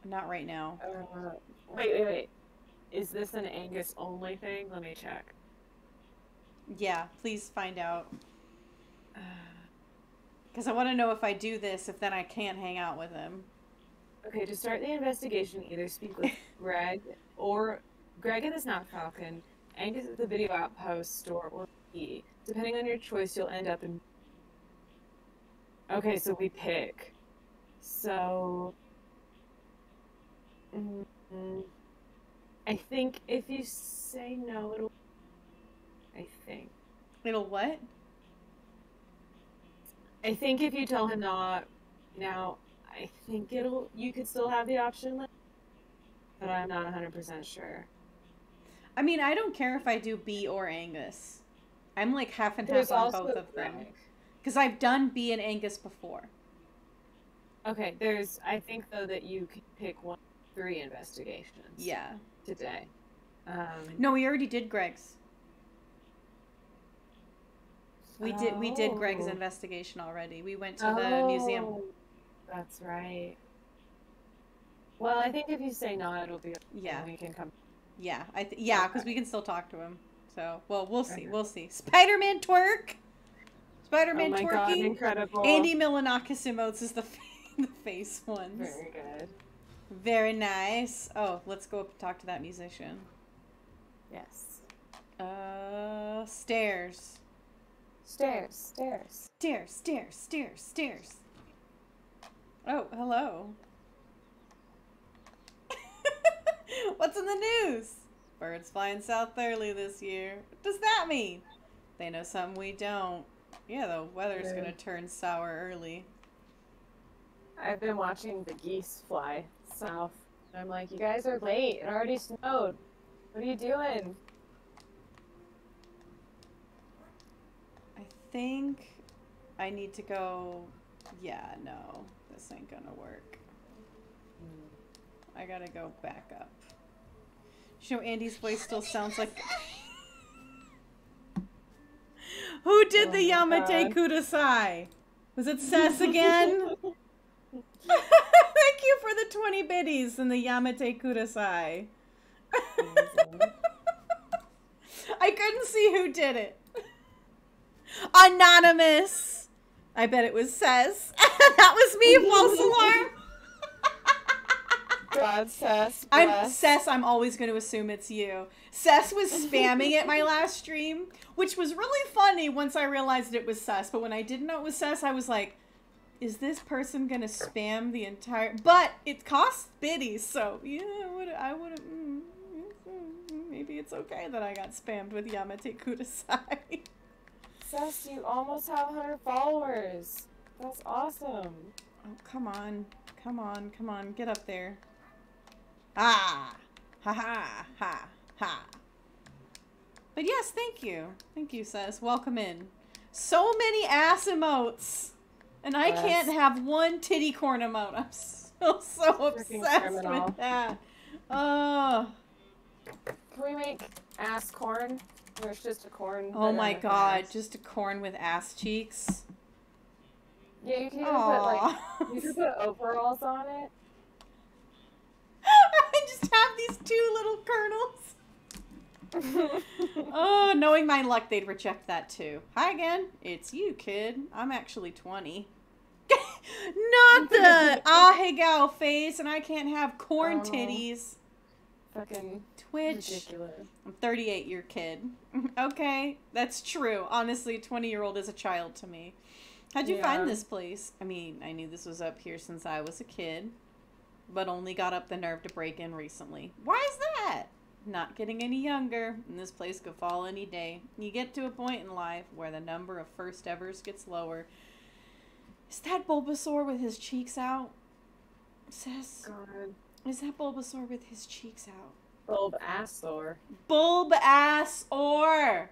Speaker 1: right now.
Speaker 6: Wait. Is this an Angus only thing? Let me check.
Speaker 1: Yeah, please find out. Because I want to know if I do this, if then I can't hang out with him.
Speaker 6: Okay, to start the investigation, either speak with Greg at the Snap Falcon, Angus at the Video Outpost store, or me. Depending on your choice, you'll end up in... Okay, so we pick. So... I think if you say no, it'll... I think.
Speaker 1: It'll what?
Speaker 6: I think if you tell him not now, I think you could still have the option, but I'm not 100% sure.
Speaker 1: I mean, I don't care if I do B or Angus. I'm like half and half on both of them. Because I've done B and Angus before.
Speaker 6: Okay, I think though that you can pick 1 of 3 investigations.
Speaker 1: Yeah.
Speaker 6: Today.
Speaker 1: No, we already did Greg's. We did Greg's investigation already. We went to the museum.
Speaker 6: That's right. Well, I think if you say no, it'll be okay.
Speaker 1: Yeah.
Speaker 6: We can come.
Speaker 1: Yeah, because we can still talk to him. So, well, we'll see. We'll see. Spider-Man twerk. Spider-Man
Speaker 6: twerking.
Speaker 1: God,
Speaker 6: incredible.
Speaker 1: Andy Milanakis emotes is the face ones.
Speaker 6: Very good.
Speaker 1: Very nice. Oh, let's go up and talk to that musician.
Speaker 6: Yes.
Speaker 1: Stairs.
Speaker 6: Stairs.
Speaker 1: Oh, hello. What's in the news? Birds flying south early this year. What does that mean? They know something we don't. Yeah, the weather's gonna turn sour early.
Speaker 2: I've been watching the geese fly south. I'm like, you guys are late. It already snowed. What are you doing?
Speaker 1: I think I need to go. Yeah, no, this ain't gonna work. I gotta go back up. You know, Andy's voice still sounds like. Who did the Yamate Kudasai? Was it Sess again? Thank you for the 20 biddies and the Yamate Kudasai. I couldn't see who did it. Anonymous. I bet it was Sess. That was me, false alarm.
Speaker 2: God, Sess.
Speaker 1: Sess, I'm always going to assume it's you. Sess was spamming it my last stream, which was really funny once I realized it was Sess. But when I didn't know it was Sess, I was like, is this person going to spam the entire... But it costs biddies, so yeah, I would have... maybe it's okay that I got spammed with Yamate Kudasai.
Speaker 2: Sess, you almost have 100 followers. That's awesome.
Speaker 1: Oh, come on. Come on, come on. Get up there. Ah! Ha ha ha ha. But yes, thank you. Thank you, Sess. Welcome in. So many ass emotes. And I can't have one titty corn emote. I'm so obsessed with that. Oh.
Speaker 2: Can we make ass corn? Or it's just a corn.
Speaker 1: Oh my god, just a corn with ass cheeks.
Speaker 2: Yeah, you can even put like you can put overalls on it.
Speaker 1: I just have these two little kernels. Oh, knowing my luck, they'd reject that too. Hi again. It's you, kid. I'm actually 20. Not the ahegao face, and I can't have corn titties.
Speaker 2: Fucking
Speaker 1: Twitch.
Speaker 2: ridiculous.
Speaker 1: I'm 38, your kid. Okay, that's true. Honestly, a 20-year-old is a child to me. How'd you find this place? I mean, I knew this was up here since I was a kid, but only got up the nerve to break in recently. Why is that? Not getting any younger, and this place could fall any day. You get to a point in life where the number of first evers gets lower. Is that Bulbasaur with his cheeks out? Says.
Speaker 2: God.
Speaker 1: Is that Bulbasaur with his cheeks out?
Speaker 2: Bulbasaur.
Speaker 1: Bulbasaur!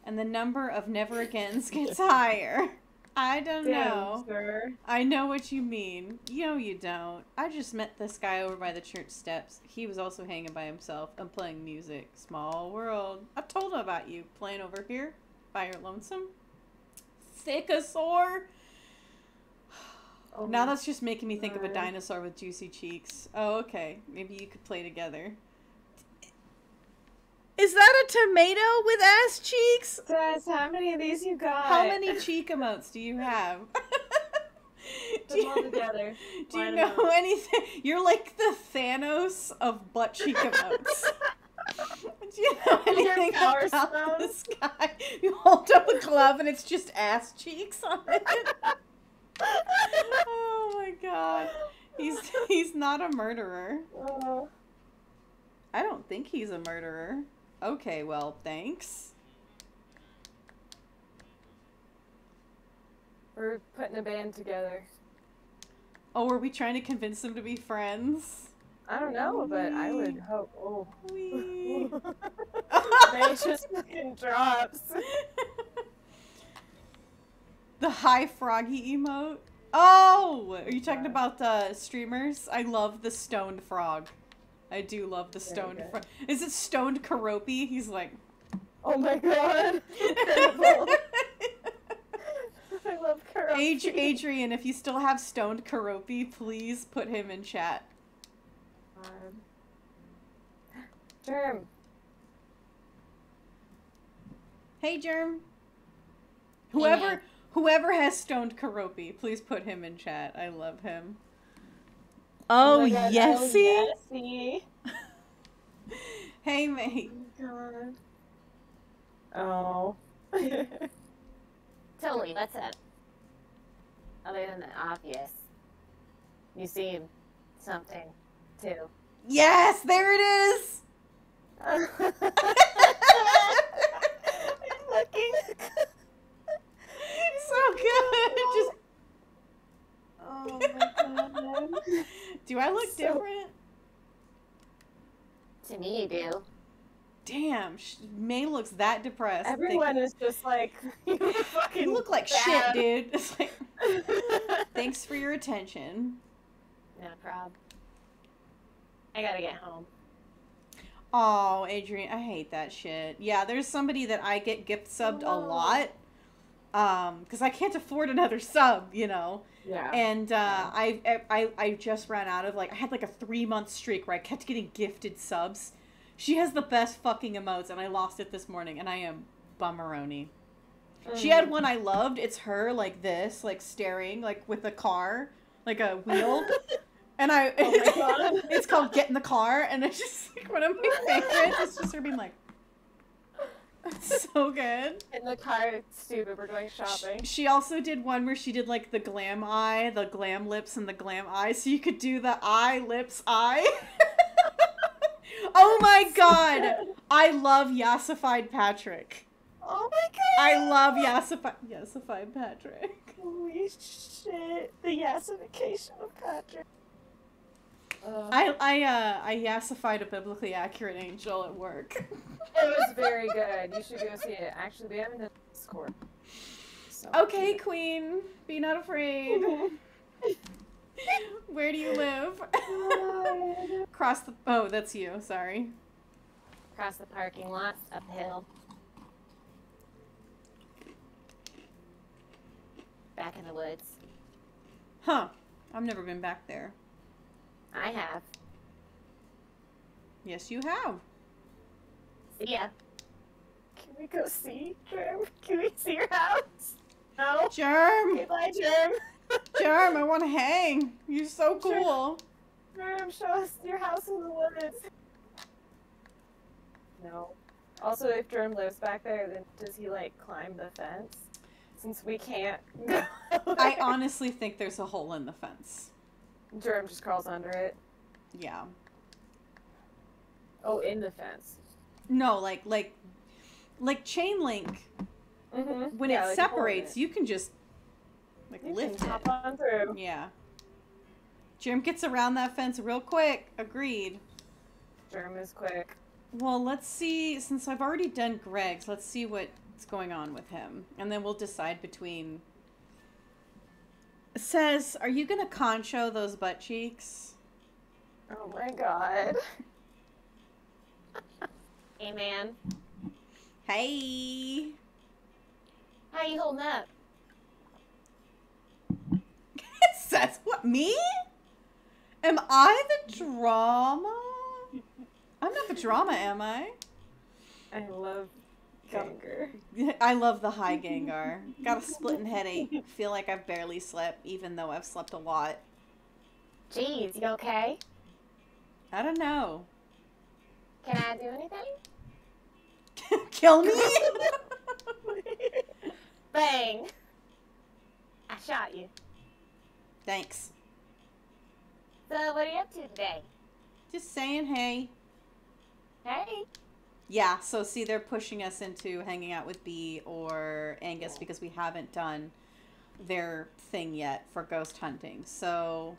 Speaker 1: And the number of never agains gets higher. I don't know.
Speaker 2: Sir.
Speaker 1: I know what you mean. You know you don't. I just met this guy over by the church steps. He was also hanging by himself and playing music. Small world. I told him about you playing over here by your lonesome. Thickosaur. Oh, now that's just making me think of a dinosaur with juicy cheeks. Oh, okay. Maybe you could play together. Is that a tomato with ass cheeks?
Speaker 2: Says, how many of these you got?
Speaker 1: How many cheek emotes do you have?
Speaker 2: Put them all together.
Speaker 1: Do you know anything? You're like the Thanos of butt cheek emotes. Do you know anything about this guy? You hold up a glove and it's just ass cheeks on it. Oh my god. He's not a murderer. I don't think he's a murderer. Okay, well, thanks.
Speaker 2: We're putting a band together.
Speaker 1: Oh, were we trying to convince them to be friends?
Speaker 2: I don't know, but I would hope. Oh. They just fucking drops.
Speaker 1: The high froggy emote? Oh! Are you talking about the streamers? I love the stoned frog. I do love the stoned frog. Is it stoned Karopi? He's like...
Speaker 2: Oh my god! Incredible! I love Karopi.
Speaker 1: Adrian, if you still have stoned Karopi, please put him in chat.
Speaker 2: Germ.
Speaker 1: Hey, Germ. Whoever has stoned Karopi, please put him in chat. I love him. Oh, Yessie?
Speaker 2: Oh, Yessie.
Speaker 1: Hey, mate.
Speaker 2: Oh, God. Oh.
Speaker 6: Totally, what's up? Other than the obvious. You see something, too.
Speaker 1: Yes, there it is!
Speaker 2: I'm looking.
Speaker 1: So good! Just...
Speaker 2: Oh
Speaker 1: Do I look
Speaker 6: So-
Speaker 1: different?
Speaker 6: To me, you do.
Speaker 1: Damn, May looks that depressed.
Speaker 6: Everyone is just like, you fucking
Speaker 1: You look like
Speaker 6: bad.
Speaker 1: shit, dude. It's like, thanks for your attention.
Speaker 6: No problem. I gotta get home.
Speaker 1: Oh, Adrian, I hate that shit. Yeah, there's somebody that I get gift subbed a lot. Because I can't afford another sub, you know.
Speaker 6: Yeah.
Speaker 1: And I just ran out of, like, I had like a 3-month streak where I kept getting gifted subs. She has the best fucking emotes, and I lost it this morning, and I am bummeroni. She had one I loved. It's her like this, like staring, like with a car, like a wheel. And I,
Speaker 6: Oh my God.
Speaker 1: it's called Get in the Car, and it's just like one of my favorites. It's just her being like, it's so good.
Speaker 6: In the car, it's stupid. We're going shopping.
Speaker 1: She also did one where she did like the glam eye, the glam lips, and the glam eye, so you could do the eye, lips, eye. Oh my God. I love Yassified Patrick.
Speaker 6: Oh my God.
Speaker 1: I love Yassified Patrick.
Speaker 6: Holy shit. The yassification of Patrick.
Speaker 1: I yassified a biblically accurate angel at work.
Speaker 6: It was very good. You should go see it. Actually, we haven't done Discord. So.
Speaker 1: Okay, Queen, be not afraid. Where do you live? Cross the. Oh, that's you. Sorry.
Speaker 6: Across the parking lot, uphill. Back in the woods.
Speaker 1: Huh. I've never been back there.
Speaker 6: I have.
Speaker 1: Yes, you have.
Speaker 6: See ya. Can we go see, Germ? Can we see your house? No?
Speaker 1: Germ!
Speaker 6: Okay, bye, Germ.
Speaker 1: Germ, I want to hang. You're so cool.
Speaker 6: Germ, show us your house in the woods. No. Also, if Germ lives back there, then does he, like, climb the fence? Since we can't go
Speaker 1: I honestly think there's a hole in the fence.
Speaker 6: Germ just crawls under it.
Speaker 1: Yeah.
Speaker 6: Oh, in the fence.
Speaker 1: No, like chain link.
Speaker 6: Mm-hmm.
Speaker 1: When it separates, you can just like lift it.
Speaker 6: Hop on through.
Speaker 1: Yeah. Germ gets around that fence real quick. Agreed.
Speaker 6: Germ is quick.
Speaker 1: Well, let's see. Since I've already done Greg's, let's see what's going on with him, and then we'll decide between. It says, "Are you gonna concho those butt cheeks?"
Speaker 6: Oh my God. Hey, man.
Speaker 1: Hey.
Speaker 6: How you holding up?
Speaker 1: It says what? Me? Am I the drama? I'm not the drama, am I?
Speaker 6: I love Gengar.
Speaker 1: I love the high Gengar. Got a splitting headache. Feel like I've barely slept, even though I've slept a lot.
Speaker 6: Jeez, you okay?
Speaker 1: I don't know.
Speaker 6: Can I do anything?
Speaker 1: Kill me?
Speaker 6: Bang! I shot you.
Speaker 1: Thanks.
Speaker 6: So, what are you up to today?
Speaker 1: Just saying hey.
Speaker 6: Hey.
Speaker 1: Yeah, so see, they're pushing us into hanging out with Bee or Angus because we haven't done their thing yet for ghost hunting. So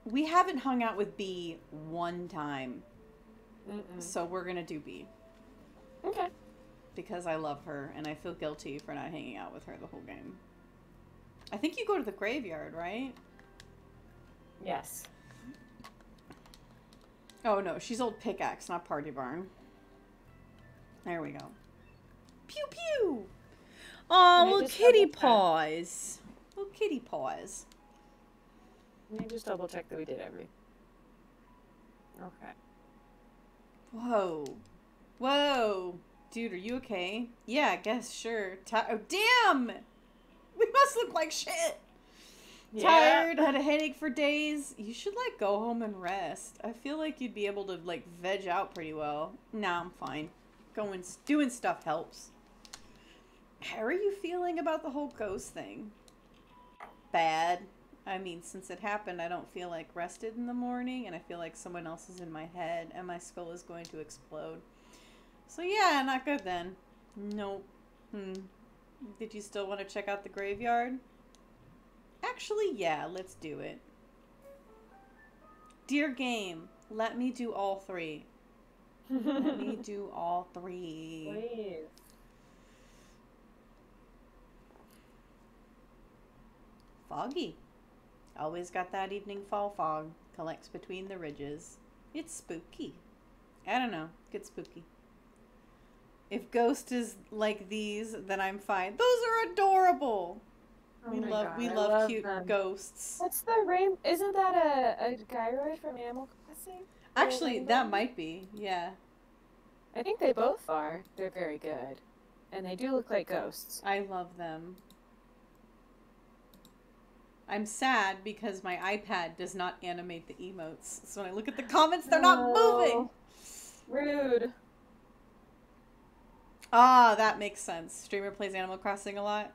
Speaker 1: we haven't hung out with Bee one time. So we're going to do Bee.
Speaker 6: Okay.
Speaker 1: Because I love her and I feel guilty for not hanging out with her the whole game. I think you go to the graveyard, right?
Speaker 6: Yes.
Speaker 1: Oh no, she's old pickaxe, not party barn. There we go. Pew pew! Aw, little kitty paws. Little kitty paws.
Speaker 6: Let me just double check that we did everything. Okay.
Speaker 1: Whoa. Whoa. Dude, are you okay? Yeah, I guess, sure. Oh, damn! We must look like shit!
Speaker 6: Yeah.
Speaker 1: Tired, had a headache for days. You should, like, go home and rest. I feel like you'd be able to, like, veg out pretty well. Nah, I'm fine. Doing stuff helps. How are you feeling about the whole ghost thing? Bad. I mean, since it happened, I don't feel, like, rested in the morning, and I feel like someone else is in my head, and my skull is going to explode. So, yeah, not good then. Nope. Did you still want to check out the graveyard? Actually, yeah, let's do it. Dear game, let me do all three. Let me do all three.
Speaker 6: Please.
Speaker 1: Foggy. Always got that evening fall fog. Collects between the ridges. It's spooky. I don't know. Get spooky. If Ghost is like these, then I'm fine. Those are adorable.
Speaker 6: Oh
Speaker 1: we
Speaker 6: my
Speaker 1: love
Speaker 6: God,
Speaker 1: we
Speaker 6: I
Speaker 1: love cute
Speaker 6: them.
Speaker 1: ghosts.
Speaker 6: What's the rain? Isn't that a gyroid from Animal Crossing?
Speaker 1: Actually,
Speaker 6: Rainbow?
Speaker 1: that might be. Yeah.
Speaker 6: I think they both are. They're very good. And they do look like ghosts.
Speaker 1: I love them. I'm sad because my iPad does not animate the emotes. So when I look at the comments, they're not moving.
Speaker 6: Rude.
Speaker 1: Ah, that makes sense. Streamer plays Animal Crossing a lot.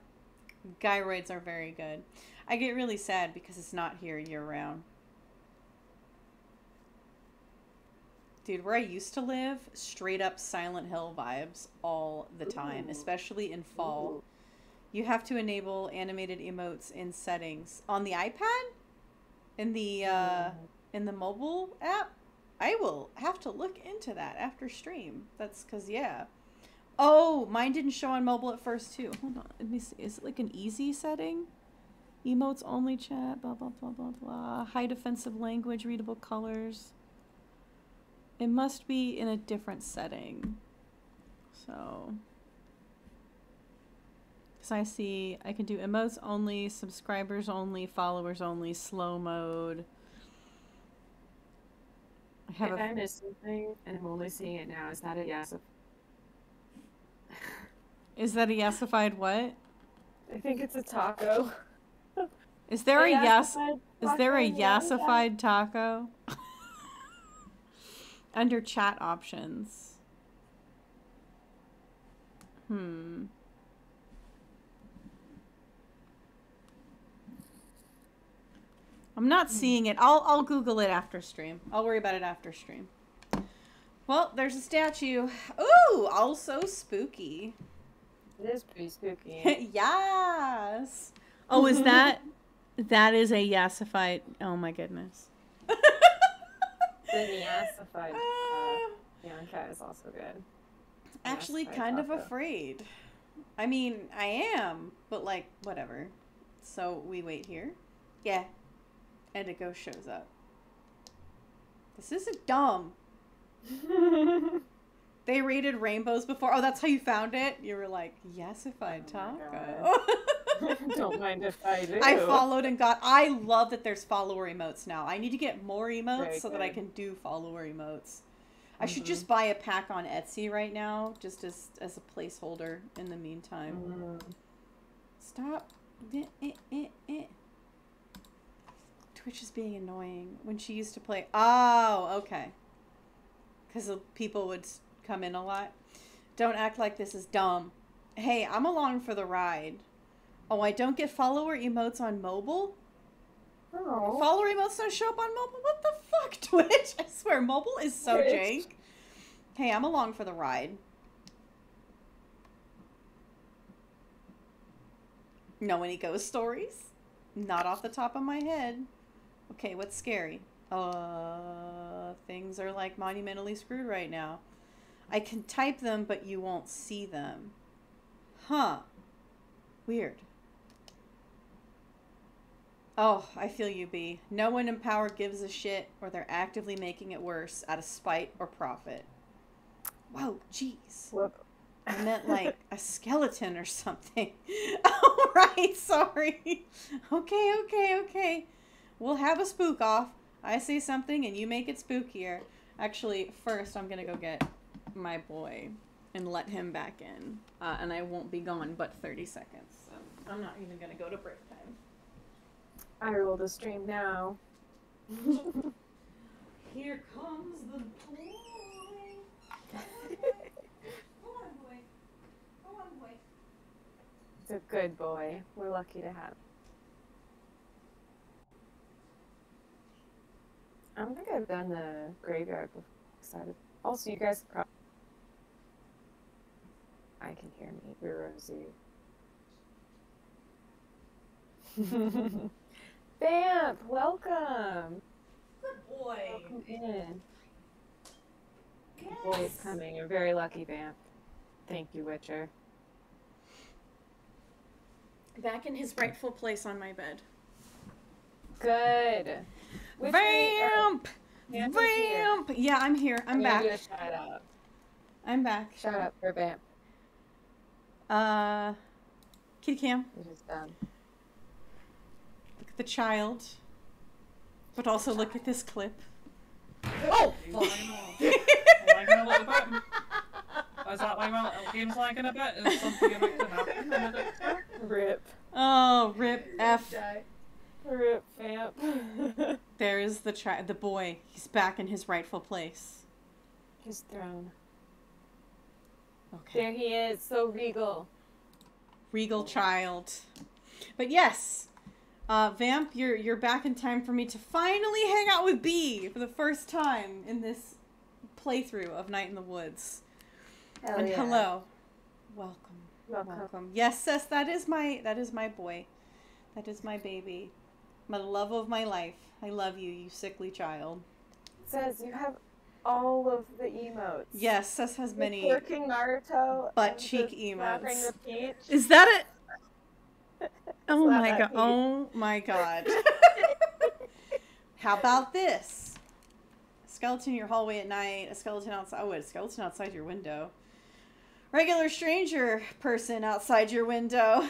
Speaker 1: Gyroids are very good. I get really sad because it's not here year round. Dude, where I used to live, straight up Silent Hill vibes all the time, especially in fall. Ooh. You have to enable animated emotes in settings on the iPad, in the mobile app. I will have to look into that after stream. That's because, yeah. Oh, mine didn't show on mobile at first too. Hold on, let me see. Is it like an easy setting? Emotes only chat, blah blah blah blah blah. High defensive language, readable colors. It must be in a different setting. So, because I see I can do emotes only, subscribers only, followers only, slow mode.
Speaker 6: I missed something and I'm only seeing it now. Is that a yes?
Speaker 1: Is that a yesified what?
Speaker 6: I think it's a taco.
Speaker 1: Is there a yes? Is there a yesified taco? Under chat options. I'm not seeing it. I'll Google it after stream. I'll worry about it after stream. Well, there's a statue. Ooh, also spooky.
Speaker 6: It is pretty spooky.
Speaker 1: Yes. Oh, is that is a yesified? Oh my goodness.
Speaker 6: The yesified Bianca is also good.
Speaker 1: Actually, kind of afraid. I mean, I am, but like whatever. So we wait here. Yeah. And a ghost shows up. This isn't dumb. They rated rainbows before. Oh, that's how you found it? You were like, yesified taco.
Speaker 6: Don't mind if I do.
Speaker 1: I followed and got... I love that there's follower emotes now. I need to get more emotes so that I can do follower emotes. I should just buy a pack on Etsy right now, just as a placeholder in the meantime. Stop. Twitch is being annoying. When she used to play... Oh, okay. Because people would come in a lot. Don't act like this is dumb. Hey, I'm along for the ride. Oh, I don't get follower emotes on mobile? Oh. Follower emotes don't show up on mobile? What the fuck, Twitch? I swear, mobile is so jank. Hey, I'm along for the ride. Know any ghost stories? Not off the top of my head. Okay, what's scary? Things are like monumentally screwed right now. I can type them, but you won't see them. Huh. Weird. Oh, I feel you, B. No one in power gives a shit, or they're actively making it worse out of spite or profit. Whoa, jeez. I meant like a skeleton or something. Oh, right, sorry. Okay. We'll have a spook off. I say something and you make it spookier. Actually, first I'm gonna go get my boy and let him back in. And I won't be gone but 30 seconds. So I'm not even gonna go to break time.
Speaker 6: I roll the stream now.
Speaker 1: Here comes the boy. Come on, boy.
Speaker 6: It's a good boy. We're lucky to have. I don't think I've done the graveyard before. Also, you guys probably... I can hear me through Rosie. Vamp, welcome.
Speaker 1: Good boy.
Speaker 6: in. The boy's coming. You're very lucky, Vamp. Thank you, Witcher.
Speaker 1: Back in his rightful place on my bed.
Speaker 6: Good.
Speaker 1: Vamp!
Speaker 6: Vamp is here.
Speaker 1: Vamp! Yeah, I'm here. I'm back.
Speaker 6: Do a shout out.
Speaker 1: I'm back.
Speaker 6: Shout out for Vamp.
Speaker 1: Kitty Cam.
Speaker 6: It is done.
Speaker 1: Look at the child. But also look at this clip.
Speaker 6: Oh!
Speaker 7: Lagging a little bit. Is that why my little game's lagging a bit? Is something about to happen?
Speaker 6: Rip.
Speaker 1: Oh, rip F.
Speaker 6: Rip, Vamp.
Speaker 1: There is the boy. He's back in his rightful place.
Speaker 6: His throne.
Speaker 1: Okay.
Speaker 6: There he is, so regal.
Speaker 1: Regal child. But yes, Vamp, you're back in time for me to finally hang out with B for the first time in this playthrough of Night in the Woods.
Speaker 6: Hell
Speaker 1: And
Speaker 6: yeah.
Speaker 1: hello. Welcome.
Speaker 6: Welcome.
Speaker 1: Welcome. Yes, sis, that is my boy. That is my baby. My love of my life. I love you, you sickly child.
Speaker 6: It says you have all of the emotes.
Speaker 1: Yes, Sis has
Speaker 6: The
Speaker 1: many
Speaker 6: twerking Naruto.
Speaker 1: butt
Speaker 6: and
Speaker 1: cheek
Speaker 6: the slapping
Speaker 1: emotes.
Speaker 6: the peach.
Speaker 1: Is that it? Oh
Speaker 6: Slap
Speaker 1: my
Speaker 6: that
Speaker 1: god.
Speaker 6: peach.
Speaker 1: Oh my god. How about this? A skeleton in your hallway at night, a skeleton outside. Oh, wait, a skeleton outside your window. Regular stranger person outside your window.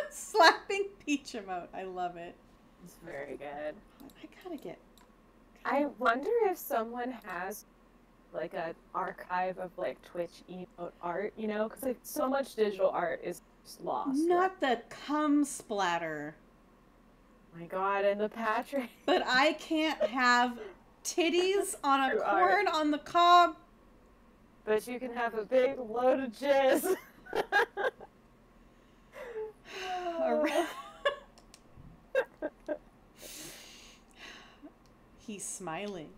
Speaker 1: Slapping peach emote. I love it.
Speaker 6: It's very good.
Speaker 1: I gotta get.
Speaker 6: I wonder if someone has like an archive of like Twitch emote art, you know, because like so much digital art is just lost.
Speaker 1: Not the cum splatter.
Speaker 6: Oh my god, and the Patrick.
Speaker 1: But I can't have titties on a
Speaker 6: True
Speaker 1: corn on the cob.
Speaker 6: But you can have a big load of jizz.
Speaker 1: He's smiling.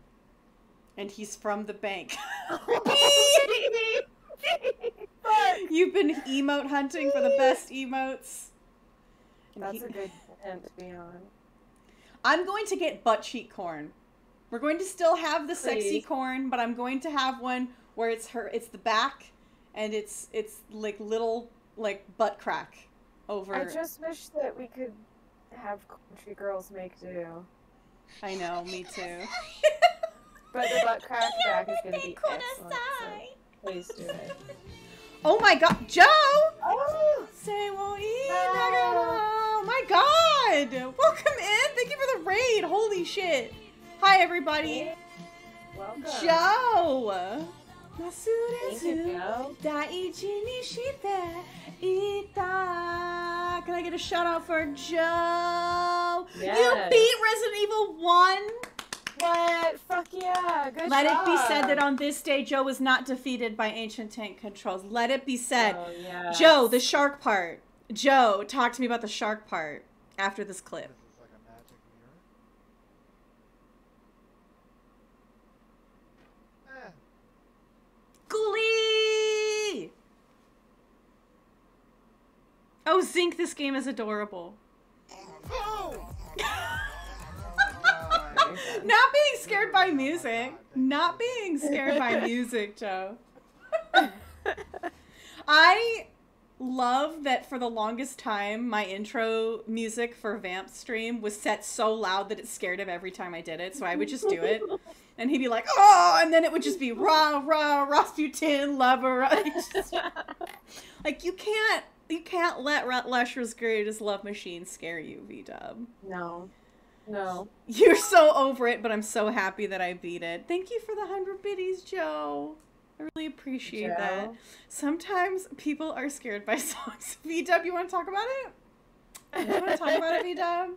Speaker 1: And he's from the bank. You've been emote hunting for the best emotes. And
Speaker 6: That's a good end to be on.
Speaker 1: I'm going to get butt cheek corn. We're going to still have the sexy
Speaker 6: Please.
Speaker 1: corn, but I'm going to have one where it's the back and it's like little like butt crack over.
Speaker 6: I just wish that we could have country girls make do.
Speaker 1: I know, me too.
Speaker 6: But the butt crack back is gonna be excellent. So please do it.
Speaker 1: Oh my god, Joe!
Speaker 6: Oh!
Speaker 1: Say won't eat. Oh my god! Welcome in. Thank you for the raid. Holy shit. Hi everybody.
Speaker 6: Welcome.
Speaker 1: Joe.
Speaker 6: Thank you, Joe.
Speaker 1: Can I get a shout out for Joe? You
Speaker 6: Yes.
Speaker 1: beat Resident Evil 1.
Speaker 6: What? Fuck yeah. Good
Speaker 1: Let
Speaker 6: job.
Speaker 1: it be said that on this day, Joe was not defeated by ancient tank controls. Let it be said.
Speaker 6: Oh, yes.
Speaker 1: Joe, the shark part. Joe, talk to me about the shark part after this clip.
Speaker 8: This is like a magic mirror.
Speaker 1: Glee! Oh, Zinc, this game is adorable. Not being scared by music. Not being scared by music, Joe. I love that for the longest time, my intro music for Vamp stream was set so loud that it scared him every time I did it. So I would just do it. And he'd be like, oh, and then it would just be rah, rah, Rasputin, lover. Like, you can't let Lesher's Greatest Love Machine scare you, V-Dub.
Speaker 6: No. No.
Speaker 1: You're so over it, but I'm so happy that I beat it. Thank you for the 100 biddies, Joe. I really appreciate that. Sometimes people are scared by songs. V-Dub, you want to talk about it? You want to talk about it, V-Dub?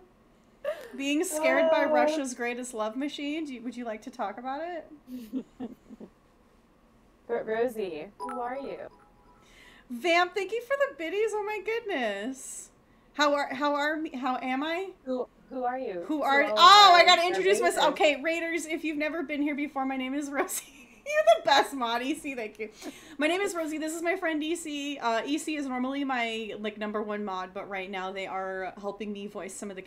Speaker 1: Being scared by Russia's Greatest Love Machine? Would you like to talk about it?
Speaker 6: But Rosie, who are you?
Speaker 1: Vamp, thank you for the biddies. Oh my goodness. How am I?
Speaker 6: Who are you?
Speaker 1: Who are?
Speaker 6: all
Speaker 1: Oh, I
Speaker 6: our-
Speaker 1: gotta
Speaker 6: our
Speaker 1: introduce myself.
Speaker 6: Raiders.
Speaker 1: Okay, Raiders, if you've never been here before, my name is Rosie. You're the best mod, EC. Thank you. My name is Rosie. This is my friend EC. EC is normally my like #1 mod, but right now they are helping me voice some of the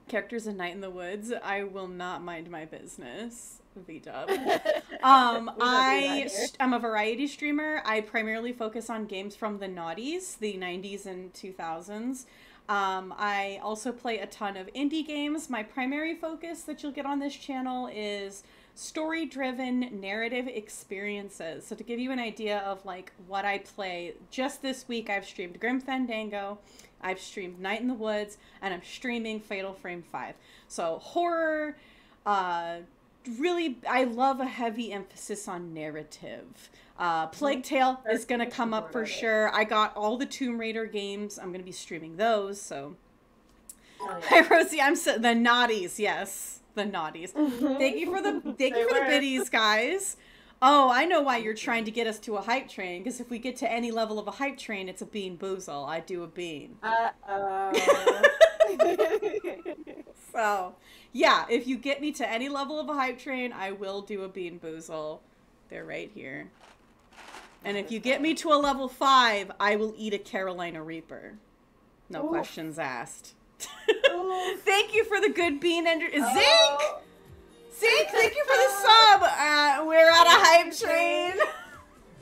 Speaker 1: Characters in Night in the Woods. I will not mind my business. V-dub. I'm a variety streamer. I primarily focus on games from the noughties, the 90s and 2000s. I also play a ton of indie games. My primary focus that you'll get on this channel is story-driven narrative experiences. So to give you an idea of like what I play, just this week I've streamed Grim Fandango, I've streamed Night in the Woods, and I'm streaming Fatal Frame 5. So horror, really, I love a heavy emphasis on narrative. Plague Tale is going to come up for sure. I got all the Tomb Raider games. I'm going to be streaming those, so. Hi, Rosie. The naughties, yes. The naughties. Thank you for the biddies, guys. Oh, I know why you're trying to get us to a hype train, because if we get to any level of a hype train, it's a bean boozle. I do a bean. So, yeah, if you get me to any level of a hype train, I will do a bean boozle. They're right here. And if you get me to a level 5, I will eat a Carolina Reaper. No questions asked. Thank you for the good bean and Zink! Zink, thank you for the sub! We're on a hype train!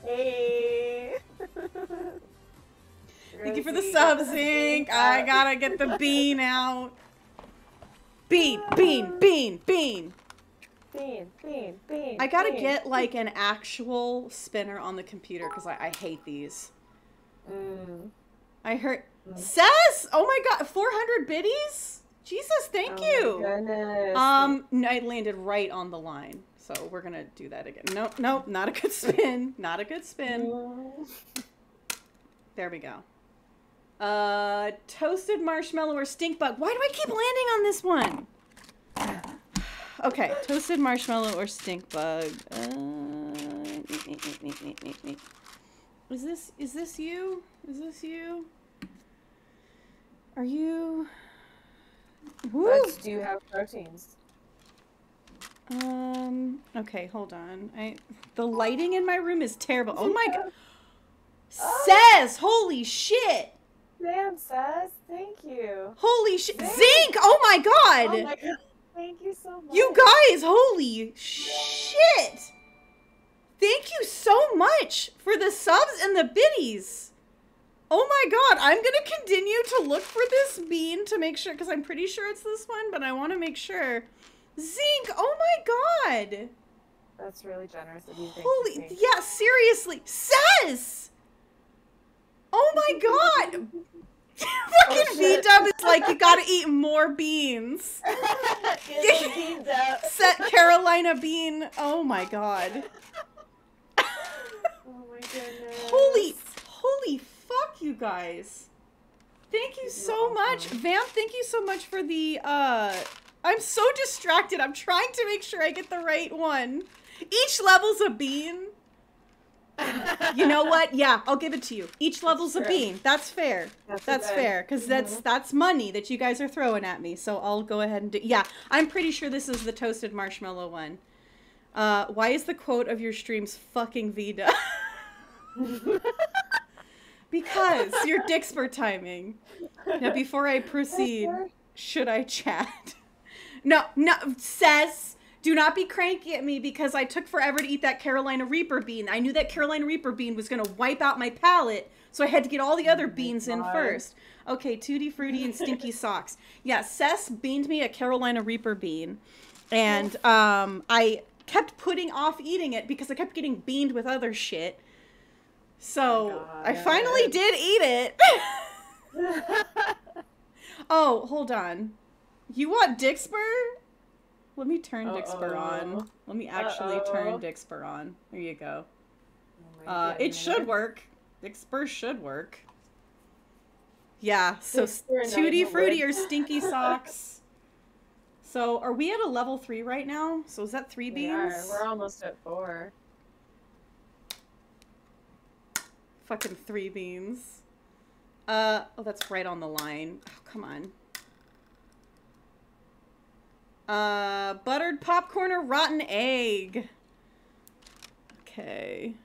Speaker 6: Hey!
Speaker 1: Thank you for the sub, Zink! I gotta get the bean out. Bean, bean, bean, bean!
Speaker 6: Bean, bean, bean.
Speaker 1: I gotta get like an actual spinner on the computer because I hate these. I heard. Says! Oh my god, 400 biddies? Jesus, thank you!
Speaker 6: My goodness.
Speaker 1: No, I landed right on the line. So we're gonna do that again. Nope, nope, not a good spin. Not a good spin. There we go. Toasted marshmallow or stink bug. Why do I keep landing on this one? Okay, toasted marshmallow or stink bug. Is this you? Is this you? Are you?
Speaker 6: Bugs do have proteins.
Speaker 1: Okay, hold on. The lighting in my room is terrible. Oh my god. Says, holy shit.
Speaker 6: Sam says, thank you.
Speaker 1: Holy shit. Zink! Oh my god.
Speaker 6: Oh my god. Thank you so much.
Speaker 1: You guys, holy shit. Thank you so much for the subs and the biddies. Oh my god, I'm gonna continue to look for this bean to make sure, because I'm pretty sure it's this one, but I want to make sure. Zink, oh my god.
Speaker 6: That's really generous of you.
Speaker 1: Holy, yeah, seriously. Says! Oh my god. Fucking V-dub is like, you gotta eat more beans. Set Carolina bean. Oh my god.
Speaker 6: Oh my goodness.
Speaker 1: Holy fuck, you guys. Thank you so much. Vamp, thank you so much for the, I'm so distracted. I'm trying to make sure I get the right one. Each level's a bean. You know what? Yeah, I'll give it to you. Each level's a bean. That's fair. That's fair, because that's money that you guys are throwing at me. So I'll go ahead and do. Yeah, I'm pretty sure this is the toasted marshmallow one. Why is the quote of your streams fucking Vida? Because you're Dixper timing. Now, before I proceed, should I chat? No, says. Do not be cranky at me because I took forever to eat that Carolina Reaper bean. I knew that Carolina Reaper bean was going to wipe out my palate, so I had to get all the other beans in first. Okay, Tutti Frutti and Stinky Socks. Yeah, Cess beaned me a Carolina Reaper bean, and I kept putting off eating it because I kept getting beaned with other shit. So I finally did eat it. Oh, hold on. You want Dixper? Let me turn Dixper on. Let me actually turn Dixper on. There you go. It should work. Dixper should work. Yeah, so Tutti Frutti or Stinky Socks. So are we at a level 3 right now? So is that 3 beans?
Speaker 6: We're almost at 4.
Speaker 1: Fucking 3 beans. Oh, that's right on the line. Oh, come on. Buttered popcorn or rotten egg? Okay.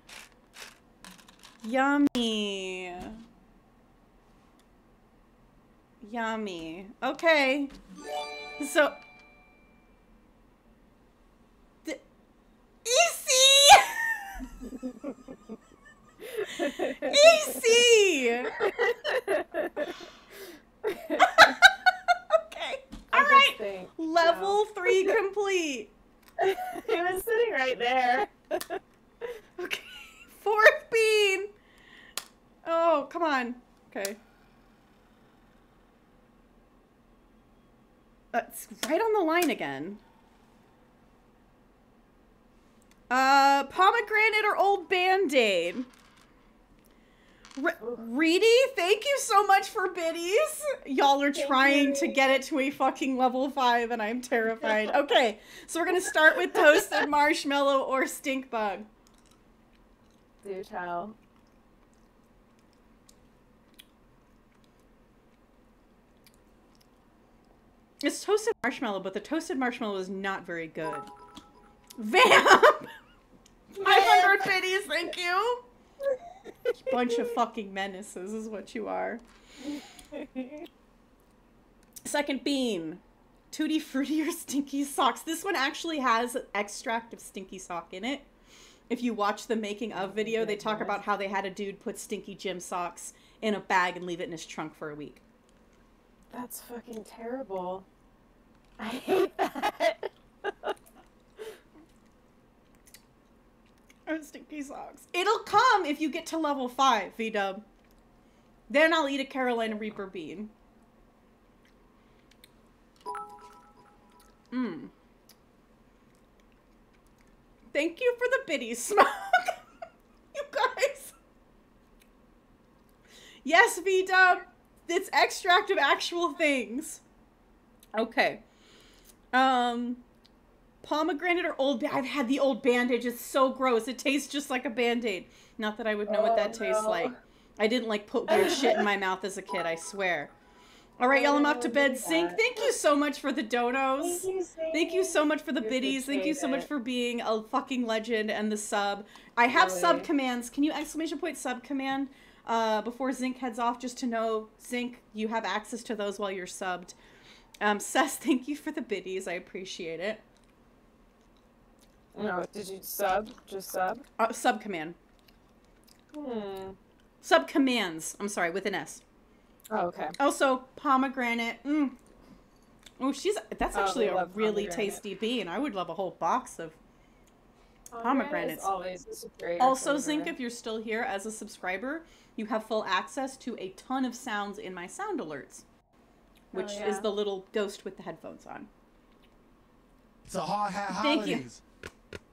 Speaker 1: Yummy. Yummy. Okay. So... EC! EC! Okay. Alright. Level 3 complete.
Speaker 6: He was sitting right there.
Speaker 1: Okay. 4th bean. Oh, come on. Okay. It's right on the line again. Pomegranate or old Band-Aid? Reedy, thank you so much for biddies. Y'all are trying to get it to a fucking level 5 and I'm terrified. Okay, so we're gonna start with toasted marshmallow or stink bug.
Speaker 6: Do tell.
Speaker 1: It's toasted marshmallow, but the toasted marshmallow is not very good. Vamp! 500 biddies, thank you! Bunch of fucking menaces is what you are. Second bean. Tutti Frutti or Stinky Socks. This one actually has an extract of Stinky Sock in it. If you watch the making of video, they talk about how they had a dude put Stinky Gym socks in a bag and leave it in his trunk for a week.
Speaker 6: That's fucking terrible. I hate that.
Speaker 1: Or Stinky Socks. It'll come if you get to level 5, V-dub. Then I'll eat a Carolina Reaper bean. Mmm. Thank you for the biddy smoke. You guys. Yes, V-dub. It's extract of actual things. Okay. Pomegranate or old... I've had the old Band-Aid. It's so gross. It tastes just like a Band-Aid. Not that I would know what that tastes like. I didn't, like, put weird shit in my mouth as a kid, I swear. Alright, y'all, I'm off to bed. Zink, thank you so much for the donos. Thank you so much for the biddies. Thank you so much for being a fucking legend and the sub. I have sub commands. Can you exclamation point sub command before Zink heads off, just to know, Zink, you have access to those while you're subbed. Sess, thank you for the biddies. I appreciate it.
Speaker 6: No, did you sub? Just sub?
Speaker 1: Sub command. Sub commands. I'm sorry, with an S.
Speaker 6: Oh, okay.
Speaker 1: Also, pomegranate. Oh, that's actually a really tasty bean. I would love a whole box of pomegranates.
Speaker 6: Always a superior
Speaker 1: Also,
Speaker 6: flavor.
Speaker 1: Zink, if you're still here as a subscriber, you have full access to a ton of sounds in my sound alerts, which is the little ghost with the headphones on.
Speaker 9: It's a hard hat
Speaker 1: Thank
Speaker 9: holidays.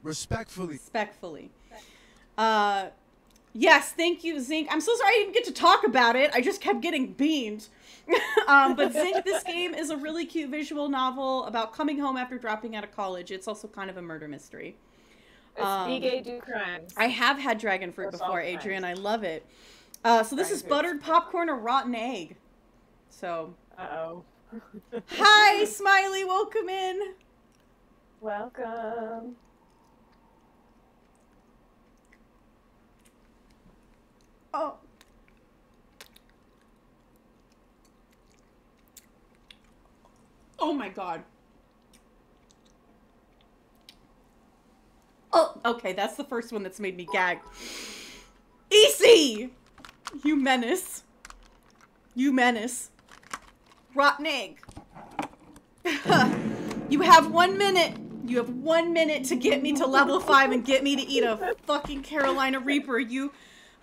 Speaker 9: Respectfully.
Speaker 1: Respectfully. Yes, thank you, Zink. I'm so sorry I didn't get to talk about it. I just kept getting beamed. But Zink, this game is a really cute visual novel about coming home after dropping out of college. It's also kind of a murder mystery.
Speaker 6: It's be gay, do crimes.
Speaker 1: I have had dragon fruit before, Adrian. I love it. So this is buttered popcorn or rotten egg. So.
Speaker 6: Uh-oh.
Speaker 1: Hi, Smiley. Welcome in.
Speaker 6: Welcome.
Speaker 1: Oh. Oh my god. Oh, okay, that's the first one that's made me gag. EC! You menace. You menace. Rotten egg. You have 1 minute. You have 1 minute to get me to level 5 and get me to eat a fucking Carolina Reaper, you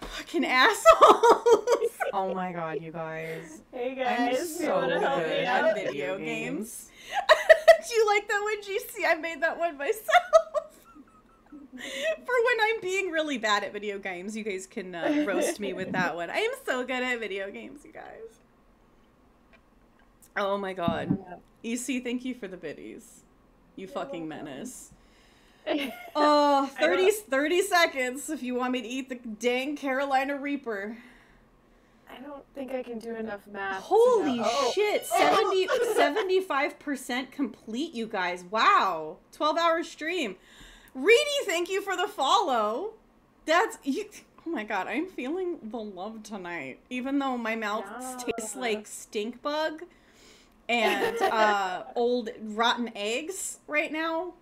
Speaker 1: fucking assholes.
Speaker 10: Oh my god, you guys.
Speaker 6: Hey guys,
Speaker 10: I'm
Speaker 6: you
Speaker 10: so
Speaker 6: wanna help me
Speaker 10: good
Speaker 6: out?
Speaker 10: at video games.
Speaker 1: Do you like that one, GC? I made that one myself. For when I'm being really bad at video games, you guys can roast me with that one. I am so good at video games, you guys. Oh my god. EC, thank you for the biddies. You fucking menace. Oh, 30 seconds if you want me to eat the dang Carolina Reaper.
Speaker 6: I don't think I can do enough math.
Speaker 1: Holy shit, 75% complete, you guys. Wow. 12-hour stream. Reedy, thank you for the follow. That's you. Oh my god, I'm feeling the love tonight. Even though my mouth tastes like stink bug and old rotten eggs right now.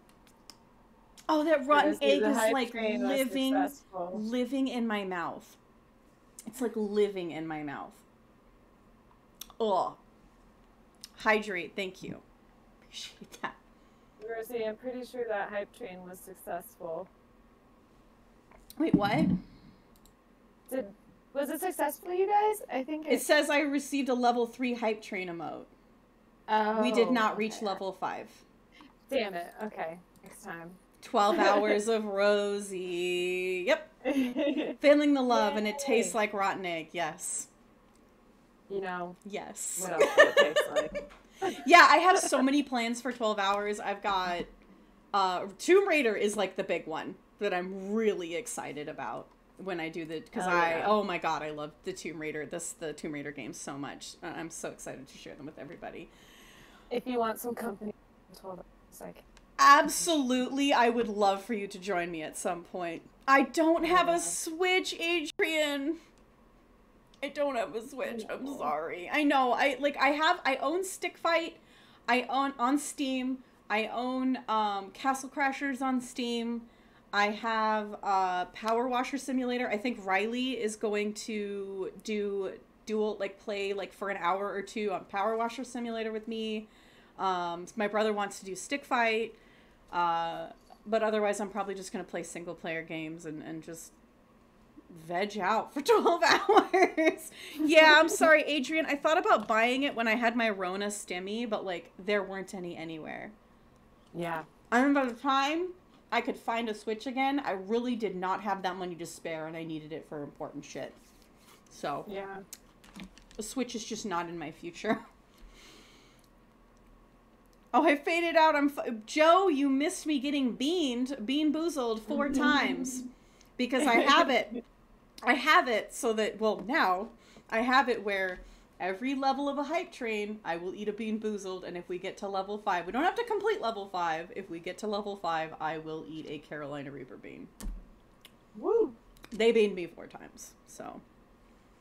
Speaker 1: Oh, that rotten egg is like living in my mouth. It's like living in my mouth. Ugh. Hydrate, thank you. Appreciate that.
Speaker 6: Rosie, I'm pretty sure that hype train was successful.
Speaker 1: Wait, what?
Speaker 6: Was it successful, you guys? I think
Speaker 1: it says I received a level 3 hype train emote.
Speaker 6: Oh,
Speaker 1: we did not reach level 5.
Speaker 6: Damn it. Okay, next time.
Speaker 1: 12 hours of Rosie. Yep. Feeling the love, and it tastes like rotten egg. Yes.
Speaker 6: You know.
Speaker 1: Yes.
Speaker 6: What else does it taste like?
Speaker 1: Yeah, I have so many plans for 12 hours. I've got Tomb Raider is like the big one that I'm really excited about when I do the, because oh my god, I love the Tomb Raider games so much. I'm so excited to share them with everybody.
Speaker 6: If you want some company, 12 hours, like.
Speaker 1: Absolutely, I would love for you to join me at some point. I don't have a Switch, Adrian. I don't have a Switch. I'm sorry. I know. I own Stick Fight. I own on Steam. I own Castle Crashers on Steam. I have Power Washer Simulator. I think Riley is going to play for an hour or two on Power Washer Simulator with me. My brother wants to do Stick Fight. But otherwise I'm probably just going to play single player games and just veg out for 12 hours. Yeah, I'm sorry, Adrian. I thought about buying it when I had my Rona stimmy, but there weren't any anywhere.
Speaker 6: Yeah.
Speaker 1: I remember the time I could find a Switch again, I really did not have that money to spare, and I needed it for important shit. So,
Speaker 6: yeah.
Speaker 1: A Switch is just not in my future. Oh, I faded out. Joe, you missed me getting bean boozled 4 times. Because I have it. I have it so that, now, I have it where every level of a hype train, I will eat a bean boozled, and if we get to level 5, we don't have to complete level 5. If we get to level 5, I will eat a Carolina Reaper bean.
Speaker 6: Woo!
Speaker 1: They beaned me 4 times, so.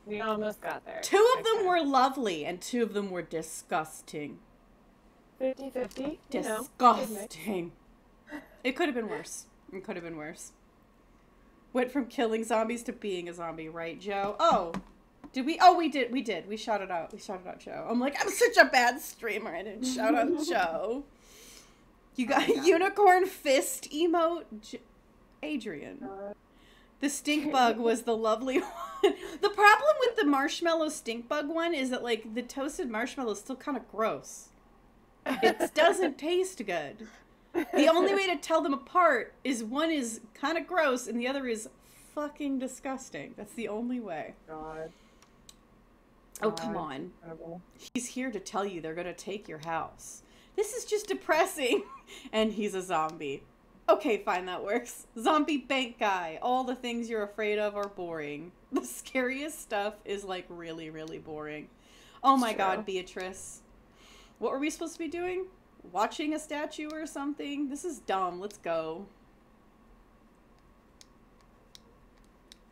Speaker 6: We almost got there.
Speaker 1: 2 of them were lovely, and 2 of them were disgusting.
Speaker 6: 50-50.
Speaker 1: Disgusting. It could have been worse. It could have been worse. Went from killing zombies to being a zombie, right, Joe? Oh. Did we? Oh, we did. We did. We shouted out. We shouted out Joe. I'm like, I'm such a bad streamer. I didn't shout out Joe. You got unicorn fist emote? Adrian. The stink bug was the lovely one. The problem with the marshmallow stink bug one is that, the toasted marshmallow is still kind of gross. It doesn't taste good. The only way to tell them apart is one is kind of gross and the other is fucking disgusting. That's the only way.
Speaker 6: God.
Speaker 1: Oh, come on.
Speaker 6: Incredible.
Speaker 1: He's here to tell you they're going to take your house. This is just depressing. And he's a zombie. Okay, fine, that works. Zombie bank guy. All the things you're afraid of are boring. The scariest stuff is, really, really boring. Oh my god, Beatrice. What were we supposed to be doing? Watching a statue or something? This is dumb. Let's go.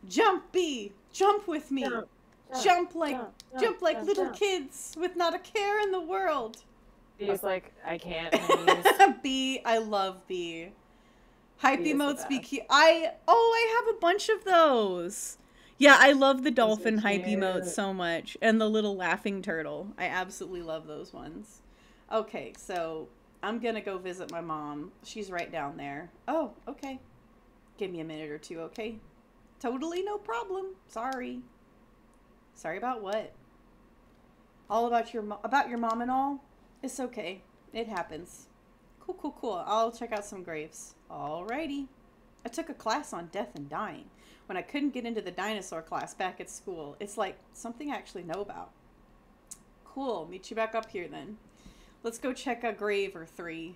Speaker 1: Jump, Bee! Jump with me! Jump like little kids with not a care in the world.
Speaker 6: Bee's like, I can't.
Speaker 1: Bee, I love Bee. Hype emotes be cute. I have a bunch of those. Yeah, I love the dolphin hype emotes so much. And the little laughing turtle. I absolutely love those ones. Okay, so I'm gonna go visit my mom. She's right down there. Oh, okay. Give me a minute or 2, okay? Totally no problem. Sorry. Sorry about what? All about your mom and all? It's okay. It happens. Cool. I'll check out some graves. Alrighty. I took a class on death and dying when I couldn't get into the dinosaur class back at school. It's like something I actually know about. Cool. Meet you back up here then. Let's go check a grave or 3.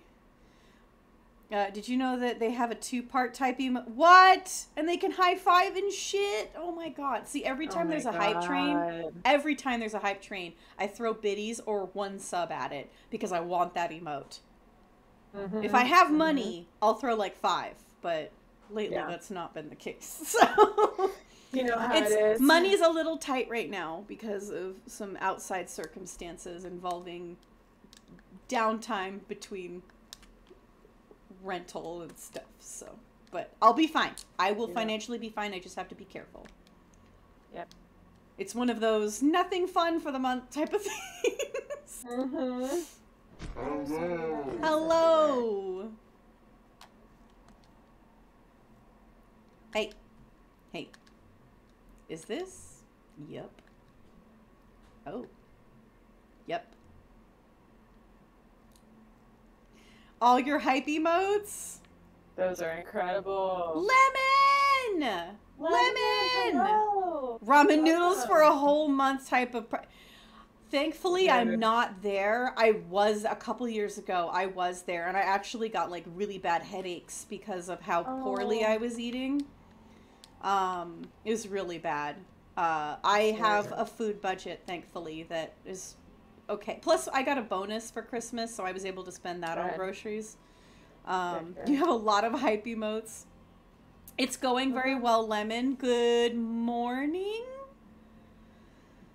Speaker 1: Did you know that they have a 2-part type emote? What? And they can high five and shit? Oh my god. See, every time there's a hype train, I throw biddies or 1 sub at it because I want that emote. If I have money, I'll throw 5, but lately
Speaker 2: Yeah.
Speaker 1: that's not been the case. So
Speaker 2: You know how it is.
Speaker 1: money's a little tight right now because of some outside circumstances involving downtime between rental and stuff. So, but I'll be fine. I will financially be fine. I just have to be careful.
Speaker 2: Yep.
Speaker 1: It's one of those nothing fun for the month type of things.
Speaker 2: Mm-hmm.
Speaker 1: Hello. Hey. Hey. Is this? Yep. Oh. Yep. All your hype emotes?
Speaker 2: Those are incredible.
Speaker 1: Lemon! Lemon!
Speaker 2: Hello.
Speaker 1: Ramen noodles for a whole month type of... Thankfully,
Speaker 2: Yeah.
Speaker 1: I'm not there. I was, a couple years ago, I was there, and I actually got, like, really bad headaches because of how poorly I was eating. It was really bad. I have a food budget, thankfully, that is okay. Plus, I got a bonus for Christmas, so I was able to spend that on
Speaker 2: Good.
Speaker 1: groceries.
Speaker 2: Good.
Speaker 1: You have a lot of hype emotes. It's going very well, Lemon. Good morning.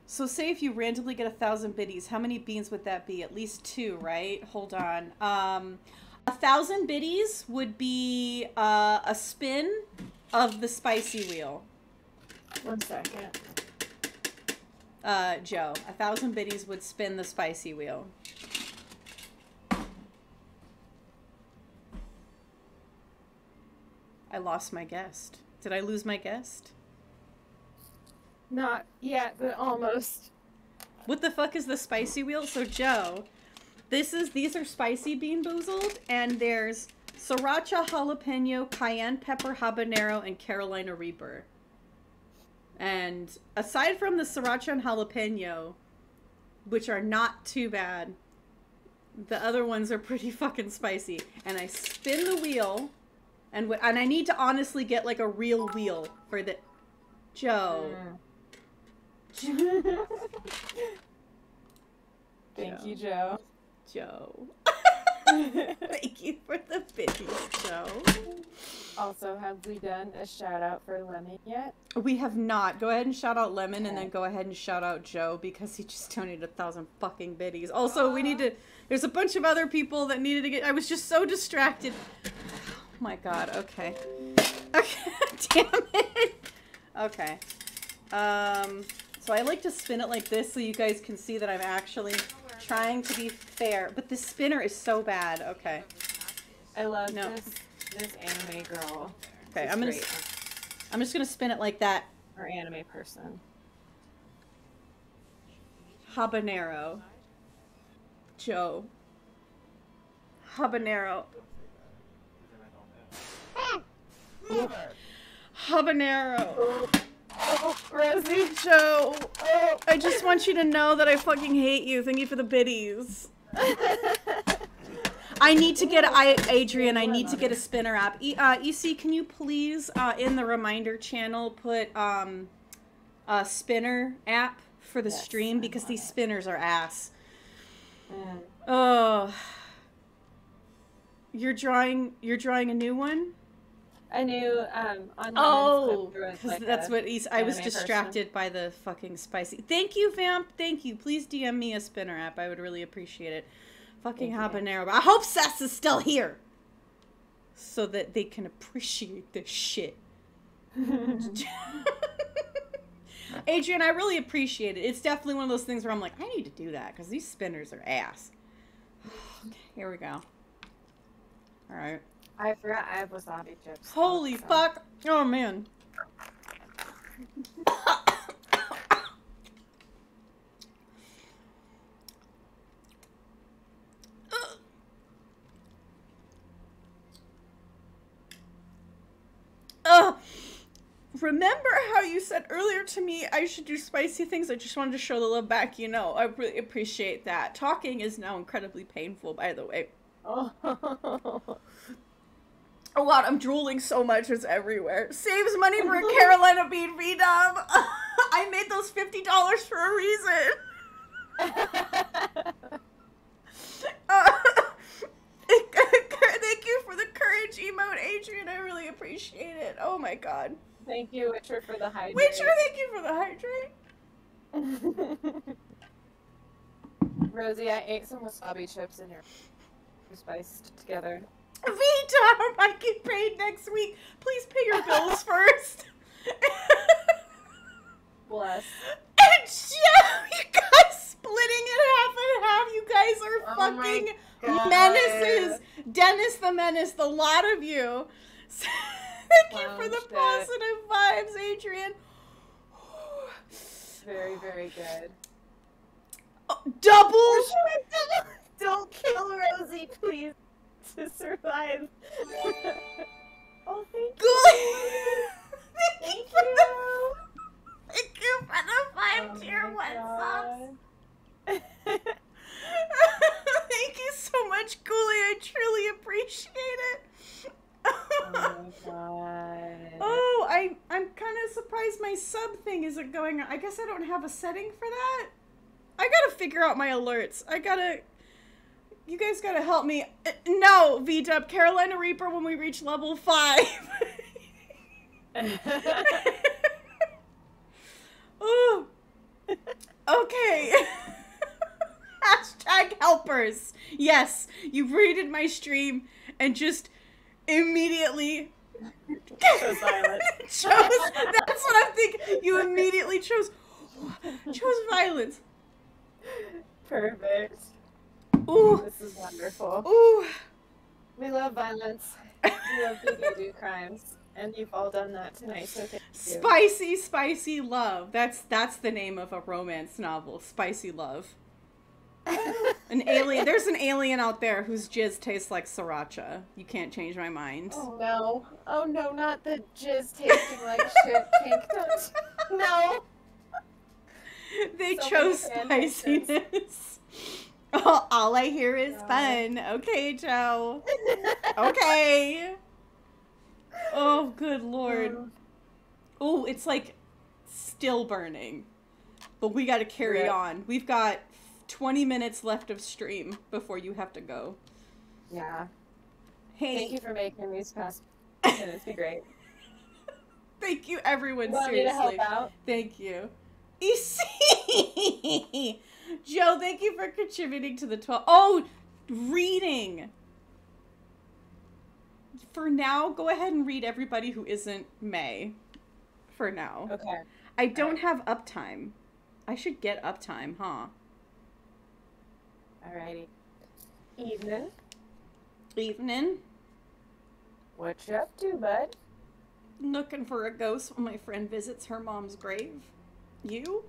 Speaker 1: So say if you randomly get 1,000 biddies, how many beans would that be? At least 2, right? Hold on. 1,000 biddies would be a spin of the spicy wheel.
Speaker 2: 1 second.
Speaker 1: Joe, 1,000 biddies would spin the spicy wheel. I lost my guest. Did I lose my guest?
Speaker 2: Not yet, but almost.
Speaker 1: What the fuck is the spicy wheel? So Joe, these are spicy Bean Boozled, and there's sriracha, jalapeno, cayenne pepper, habanero, and Carolina Reaper. And aside from the sriracha and jalapeno, which are not too bad, the other ones are pretty fucking spicy. And I spin the wheel, and I need to honestly get like a real wheel for the... Joe.
Speaker 2: Thank you, Joe.
Speaker 1: Joe. Thank you for the biddies, Joe.
Speaker 2: Also, have we done a shout out for Lemon yet?
Speaker 1: We have not. Go ahead and shout out Lemon, and then go ahead and shout out Joe because he just donated 1,000 fucking biddies. Also, we need to. There's a bunch of other people that needed to get. I was just so distracted. Oh my god. Okay. Okay. Damn it. Okay. So I like to spin it like this so you guys can see that I'm actually trying to be fair. But this spinner is so bad. Okay.
Speaker 2: I love this anime girl.
Speaker 1: Okay,
Speaker 2: She's
Speaker 1: I'm just gonna spin it like that.
Speaker 2: Or anime person.
Speaker 1: Habanero. Joe. Habanero. Habanero.
Speaker 2: Oh, Rosie.
Speaker 1: Joe. Oh, I just want you to know that I fucking hate you. Thank you for the biddies. I need to get Adrian. I need to get a spinner app. EC, can you please in the reminder channel put a spinner app for the stream because these spinners are ass. Oh, you're drawing a new one.
Speaker 2: A new
Speaker 1: Oh, because
Speaker 2: like
Speaker 1: that's what I was
Speaker 2: anime
Speaker 1: distracted by the fucking spicy. Thank you, Vamp. Thank you. Please DM me a spinner app. I would really appreciate it. Fucking habanero. But I hope Sess is still here so that they can appreciate this shit. Adrian, I really appreciate it. It's definitely one of those things where I'm like, I need to do that because these spinners are ass. Okay, here we go. All right.
Speaker 2: I forgot I have wasabi chips.
Speaker 1: Holy fuck. Oh, man. Remember how you said earlier to me I should do spicy things? I just wanted to show the love back, you know. I really appreciate that. Talking is now incredibly painful, by the way.
Speaker 2: Oh.
Speaker 1: Oh god, I'm drooling so much, it's everywhere. Saves money for a Carolina bean redub. I made those $50 for a reason. Thank you for the courage emote, Adrian. I really appreciate it. Oh my god.
Speaker 2: Thank you, Witcher, for the hydrate.
Speaker 1: Witcher, thank you for the hydrate.
Speaker 2: Rosie, I ate some wasabi chips and you're spiced together.
Speaker 1: Vita, I get paid next week. Please pay your bills first.
Speaker 2: Bless.
Speaker 1: And Joe, you guys splitting it half and half. You guys are fucking menaces. Dennis the Menace, the lot of you. Thank you for the positive vibes, Adrian.
Speaker 2: Very, very good.
Speaker 1: Double.
Speaker 2: Don't kill Rosie, please, to survive. Oh, thank you.
Speaker 1: Thank you. Thank you for the 5 tier 1 subs. Thank you so much, Ghoulie. I truly appreciate it.
Speaker 2: Oh my god.
Speaker 1: Oh, I'm kind of surprised my sub thing isn't going on. I guess I don't have a setting for that. I gotta figure out my alerts. You guys gotta help me. No, V-Dub, Carolina Reaper when we reach level 5. Oh. Okay. Hashtag helpers. Yes, you raided my stream and just immediately
Speaker 2: chose violence.
Speaker 1: That's what I'm thinking. You immediately chose violence.
Speaker 2: Perfect.
Speaker 1: Ooh.
Speaker 2: This is wonderful.
Speaker 1: Ooh.
Speaker 2: We love violence. We love people do crimes. And you've all done that tonight, so thank you.
Speaker 1: Spicy, spicy love. That's the name of a romance novel. Spicy love. An alien. There's an alien out there whose jizz tastes like sriracha. You can't change my mind.
Speaker 2: Oh no. Oh no, not the jizz tasting like shit pink toast. No.
Speaker 1: They chose spiciness. Oh, all I hear is fun. Okay, Joe. Okay. Oh, good lord. Oh, it's like still burning. But we gotta carry on. We've got 20 minutes left of stream before you have to go.
Speaker 2: Yeah.
Speaker 1: Hey.
Speaker 2: Thank you for making these past minutes be great.
Speaker 1: Thank you, everyone.
Speaker 2: Want
Speaker 1: Seriously.
Speaker 2: me to help out?
Speaker 1: Thank you. EC! Joe, thank you for contributing to the 12. Oh, reading. For now, go ahead and read everybody who isn't May. For now.
Speaker 2: Okay.
Speaker 1: I don't have uptime. I should get uptime, huh?
Speaker 2: Alrighty. Evening.
Speaker 1: Evening.
Speaker 2: What you up to, bud?
Speaker 1: Looking for a ghost when my friend visits her mom's grave. You?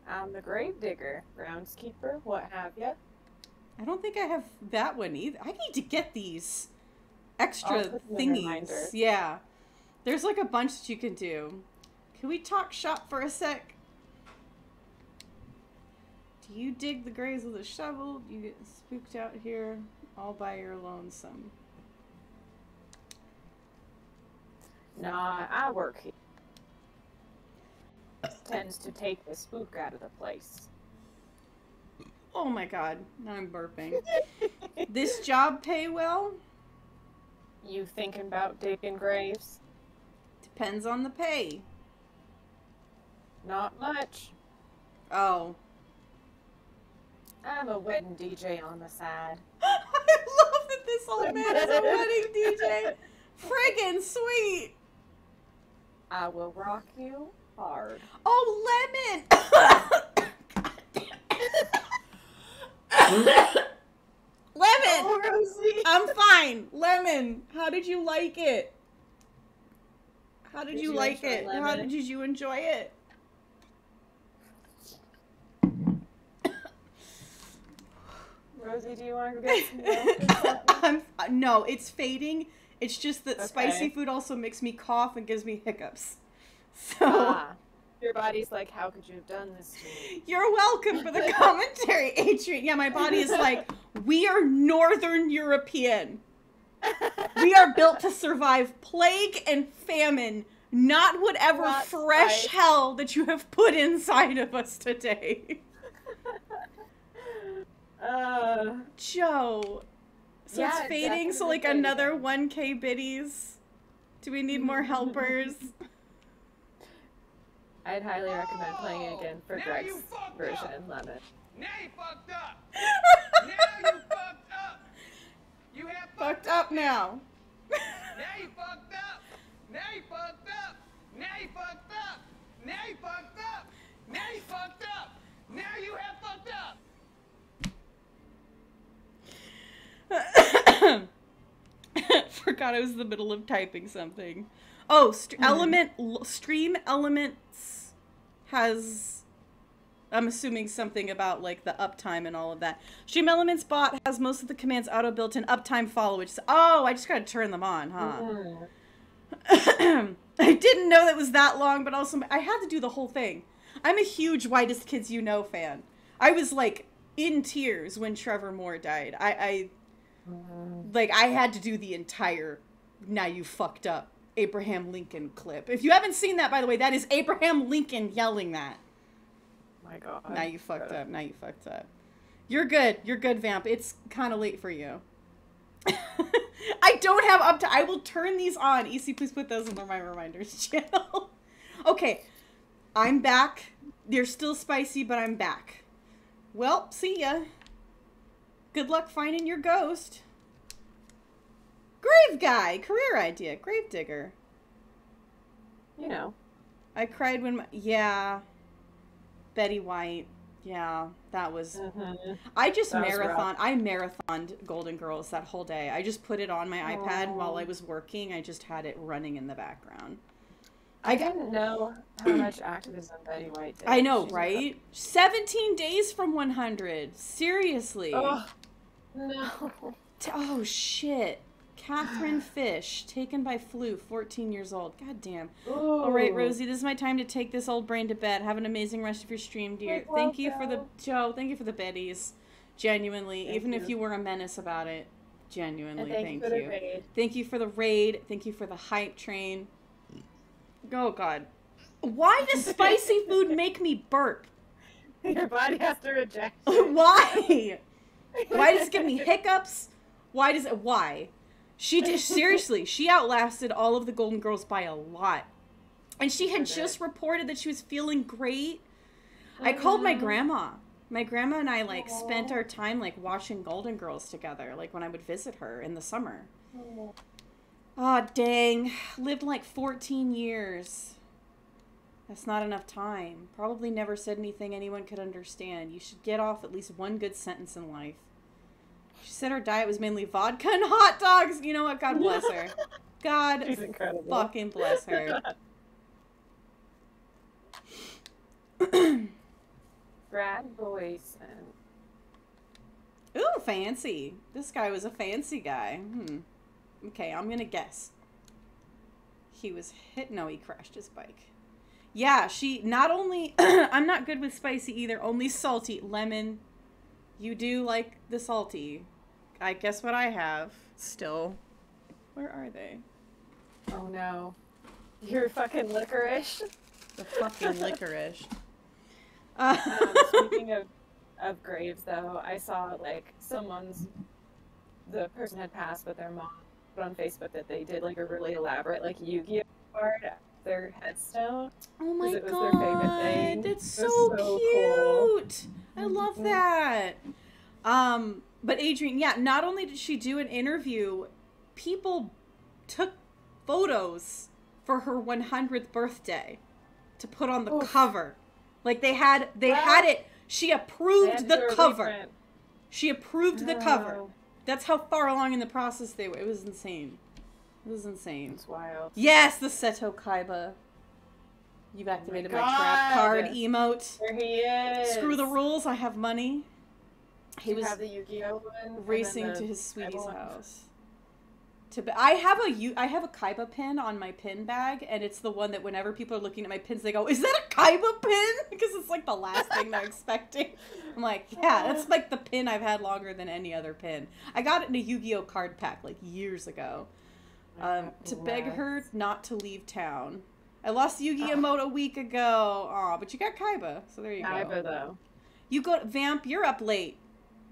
Speaker 2: I'm the grave digger, groundskeeper, what have ya?
Speaker 1: I don't think I have that one either. I need to get these extra thingies. Yeah. There's like a bunch that you can do. Can we talk shop for a sec? Do you dig the graves with a shovel? Do you get spooked out here all by your lonesome?
Speaker 2: Nah, I work here. Tends to take the spook out of the place.
Speaker 1: Oh my god, now I'm burping. This job pay well?
Speaker 2: You thinking about digging graves?
Speaker 1: Depends on the pay.
Speaker 2: Not much.
Speaker 1: Oh.
Speaker 2: I'm a wedding DJ on the side.
Speaker 1: I love that this old man is a wedding DJ. Friggin' sweet.
Speaker 2: I will rock you hard.
Speaker 1: Oh, Lemon! Lemon!
Speaker 2: Oh, Rosie.
Speaker 1: I'm fine. Lemon, how did you like it? How did you like it?
Speaker 2: Lemon?
Speaker 1: How did you enjoy it?
Speaker 2: Rosie, do you want to go get some milk or something?
Speaker 1: No, it's fading. It's just that spicy food also makes me cough and gives me hiccups. So
Speaker 2: your body's like, how could you have done this to me?
Speaker 1: You're welcome for the commentary, Adrian. Yeah, my body is like, we are Northern European. We are built to survive plague and famine, not whatever fresh hell that you have put inside of us today. Joe. So it's fading, so like another 1K biddies. Do we need more helpers?
Speaker 6: I'd highly recommend playing it again for
Speaker 3: Now
Speaker 6: Greg's
Speaker 3: you fucked
Speaker 6: version.
Speaker 3: up.
Speaker 6: Love it.
Speaker 3: Now you fucked up. Now you fucked up. You have
Speaker 1: Fucked up now.
Speaker 3: Now you fucked up. Now you fucked up. Now you fucked up. Now you fucked up. Now you fucked up. Now you have fucked up.
Speaker 1: Forgot I was in the middle of typing something. Oh, Stream Elements has, I'm assuming something about like the uptime and all of that. Stream Elements bot has most of the commands auto built in uptime follow, which is, oh, I just gotta turn them on, huh? I didn't know that was that long, but also I had to do the whole thing. I'm a huge Whitest Kids You Know fan. I was like in tears when Trevor Moore died. I had to do the entire "Now You Fucked Up" Abraham Lincoln clip. If you haven't seen that, by the way, that is Abraham Lincoln yelling that.
Speaker 6: My God.
Speaker 1: Now you fucked up. Now you fucked up. You're good. You're good, Vamp. It's kind of late for you. I don't have up to. I will turn these on. EC, please put those in my reminders channel. Okay. I'm back. They're still spicy, but I'm back. Well, see ya. Good luck finding your ghost. Grave guy. Career idea. Grave digger.
Speaker 6: You know.
Speaker 1: I cried when my... Yeah. Betty White. Yeah, that was... I just I marathoned Golden Girls that whole day. I just put it on my iPad while I was working. I just had it running in the background.
Speaker 6: I didn't know how much activism Betty White did.
Speaker 1: I know, right? 17 days from 100. Seriously.
Speaker 6: Oh, no.
Speaker 1: Oh, shit. Catherine Fish, taken by flu, 14 years old. God damn.
Speaker 6: Ooh.
Speaker 1: All right, Rosie, this is my time to take this old brain to bed. Have an amazing rest of your stream, dear. Thank you for the... Joe, thank you for the Betties. Genuinely. Even if you were a menace about it. Genuinely, thank you. Thank you for the raid. Thank you for the hype train. Oh, God. Why does spicy food make me burp?
Speaker 6: Your body has to reject it.
Speaker 1: Why? Why does it give me hiccups? Why does it... Why? She did... Seriously, she outlasted all of the Golden Girls by a lot. And she had just reported that she was feeling great. I called my grandma. My grandma and I, like, spent our time, like, watching Golden Girls together, like, when I would visit her in the summer. Aw, dang. Lived like 14 years. That's not enough time. Probably never said anything anyone could understand. You should get off at least one good sentence in life. She said her diet was mainly vodka and hot dogs. You know what? God bless her. God fucking bless her.
Speaker 6: Brad Boyson.
Speaker 1: Ooh, fancy. This guy was a fancy guy. Okay, I'm gonna guess. He was hit. No, he crashed his bike. Yeah, she not only... I'm not good with spicy either. Only salty. Lemon. You do like the salty. I guess what I have. Still. Where are they?
Speaker 6: Oh, no. You're fucking licorice.
Speaker 1: The fucking licorice.
Speaker 6: Speaking of graves, though, I saw, like, the person had passed, but their mom put on Facebook that they did, like, a really elaborate, like, Yu-Gi-Oh card at their headstone.
Speaker 1: Oh my
Speaker 6: it was
Speaker 1: God.
Speaker 6: their favorite thing.
Speaker 1: That's so cute. Cool. I love that. But Adrienne, yeah, not only did she do an interview, people took photos for her 100th birthday to put on the cover. Like they had it. She approved the cover. She approved the cover. That's how far along in the process they were. It was insane. It was insane.
Speaker 6: It's wild.
Speaker 1: Yes, the Seto Kaiba. You've activated my trap card emote.
Speaker 6: There he is.
Speaker 1: Screw the rules. I have money. He was
Speaker 6: have the Yu-Gi-Oh one,
Speaker 1: racing to his sweetie's house. I have a Kaiba pin on my pin bag, and it's the one that whenever people are looking at my pins, they go, "Is that a Kaiba pin?" Because it's like the last thing they're expecting. I'm like, yeah, that's like the pin I've had longer than any other pin. I got it in a Yu-Gi-Oh card pack like years ago. To beg her not to leave town. I lost the Yu-Gi-Oh emote a week ago. Aw, but you got Kaiba, so there you go.
Speaker 6: Kaiba, though.
Speaker 1: You go, Vamp, you're up late.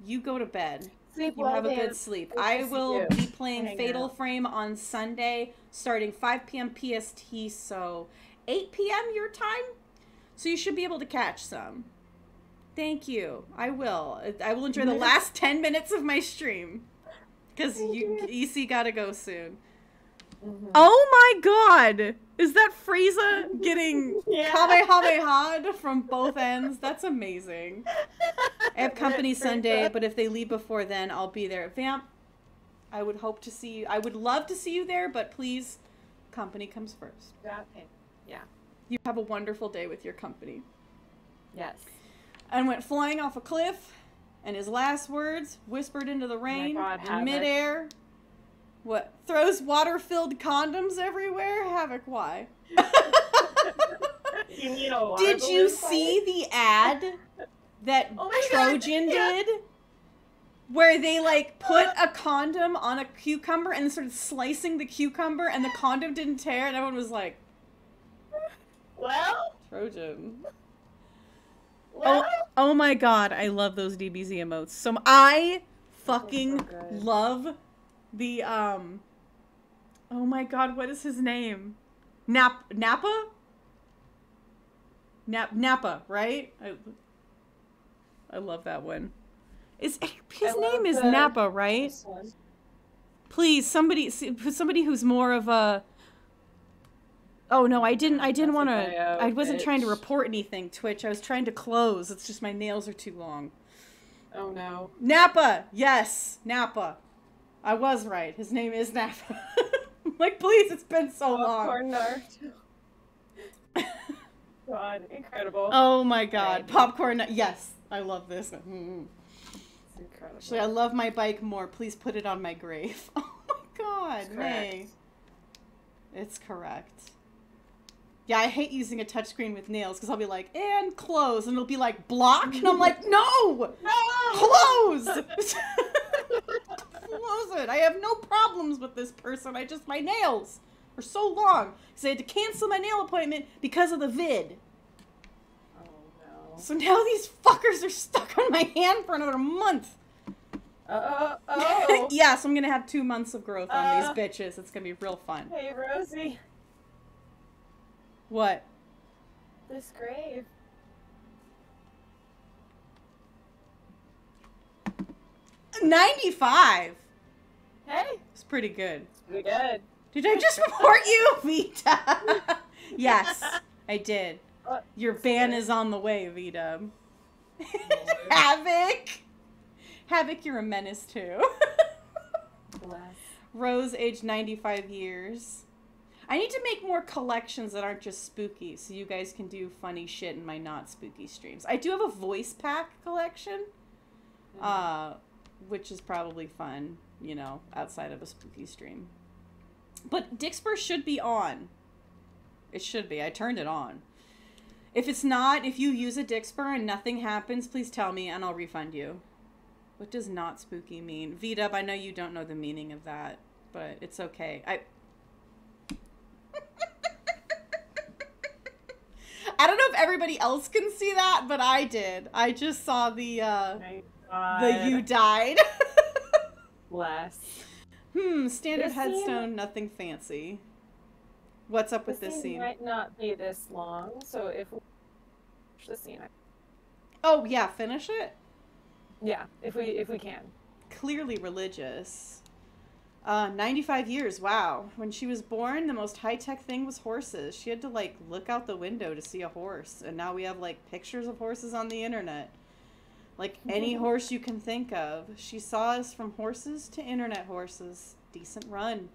Speaker 1: You go to bed.
Speaker 6: Sleep
Speaker 1: You
Speaker 6: well,
Speaker 1: have a
Speaker 6: Dan.
Speaker 1: good sleep.
Speaker 6: Good to
Speaker 1: I
Speaker 6: see
Speaker 1: will
Speaker 6: you.
Speaker 1: be playing
Speaker 6: Hang
Speaker 1: Fatal
Speaker 6: out.
Speaker 1: Frame on Sunday, starting 5 p.m. PST, so 8 p.m. your time. So you should be able to catch some. Thank you. I will. I will enjoy the last 10 minutes of my stream. Because EC gotta go soon. Oh my god! Is that Frieza getting Kamehameha from both ends? That's amazing. I have company Sunday, but if they leave before then, I'll be there. Vamp, I would hope to see you. I would love to see you there, but please, company comes first.
Speaker 6: Yeah.
Speaker 1: You have a wonderful day with your company.
Speaker 6: Yes.
Speaker 1: And went flying off a cliff, and his last words, whispered into the rain,
Speaker 6: God,
Speaker 1: in
Speaker 6: Havoc.
Speaker 1: midair. What? Throws water-filled condoms everywhere? Havoc, why?
Speaker 6: You need a water
Speaker 1: Did you
Speaker 6: balloon
Speaker 1: see the ad that
Speaker 6: Oh my
Speaker 1: Trojan
Speaker 6: God, yeah.
Speaker 1: did? Where they, like, put a condom on a cucumber and started slicing the cucumber, and the condom didn't tear, and everyone was like,
Speaker 6: Well,
Speaker 1: Trojan.
Speaker 6: well.
Speaker 1: Oh my god, I love those DBZ emotes. So I fucking
Speaker 6: good.
Speaker 1: love the, oh my god, what is his name? Nappa? Nappa, right? I love that one. His name is Nappa, right?
Speaker 6: This one.
Speaker 1: Please, somebody who's more of a... Oh no, I didn't want to... I wasn't trying to report anything, Twitch. I was trying to close. It's just my nails are too long.
Speaker 6: Oh no.
Speaker 1: Nappa! Yes, Nappa. I was right. His name is Nappa. I'm like, please, it's been so long.
Speaker 6: Popcorn Naruto. God, incredible.
Speaker 1: Oh my god.
Speaker 6: Right.
Speaker 1: Popcorn. Yes, I love this.
Speaker 6: It's incredible.
Speaker 1: Actually, I love my bike more. Please put it on my grave. Oh my god,
Speaker 6: It's
Speaker 1: May. It's correct. Yeah, I hate using a touchscreen with nails because I'll be like, and close, and it'll be like, block, and I'm like, no! Close! Close it. I have no problems with this person. My nails are so long. Because I had to cancel my nail appointment because of the vid.
Speaker 6: Oh no.
Speaker 1: So now these fuckers are stuck on my hand for another month.
Speaker 6: Oh.
Speaker 1: Yeah, so I'm going to have 2 months of growth on these bitches. It's going to be real fun.
Speaker 6: Hey, Rosie.
Speaker 1: What?
Speaker 6: This grave.
Speaker 1: 95!
Speaker 6: Hey.
Speaker 1: It's pretty good.
Speaker 6: Pretty good.
Speaker 1: Did I just report you, Vita? Yes, I did. Your ban is on the way, Vita. Havoc! Havoc, you're a menace too.
Speaker 6: Bless.
Speaker 1: Rose, age 95 years. I need to make more collections that aren't just spooky, so you guys can do funny shit in my not spooky streams. I do have a voice pack collection, which is probably fun, you know, outside of a spooky stream. But Dixper should be on. It should be. I turned it on. If it's not, if you use a Dixper and nothing happens, please tell me and I'll refund you. What does not spooky mean? V-Dub, I know you don't know the meaning of that, but it's okay. I don't know if everybody else can see that, but I did. I just saw the you died.
Speaker 6: Bless.
Speaker 1: Standard
Speaker 6: This
Speaker 1: headstone,
Speaker 6: scene-
Speaker 1: nothing fancy. What's up with this scene?
Speaker 6: might not be this long, so if we finish the scene,
Speaker 1: Oh yeah, finish it?
Speaker 6: yeah, if we can.
Speaker 1: Clearly religious. 95 years, wow. When she was born, the most high-tech thing was horses. She had to, like, look out the window to see a horse. And now we have, like, pictures of horses on the internet. Like, any horse you can think of. She saw us from horses to internet horses. Decent run.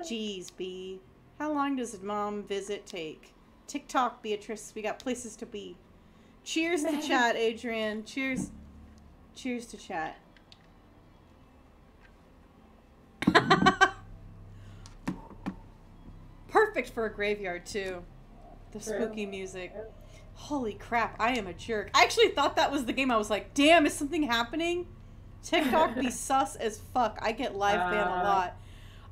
Speaker 1: Jeez, B. How long does a mom visit take? TikTok, Beatrice. We got places to be. Cheers to chat, Adrian. Cheers. Cheers to chat. Perfect for a graveyard, too. The spooky music. Holy crap, I am a jerk. I actually thought that was the game. I was like, damn, is something happening? TikTok be sus as fuck. I get live ban a lot.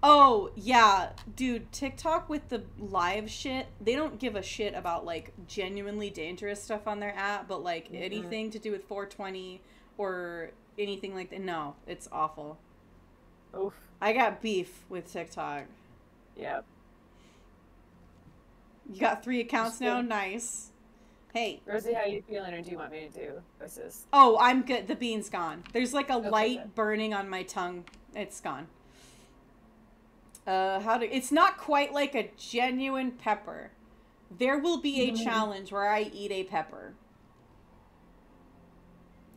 Speaker 1: Oh, yeah. Dude, TikTok with the live shit, they don't give a shit about, like, genuinely dangerous stuff on their app, but, like, anything to do with 420 or anything like that. No, it's awful.
Speaker 6: Oof.
Speaker 1: I got beef with TikTok.
Speaker 6: Yep.
Speaker 1: You got 3 accounts now? Nice. Hey.
Speaker 6: Rosie, how you feeling, or do you want me to do voices?
Speaker 1: Oh, I'm good. The bean's gone. There's like a
Speaker 6: Okay,
Speaker 1: light
Speaker 6: good.
Speaker 1: burning on my tongue. It's gone. It's not quite like a genuine pepper. There will be a challenge where I eat a pepper.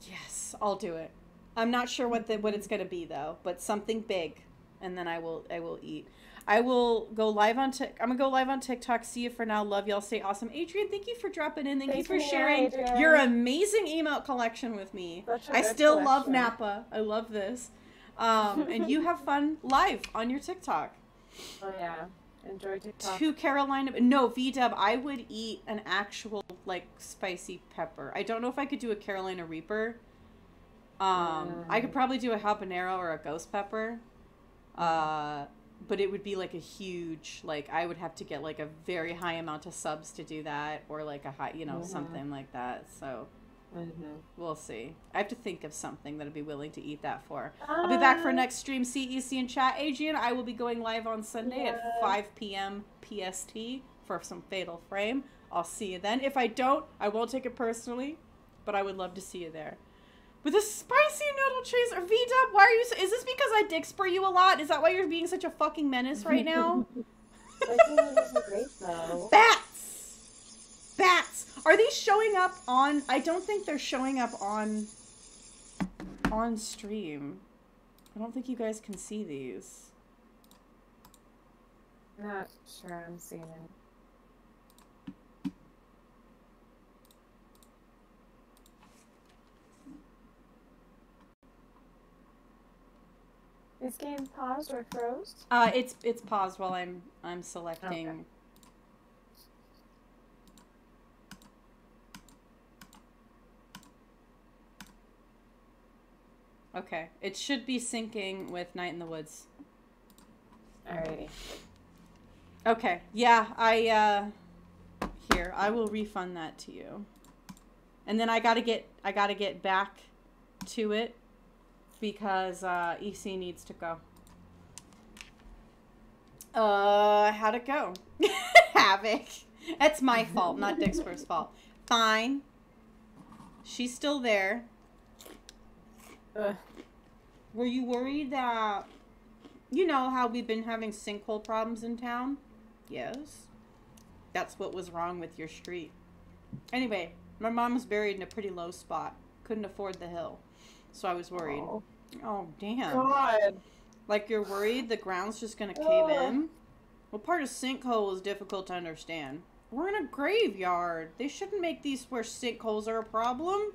Speaker 1: Yes, I'll do it. I'm not sure what it's gonna be though, but something big, and then I will eat. I will go live on I'm gonna go live on TikTok. See you for now. Love y'all. Stay awesome. Adrian, thank you for dropping in. Thank you for sharing
Speaker 6: Adrian.
Speaker 1: your amazing emote collection with me.
Speaker 6: Such a
Speaker 1: I
Speaker 6: good
Speaker 1: still love
Speaker 6: collection.
Speaker 1: Napa. I love this. And you have fun live on your TikTok.
Speaker 6: Oh yeah, enjoy TikTok.
Speaker 1: To Carolina, no, VDub, I would eat an actual like spicy pepper. I don't know if I could do a Carolina Reaper. I could probably do a habanero or a ghost pepper. But it would be like a huge, like I would have to get like a very high amount of subs to do that, or like a high, something like that. So we'll see. I have to think of something that I'd be willing to eat that for. I'll be back for next stream. CEC and chat. Adrian, I will be going live on Sunday at 5 p.m. PST for some Fatal Frame. I'll see you then. If I don't, I won't take it personally, but I would love to see you there. With a spicy noodle chaser, V-Dub, why are you? Is this because I dick spur you a lot? Is that why you're being such a fucking menace right now? Bats! Bats! Are these showing up on? I don't think they're showing up on stream. I don't think you guys can see these.
Speaker 6: Not sure I'm seeing it. Is game paused or froze?
Speaker 1: It's paused while I'm selecting. Okay, it should be syncing with Night in the Woods.
Speaker 6: Alrighty.
Speaker 1: Okay, yeah, here, I will refund that to you. And then I gotta get back to it because EC needs to go. How'd it go? Havoc. That's my fault, not Dixper's fault. Fine. She's still there. Were you worried that, you know how we've been having sinkhole problems in town? Yes. That's what was wrong with your street. Anyway, my mom was buried in a pretty low spot. Couldn't afford the hill. So I was worried. Oh, damn.
Speaker 6: God.
Speaker 1: Like you're worried the ground's just gonna cave in? What part of sinkhole is difficult to understand? We're in a graveyard. They shouldn't make these where sinkholes are a problem.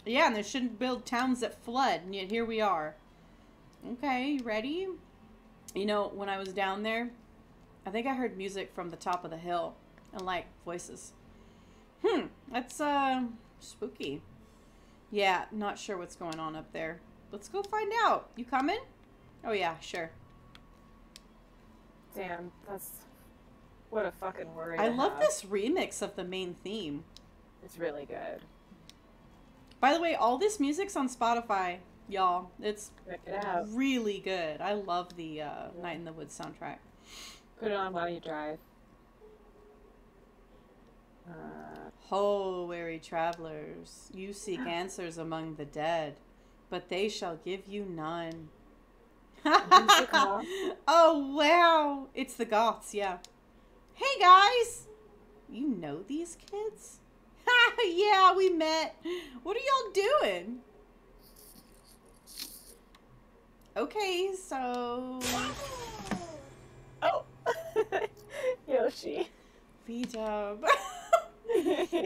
Speaker 1: Yeah, and they shouldn't build towns that flood, and yet here we are. Okay, you ready? You know, when I was down there, I think I heard music from the top of the hill, and like voices. That's spooky. Yeah, not sure what's going on up there. Let's go find out. You coming? Oh yeah, sure.
Speaker 6: Damn, that's what a fucking worry.
Speaker 1: I
Speaker 6: to
Speaker 1: love
Speaker 6: have.
Speaker 1: this remix of the main theme.
Speaker 6: It's really good.
Speaker 1: By the way, all this music's on Spotify, y'all. It's
Speaker 6: Check it out.
Speaker 1: really good. I love the Night in the Woods soundtrack.
Speaker 6: Put it on while you drive.
Speaker 1: Ho, weary travelers, you seek answers among the dead, but they shall give you none. Oh, wow. It's the Goths, yeah. Hey, guys. You know these kids? Yeah, we met. What are y'all doing? Okay, so...
Speaker 6: Oh. Yoshi.
Speaker 1: V-Dub.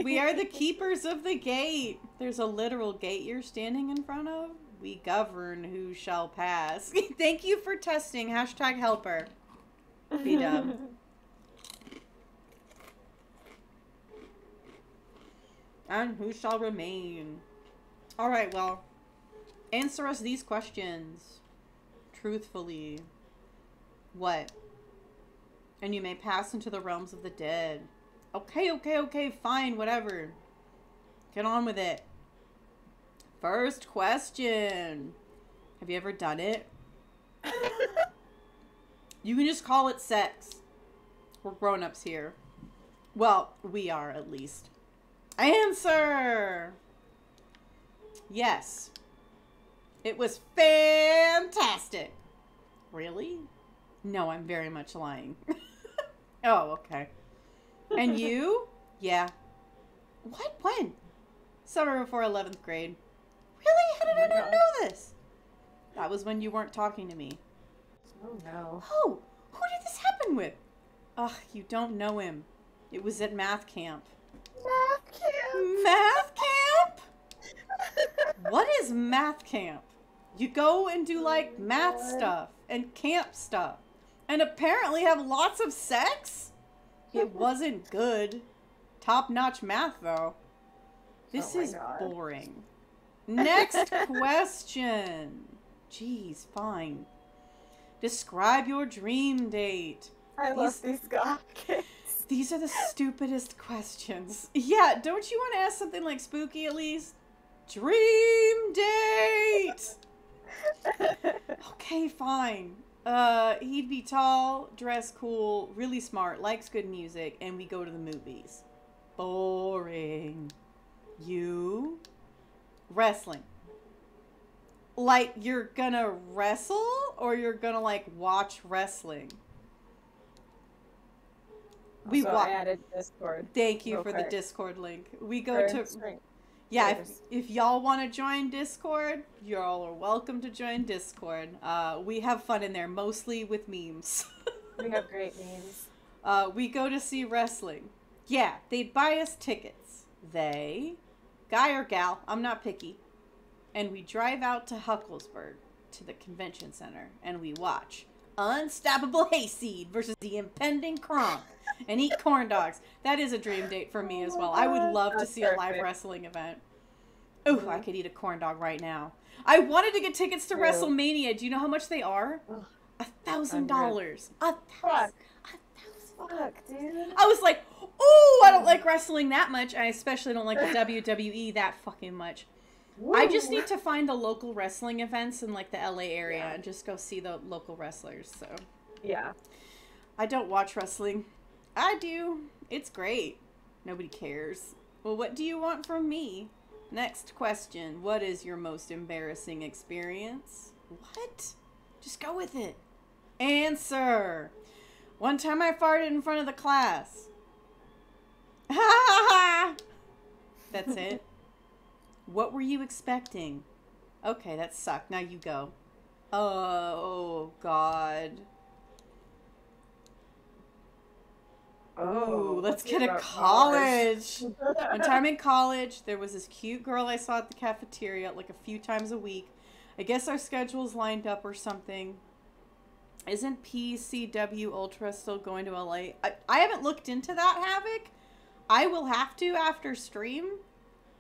Speaker 1: We are the keepers of the gate. There's a literal gate you're standing in front of. We govern who shall pass. Thank you for testing. Hashtag helper. V-Dub. And who shall remain? Alright, well. Answer us these questions. Truthfully. What? And you may pass into the realms of the dead. Okay, fine, whatever. Get on with it. First question. Have you ever done it? You can just call it sex. We're grown-ups here. Well, we are at least. Answer! Yes. It was fantastic. Really? No, I'm very much lying. Oh, okay. And you? Yeah. What? When? Summer before 11th grade. Really? How did I not know this? That was when you weren't talking to me.
Speaker 6: Oh no.
Speaker 1: Oh, who did this happen with? Ugh, you don't know him. It was at math camp.
Speaker 6: Math camp.
Speaker 1: Math camp? What is math camp? You go and do like math stuff and camp stuff. And apparently have lots of sex? It wasn't good. Top-notch math though. This is boring. Next question. Jeez, fine. Describe your dream date.
Speaker 6: I love these guys.
Speaker 1: These are the stupidest questions. Yeah, don't you want to ask something like spooky at least? Dream date! Okay, fine. He'd be tall, dress cool, really smart, likes good music, and we go to the movies. Boring. You? Wrestling. Like, you're gonna wrestle, or you're gonna, like, watch wrestling? We
Speaker 6: I added Discord.
Speaker 1: Thank you for the Discord link. We go to... Yeah, if y'all want to join Discord, y'all are welcome to join Discord. We have fun in there, mostly with memes.
Speaker 6: We have great memes.
Speaker 1: We go to see wrestling. Yeah, they'd buy us tickets. They, guy or gal, I'm not picky. And we drive out to Hucklesburg, to the convention center, and we watch Unstoppable Hayseed versus the Impending Kronk, and eat corn dogs. That is a dream date for me as well. I would love to see a live wrestling event. Ooh, I could eat a corn dog right now. I wanted to get tickets to WrestleMania. Do you know how much they are? $1,000.
Speaker 6: Fuck, dude.
Speaker 1: I was like, ooh, I don't like wrestling that much. I especially don't like the WWE that fucking much. Woo. I just need to find the local wrestling events in like the LA area and just go see the local wrestlers. So
Speaker 6: yeah,
Speaker 1: I don't watch wrestling. I do. It's great. Nobody cares. Well, what do you want from me? Next question. What is your most embarrassing experience? What? Just go with it. Answer. One time I farted in front of the class. Ha ha ha! That's it. What were you expecting? Okay, that sucked. Now you go. Oh, God. Oh, let's get a college. One time in college, there was this cute girl I saw at the cafeteria like a few times a week. I guess our schedules lined up or something. Isn't PCW Ultra still going to LA? I haven't looked into that, Havoc. I will have to after stream.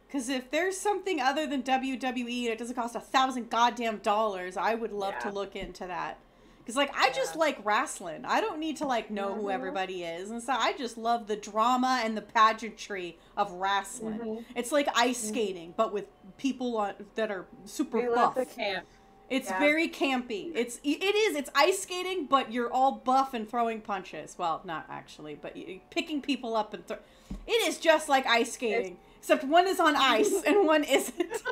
Speaker 1: Because if there's something other than WWE and it doesn't cost $1,000 goddamn dollars, I would love to look into that. Because, like, I just like wrestling. I don't need to, like, know who everybody is. And so I just love the drama and the pageantry of wrestling. It's like ice skating, but with people that are super buff.
Speaker 6: Love the camp.
Speaker 1: It's very campy. It is. It's ice skating, but you're all buff and throwing punches. Well, not actually, but picking people up and it is just like ice skating. Except one is on ice and one isn't.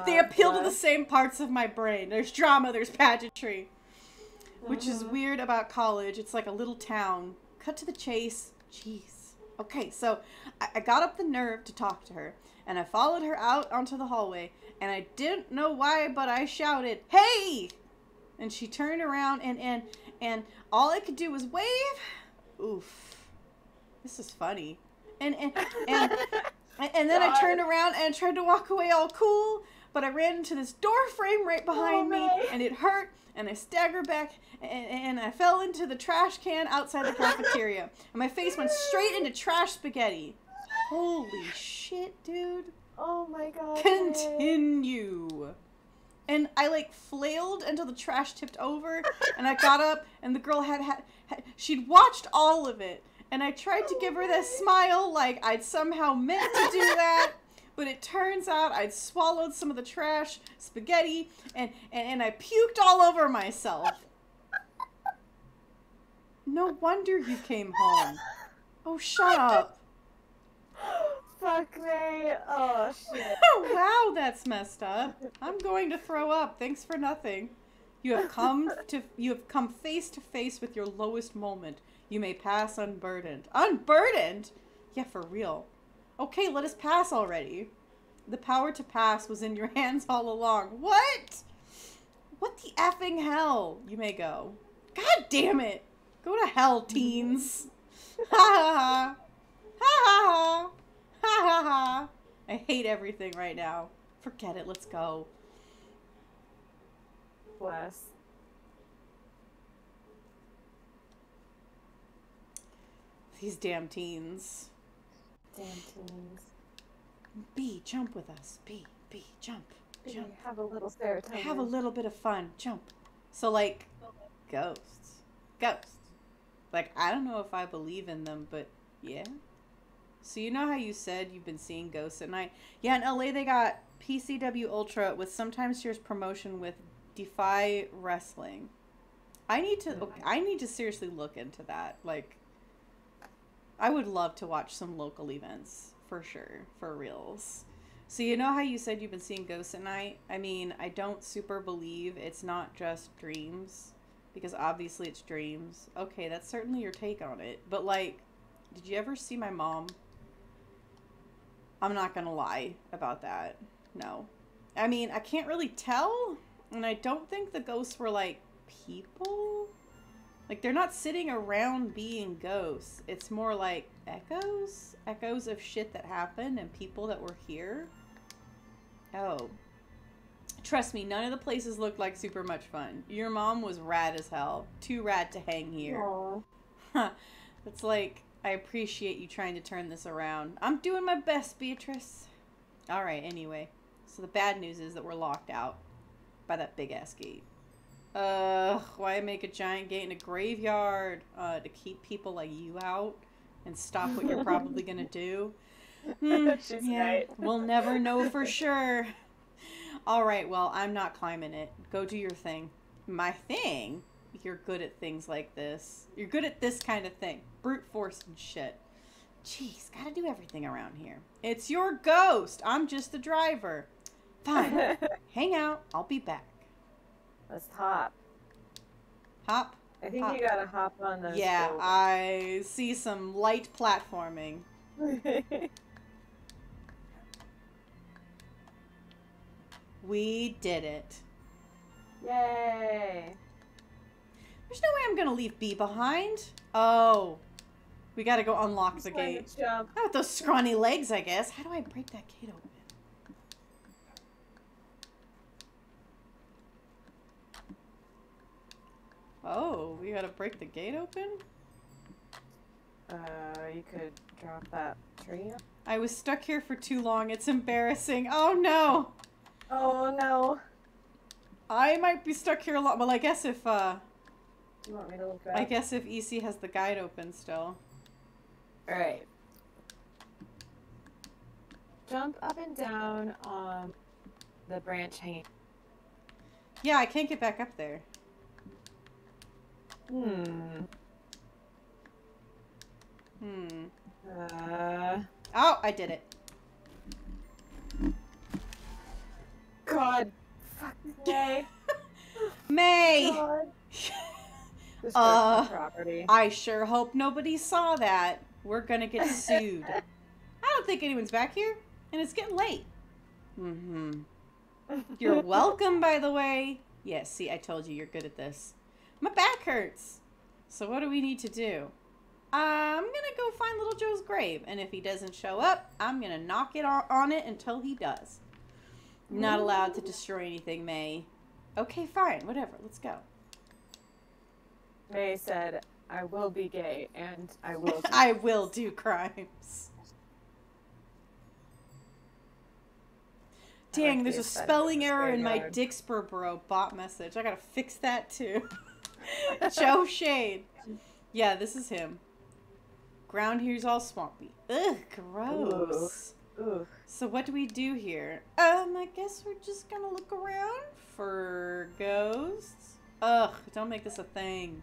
Speaker 1: They appeal to the same parts of my brain. There's drama, there's pageantry. Which is weird about college. It's like a little town. Cut to the chase. Jeez. Okay, so I got up the nerve to talk to her. And I followed her out onto the hallway. And I didn't know why, but I shouted, "Hey!" And she turned around and all I could do was wave. Oof. This is funny. And then I turned around and tried to walk away all cool, but I ran into this door frame right behind me, and it hurt, and I staggered back, and I fell into the trash can outside the cafeteria, and my face went straight into trash spaghetti. Holy shit, dude.
Speaker 6: Oh my god.
Speaker 1: Continue. And I, like, flailed until the trash tipped over, and I got up, and the girl she'd watched all of it. And I tried to give her that smile like I'd somehow meant to do that. But it turns out I'd swallowed some of the trash spaghetti and I puked all over myself. No wonder you came home. Oh, shut up.
Speaker 6: Fuck me. Oh, shit.
Speaker 1: Wow, that's messed up. I'm going to throw up. Thanks for nothing. You have come face to face with your lowest moment. You may pass unburdened. Unburdened? Yeah, for real. Okay, let us pass already. The power to pass was in your hands all along. What? What the effing hell? You may go. God damn it. Go to hell, teens. Ha ha ha. Ha ha ha. Ha ha ha. I hate everything right now. Forget it. Let's go.
Speaker 6: Bless.
Speaker 1: These damn teens.
Speaker 6: Damn teens.
Speaker 1: B, jump with us. B, jump. Jump.
Speaker 6: Have a little serotonin.
Speaker 1: Have a little bit of fun. Jump. So, like, ghosts. Ghosts. Like, I don't know if I believe in them, but yeah. So you know how you said you've been seeing ghosts at night? Yeah, in LA they got PCW Ultra with sometimes there's promotion with Defy Wrestling. I need to seriously look into that. Like, I would love to watch some local events for sure, for reals. So you know how you said you've been seeing ghosts at night? I mean, I don't super believe it's not just dreams, because obviously it's dreams. Okay, that's certainly your take on it. But like, did you ever see my mom? I'm not gonna lie about that. No. I mean, I can't really tell, and I don't think the ghosts were like people. Like, they're not sitting around being ghosts. It's more like echoes? Echoes of shit that happened and people that were here. Oh. Trust me, none of the places looked like super much fun. Your mom was rad as hell. Too rad to hang here. Huh. It's like, I appreciate you trying to turn this around. I'm doing my best, Beatrice. Alright, anyway. So the bad news is that we're locked out by that big-ass gate. Why make a giant gate in a graveyard? To keep people like you out and stop what you're probably gonna do?
Speaker 6: She's
Speaker 1: yeah,
Speaker 6: right.
Speaker 1: We'll never know for sure. Alright, well, I'm not climbing it. Go do your thing. My thing? You're good at things like this. You're good at this kind of thing. Brute force and shit. Jeez, gotta do everything around here. It's your ghost. I'm just the driver. Fine. Hang out. I'll be back.
Speaker 6: Let's hop.
Speaker 1: Hop.
Speaker 6: I think
Speaker 1: hop.
Speaker 6: you gotta hop on those.
Speaker 1: Yeah,
Speaker 6: buildings.
Speaker 1: I see some light platforming. We did it.
Speaker 6: Yay!
Speaker 1: There's no way I'm gonna leave B behind. Oh. We gotta go unlock the gate.
Speaker 6: Jump.
Speaker 1: Not with those scrawny legs, I guess. How do I break that gate open? Oh, we gotta break the gate open?
Speaker 6: You could drop that tree.
Speaker 1: I was stuck here for too long. It's embarrassing. Oh no!
Speaker 6: Oh no!
Speaker 1: I might be stuck here a lot. Well, I guess if,
Speaker 6: You want me to look back?
Speaker 1: I guess if EC has the guide open still.
Speaker 6: Alright. Jump up and down on the branch hanging.
Speaker 1: Yeah, I can't get back up there.
Speaker 6: Hmm.
Speaker 1: Oh, I did it.
Speaker 6: God. Fuck May.
Speaker 1: May!
Speaker 6: God. Destructive property.
Speaker 1: I sure hope nobody saw that. We're gonna get sued. I don't think anyone's back here, and it's getting late. You're welcome, by the way. Yes, see, I told you you're good at this. My back hurts. So what do we need to do? I'm gonna go find Little Joe's grave, and if he doesn't show up, I'm gonna knock it on it until he does. Not allowed to destroy anything, May. Okay, fine, whatever, let's go.
Speaker 6: May said, I will be gay, and I will do
Speaker 1: I will do crimes. Dang, there's a spelling error in my Dixperboro bot message. I gotta fix that too. Joe Shade. Yeah, this is him. Ground here's all swampy. Ugh, gross.
Speaker 6: Ooh.
Speaker 1: So what do we do here? I guess we're just gonna look around for ghosts. Ugh, don't make this a thing.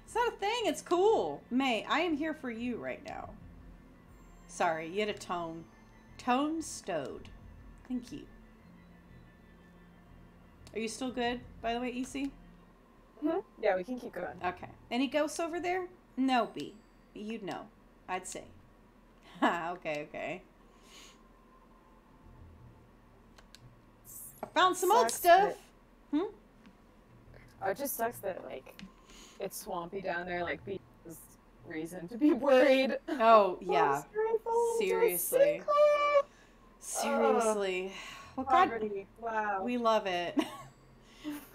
Speaker 1: It's not a thing, it's cool. May, I am here for you right now. Sorry, you had a tone. Tone stowed. Thank you. Are you still good, by the way, EC?
Speaker 6: Mm-hmm. Yeah, we can keep going.
Speaker 1: Okay. Any ghosts over there? No, B. You'd know. I'd say. Ha, okay. I found some old stuff.
Speaker 6: Oh, it just sucks that, like, it's swampy down there, like, there's reason to be worried.
Speaker 1: Oh, yeah. Seriously. Seriously. What kind?
Speaker 6: Poverty. Wow.
Speaker 1: We love it.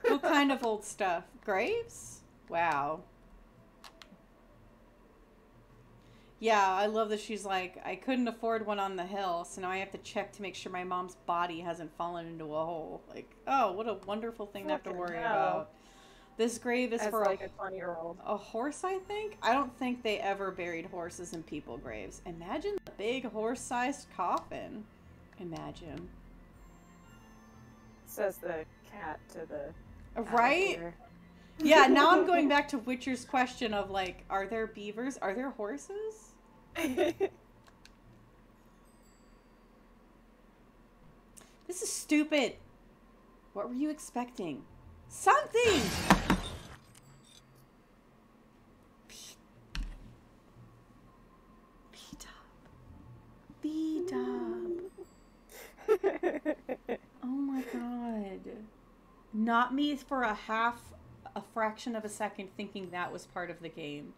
Speaker 1: What kind of old stuff? Graves? Wow. Yeah, I love that she's like, I couldn't afford one on the hill, so now I have to check to make sure my mom's body hasn't fallen into a hole. Like, oh, what a wonderful thing to have to worry about. This grave is for
Speaker 6: like a 20-year-old.
Speaker 1: A horse, I think? I don't think they ever buried horses in people graves. Imagine the big horse-sized coffin. Imagine.
Speaker 6: Says the cat to the
Speaker 1: right?
Speaker 6: alligator.
Speaker 1: Yeah, now I'm going back to Witcher's question of, like, are there beavers? Are there horses? This is stupid. What were you expecting? Something! B-dub. Oh my god. Not me for a fraction of a second thinking that was part of the game.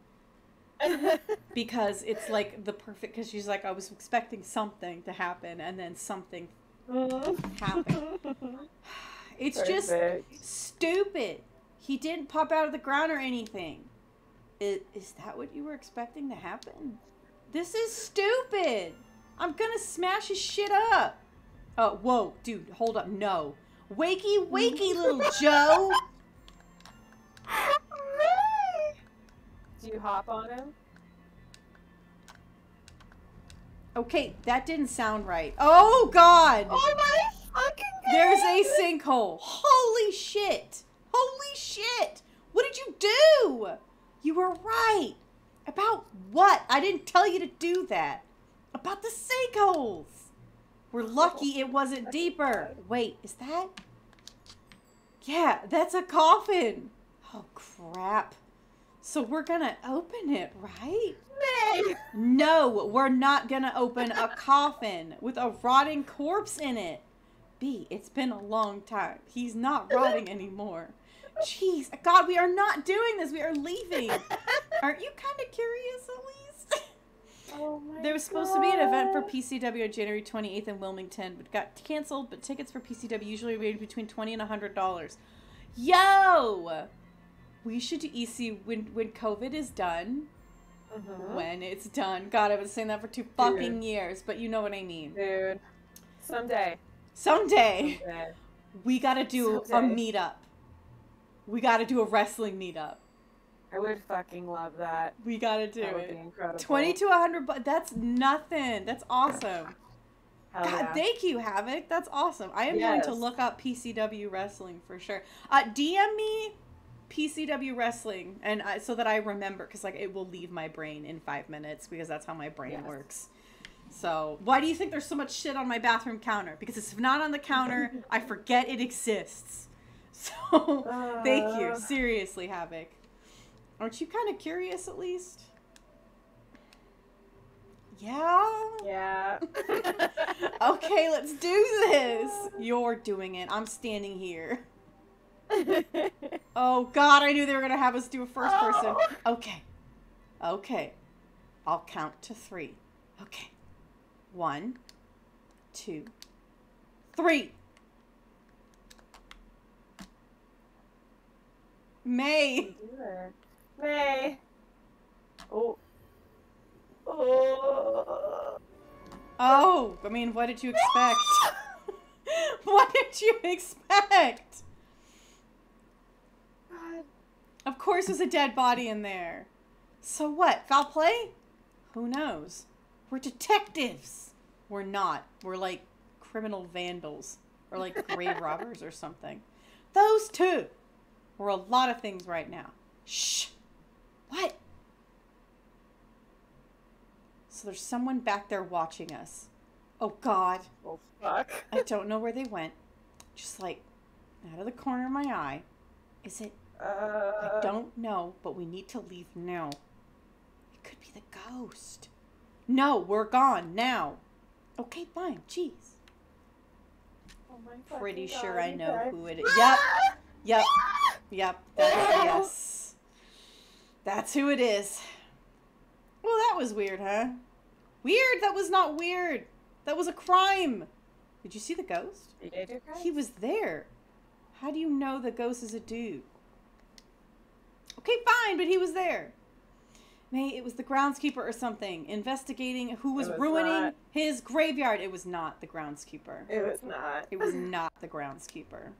Speaker 1: Because it's like the perfect, because she's like, I was expecting something to happen, and then something happened. It's just stupid. He didn't pop out of the ground or anything. Is that what you were expecting to happen? This is stupid. I'm gonna smash his shit up. Oh, whoa, dude, hold up, no. Wakey, little Joe.
Speaker 6: Do you hop on him?
Speaker 1: Okay, that didn't sound right. Oh, God.
Speaker 6: Oh my fucking God.
Speaker 1: There's a sinkhole. Holy shit. Holy shit. What did you do? You were right. About what? I didn't tell you to do that. About the sinkholes. We're lucky it wasn't deeper. Wait, is that? Yeah, that's a coffin. Oh, crap. So we're gonna open it, right? No, we're not gonna open a coffin with a rotting corpse in it. B, it's been a long time. He's not rotting anymore. Jeez, God, we are not doing this. We are leaving. Aren't you kind of curious at least?
Speaker 6: Oh my
Speaker 1: There was supposed to be an event for PCW on January 28th in Wilmington, but got canceled. But tickets for PCW usually range between $20 and $100. Yo! We should do EC when COVID is done. When it's done. God, I've been saying that for 2 fucking years, but you know what I mean.
Speaker 6: Dude. Someday.
Speaker 1: Someday. We gotta do a meetup. We gotta do a wrestling meetup.
Speaker 6: I would fucking love that.
Speaker 1: We gotta do
Speaker 6: That would
Speaker 1: it.
Speaker 6: be incredible.
Speaker 1: 20 to 100, but that's nothing. That's awesome.
Speaker 6: Hell
Speaker 1: God,
Speaker 6: yeah.
Speaker 1: thank you, Havoc. That's awesome. I am going to look up PCW wrestling for sure. DM me PCW wrestling, and so that I remember, because like it will leave my brain in 5 minutes, because that's how my brain works. So why do you think there's so much shit on my bathroom counter? Because it's not on the counter, I forget it exists. So thank you, seriously, Havoc. Aren't you kind of curious at least? Yeah?
Speaker 6: Yeah.
Speaker 1: Okay, let's do this. You're doing it. I'm standing here. Oh, God, I knew they were going to have us do a first person. Okay. Okay. I'll count to 3. Okay. 1, 2, 3. May.
Speaker 6: May. Oh. Oh.
Speaker 1: Oh, I mean, what did you expect? What did you expect?
Speaker 6: God.
Speaker 1: Of course there's a dead body in there. So what? Foul play? Who knows? We're detectives. We're not. We're like criminal vandals or like grave robbers or something. Those two. We're a lot of things right now. Shh. What? So there's someone back there watching us. Oh, God.
Speaker 6: Oh, fuck.
Speaker 1: I don't know where they went. Just like out of the corner of my eye. Is it? I don't know, but we need to leave now. It could be the ghost. No, we're gone now. Okay, fine. Jeez.
Speaker 6: Oh my
Speaker 1: Pretty
Speaker 6: fucking
Speaker 1: sure
Speaker 6: God,
Speaker 1: I
Speaker 6: you
Speaker 1: know
Speaker 6: guys.
Speaker 1: who it is. Yep. Yep. Yep. Yes. That's who it is. Well, that was weird, huh? Weird? That was not weird. That was a crime. Did you see the ghost? He was there. How do you know the ghost is a dude? Okay, fine, but he was there. May, it was the groundskeeper or something, investigating who was ruining his graveyard. It was not the groundskeeper.
Speaker 6: It was not.
Speaker 1: It was not the groundskeeper.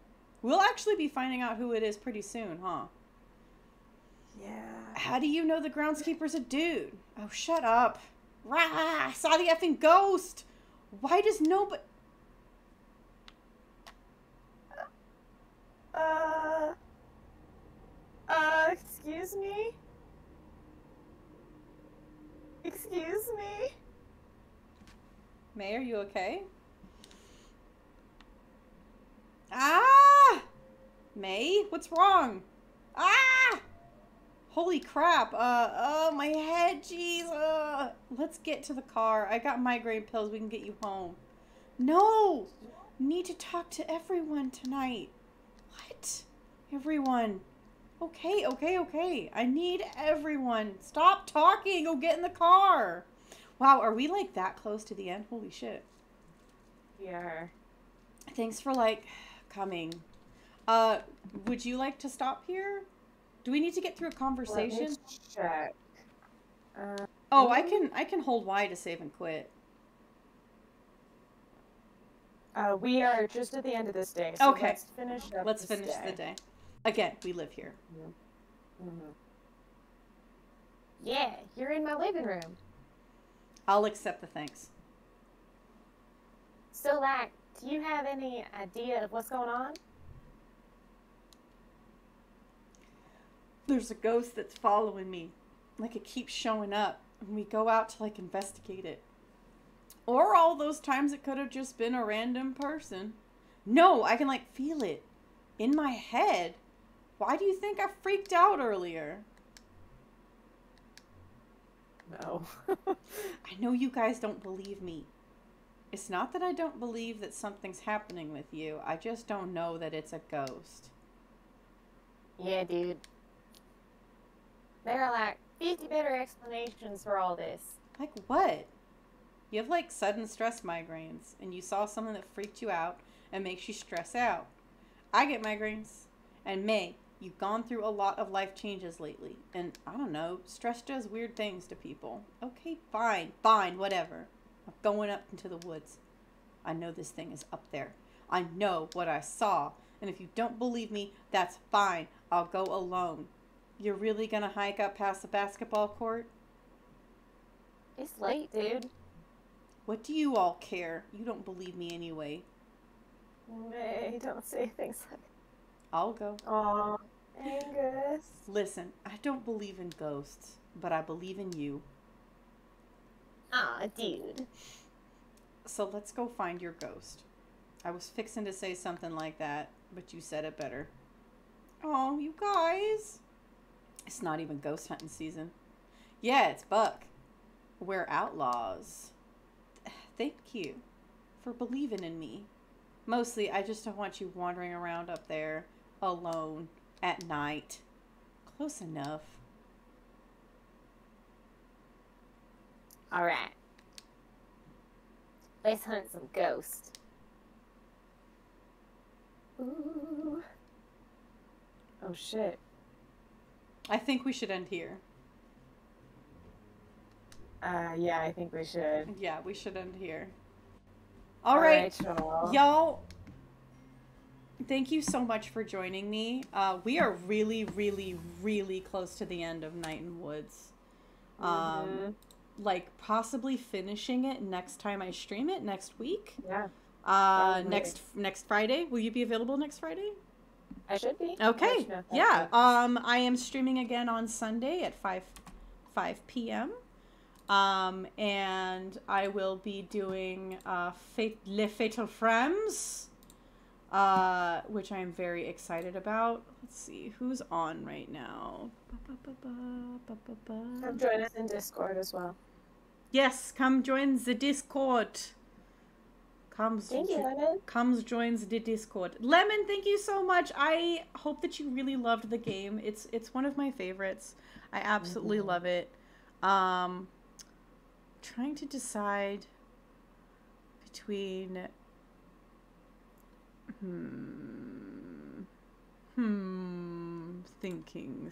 Speaker 1: We'll actually be finding out who it is pretty soon, huh?
Speaker 6: Yeah.
Speaker 1: How do you know the groundskeeper's a dude? Oh, shut up. Rah! I saw the effing ghost. Why does nobody...
Speaker 6: Excuse me? Excuse me?
Speaker 1: May, are you okay? Ah! May, what's wrong? Ah! Holy crap. Oh, my head, jeez. Let's get to the car. I got migraine pills. We can get you home. No! Need to talk to everyone tonight. What? Everyone. Okay, okay, okay. I need everyone. Stop talking. Go get in the car. Wow, are we like that close to the end? Holy shit.
Speaker 6: We are.
Speaker 1: Thanks for like coming. Would you like to stop here? Do we need to get through a conversation?
Speaker 6: Let me check.
Speaker 1: Oh, I can hold Y to save and quit.
Speaker 6: We are just at the end of this day. So
Speaker 1: Okay.
Speaker 6: Let's finish up
Speaker 1: Let's
Speaker 6: this
Speaker 1: finish the day. Again, we live here.
Speaker 6: Yeah, you're in my living room.
Speaker 1: I'll accept the thanks.
Speaker 6: So, like, do you have any idea of what's going on?
Speaker 1: There's a ghost that's following me. Like, it keeps showing up. And we go out to, like, investigate it. Or all those times it could have just been a random person. No, I can, like, feel it. In my head. Why do you think I freaked out earlier?
Speaker 6: No.
Speaker 1: I know you guys don't believe me. It's not that I don't believe that something's happening with you. I just don't know that it's a ghost.
Speaker 6: Yeah, dude. There are like 50 better explanations for all this.
Speaker 1: Like what? You have like sudden stress migraines and you saw something that freaked you out and makes you stress out. I get migraines. And May, you've gone through a lot of life changes lately. And I don't know, stress does weird things to people. Okay, fine, whatever. I'm going up into the woods. I know this thing is up there. I know what I saw. And if you don't believe me, that's fine. I'll go alone. You're really gonna hike up past the basketball court?
Speaker 6: It's late, dude.
Speaker 1: What do you all care? You don't believe me anyway.
Speaker 6: May, don't say things like
Speaker 1: I'll go.
Speaker 6: Aw, Angus.
Speaker 1: Listen, I don't believe in ghosts, but I believe in you.
Speaker 6: Aw, dude.
Speaker 1: So let's go find your ghost. I was fixing to say something like that, but you said it better. Oh, you guys. It's not even ghost hunting season. Yeah, it's Buck. We're outlaws. Thank you for believing in me. Mostly, I just don't want you wandering around up there alone at night. Close enough.
Speaker 6: All right. Let's hunt some ghosts. Ooh. Oh, shit.
Speaker 1: I think we should end here.
Speaker 6: Yeah, I think we should.
Speaker 1: Yeah, we should end here. All right, y'all. Thank you so much for joining me. We are really, really, really close to the end of Night in Woods. like possibly finishing it next time I stream it next week.
Speaker 6: Yeah.
Speaker 1: Next Friday. Will you be available next Friday?
Speaker 6: I should be.
Speaker 1: Okay. Yeah. I am streaming again on Sunday at 5 p.m. And I will be doing Les Fatal Frames, which I am very excited about. Let's see who's on right now.
Speaker 6: Come join us in Discord as well.
Speaker 1: Yes, come join the Discord.
Speaker 6: Thank you, Lemon.
Speaker 1: Comes joins the Discord. Lemon, thank you so much. I hope that you really loved the game. It's one of my favorites. I absolutely love it. Trying to decide between thinking.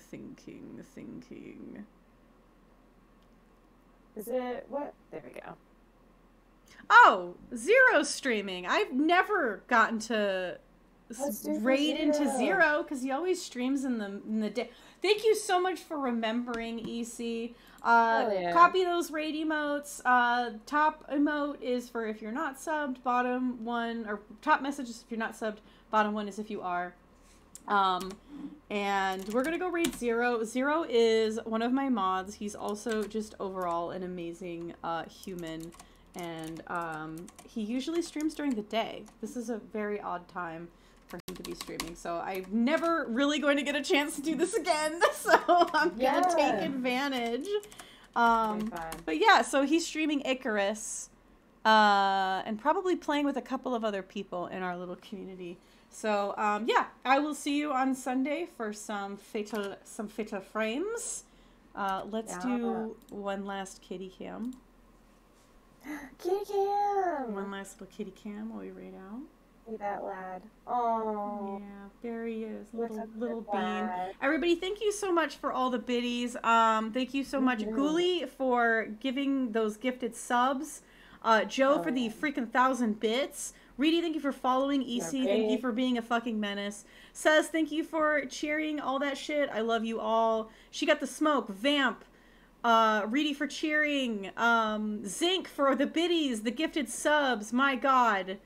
Speaker 6: Is it what? There we go.
Speaker 1: Oh, Zero streaming. I've never gotten to raid into Zero because he always streams in the day. Thank you so much for remembering, EC. Copy those raid emotes. Top emote is for if you're not subbed. Bottom one, or top message is if you're not subbed. Bottom one is if you are. And we're gonna go raid Zero. Zero is one of my mods. He's also just overall an amazing human. And he usually streams during the day. This is a very odd time for him to be streaming, so I'm never really going to get a chance to do this again, so I'm gonna take advantage. But yeah, so he's streaming Icarus, and probably playing with a couple of other people in our little community. So yeah, I will see you on Sunday for some fatal frames. Let's do one last kitty cam.
Speaker 6: Kitty cam!
Speaker 1: One last little kitty cam while we raid out.
Speaker 6: See that lad. Oh.
Speaker 1: Yeah, there he is. Little bean.
Speaker 6: Lad.
Speaker 1: Everybody, thank you so much for all the biddies. Thank you so much, Ghoulie, for giving those gifted subs. Joe for the freaking 1,000 bits. Reedy, thank you for following. EC, thank you for being a fucking menace. Says, thank you for cheering all that shit. I love you all. She got the smoke. Vamp. Reedy for cheering, Zinc for the biddies, the gifted subs, my god,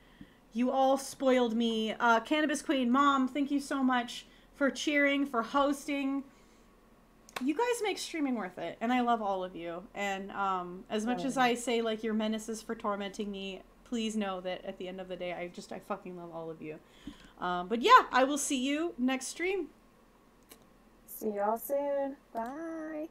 Speaker 1: you all spoiled me, Cannabis Queen, Mom, thank you so much for cheering, for hosting. You guys make streaming worth it, and I love all of you, and, as much as I say, like, you're menaces for tormenting me, please know that at the end of the day, I fucking love all of you. But yeah, I will see you next stream.
Speaker 6: See y'all soon. Bye.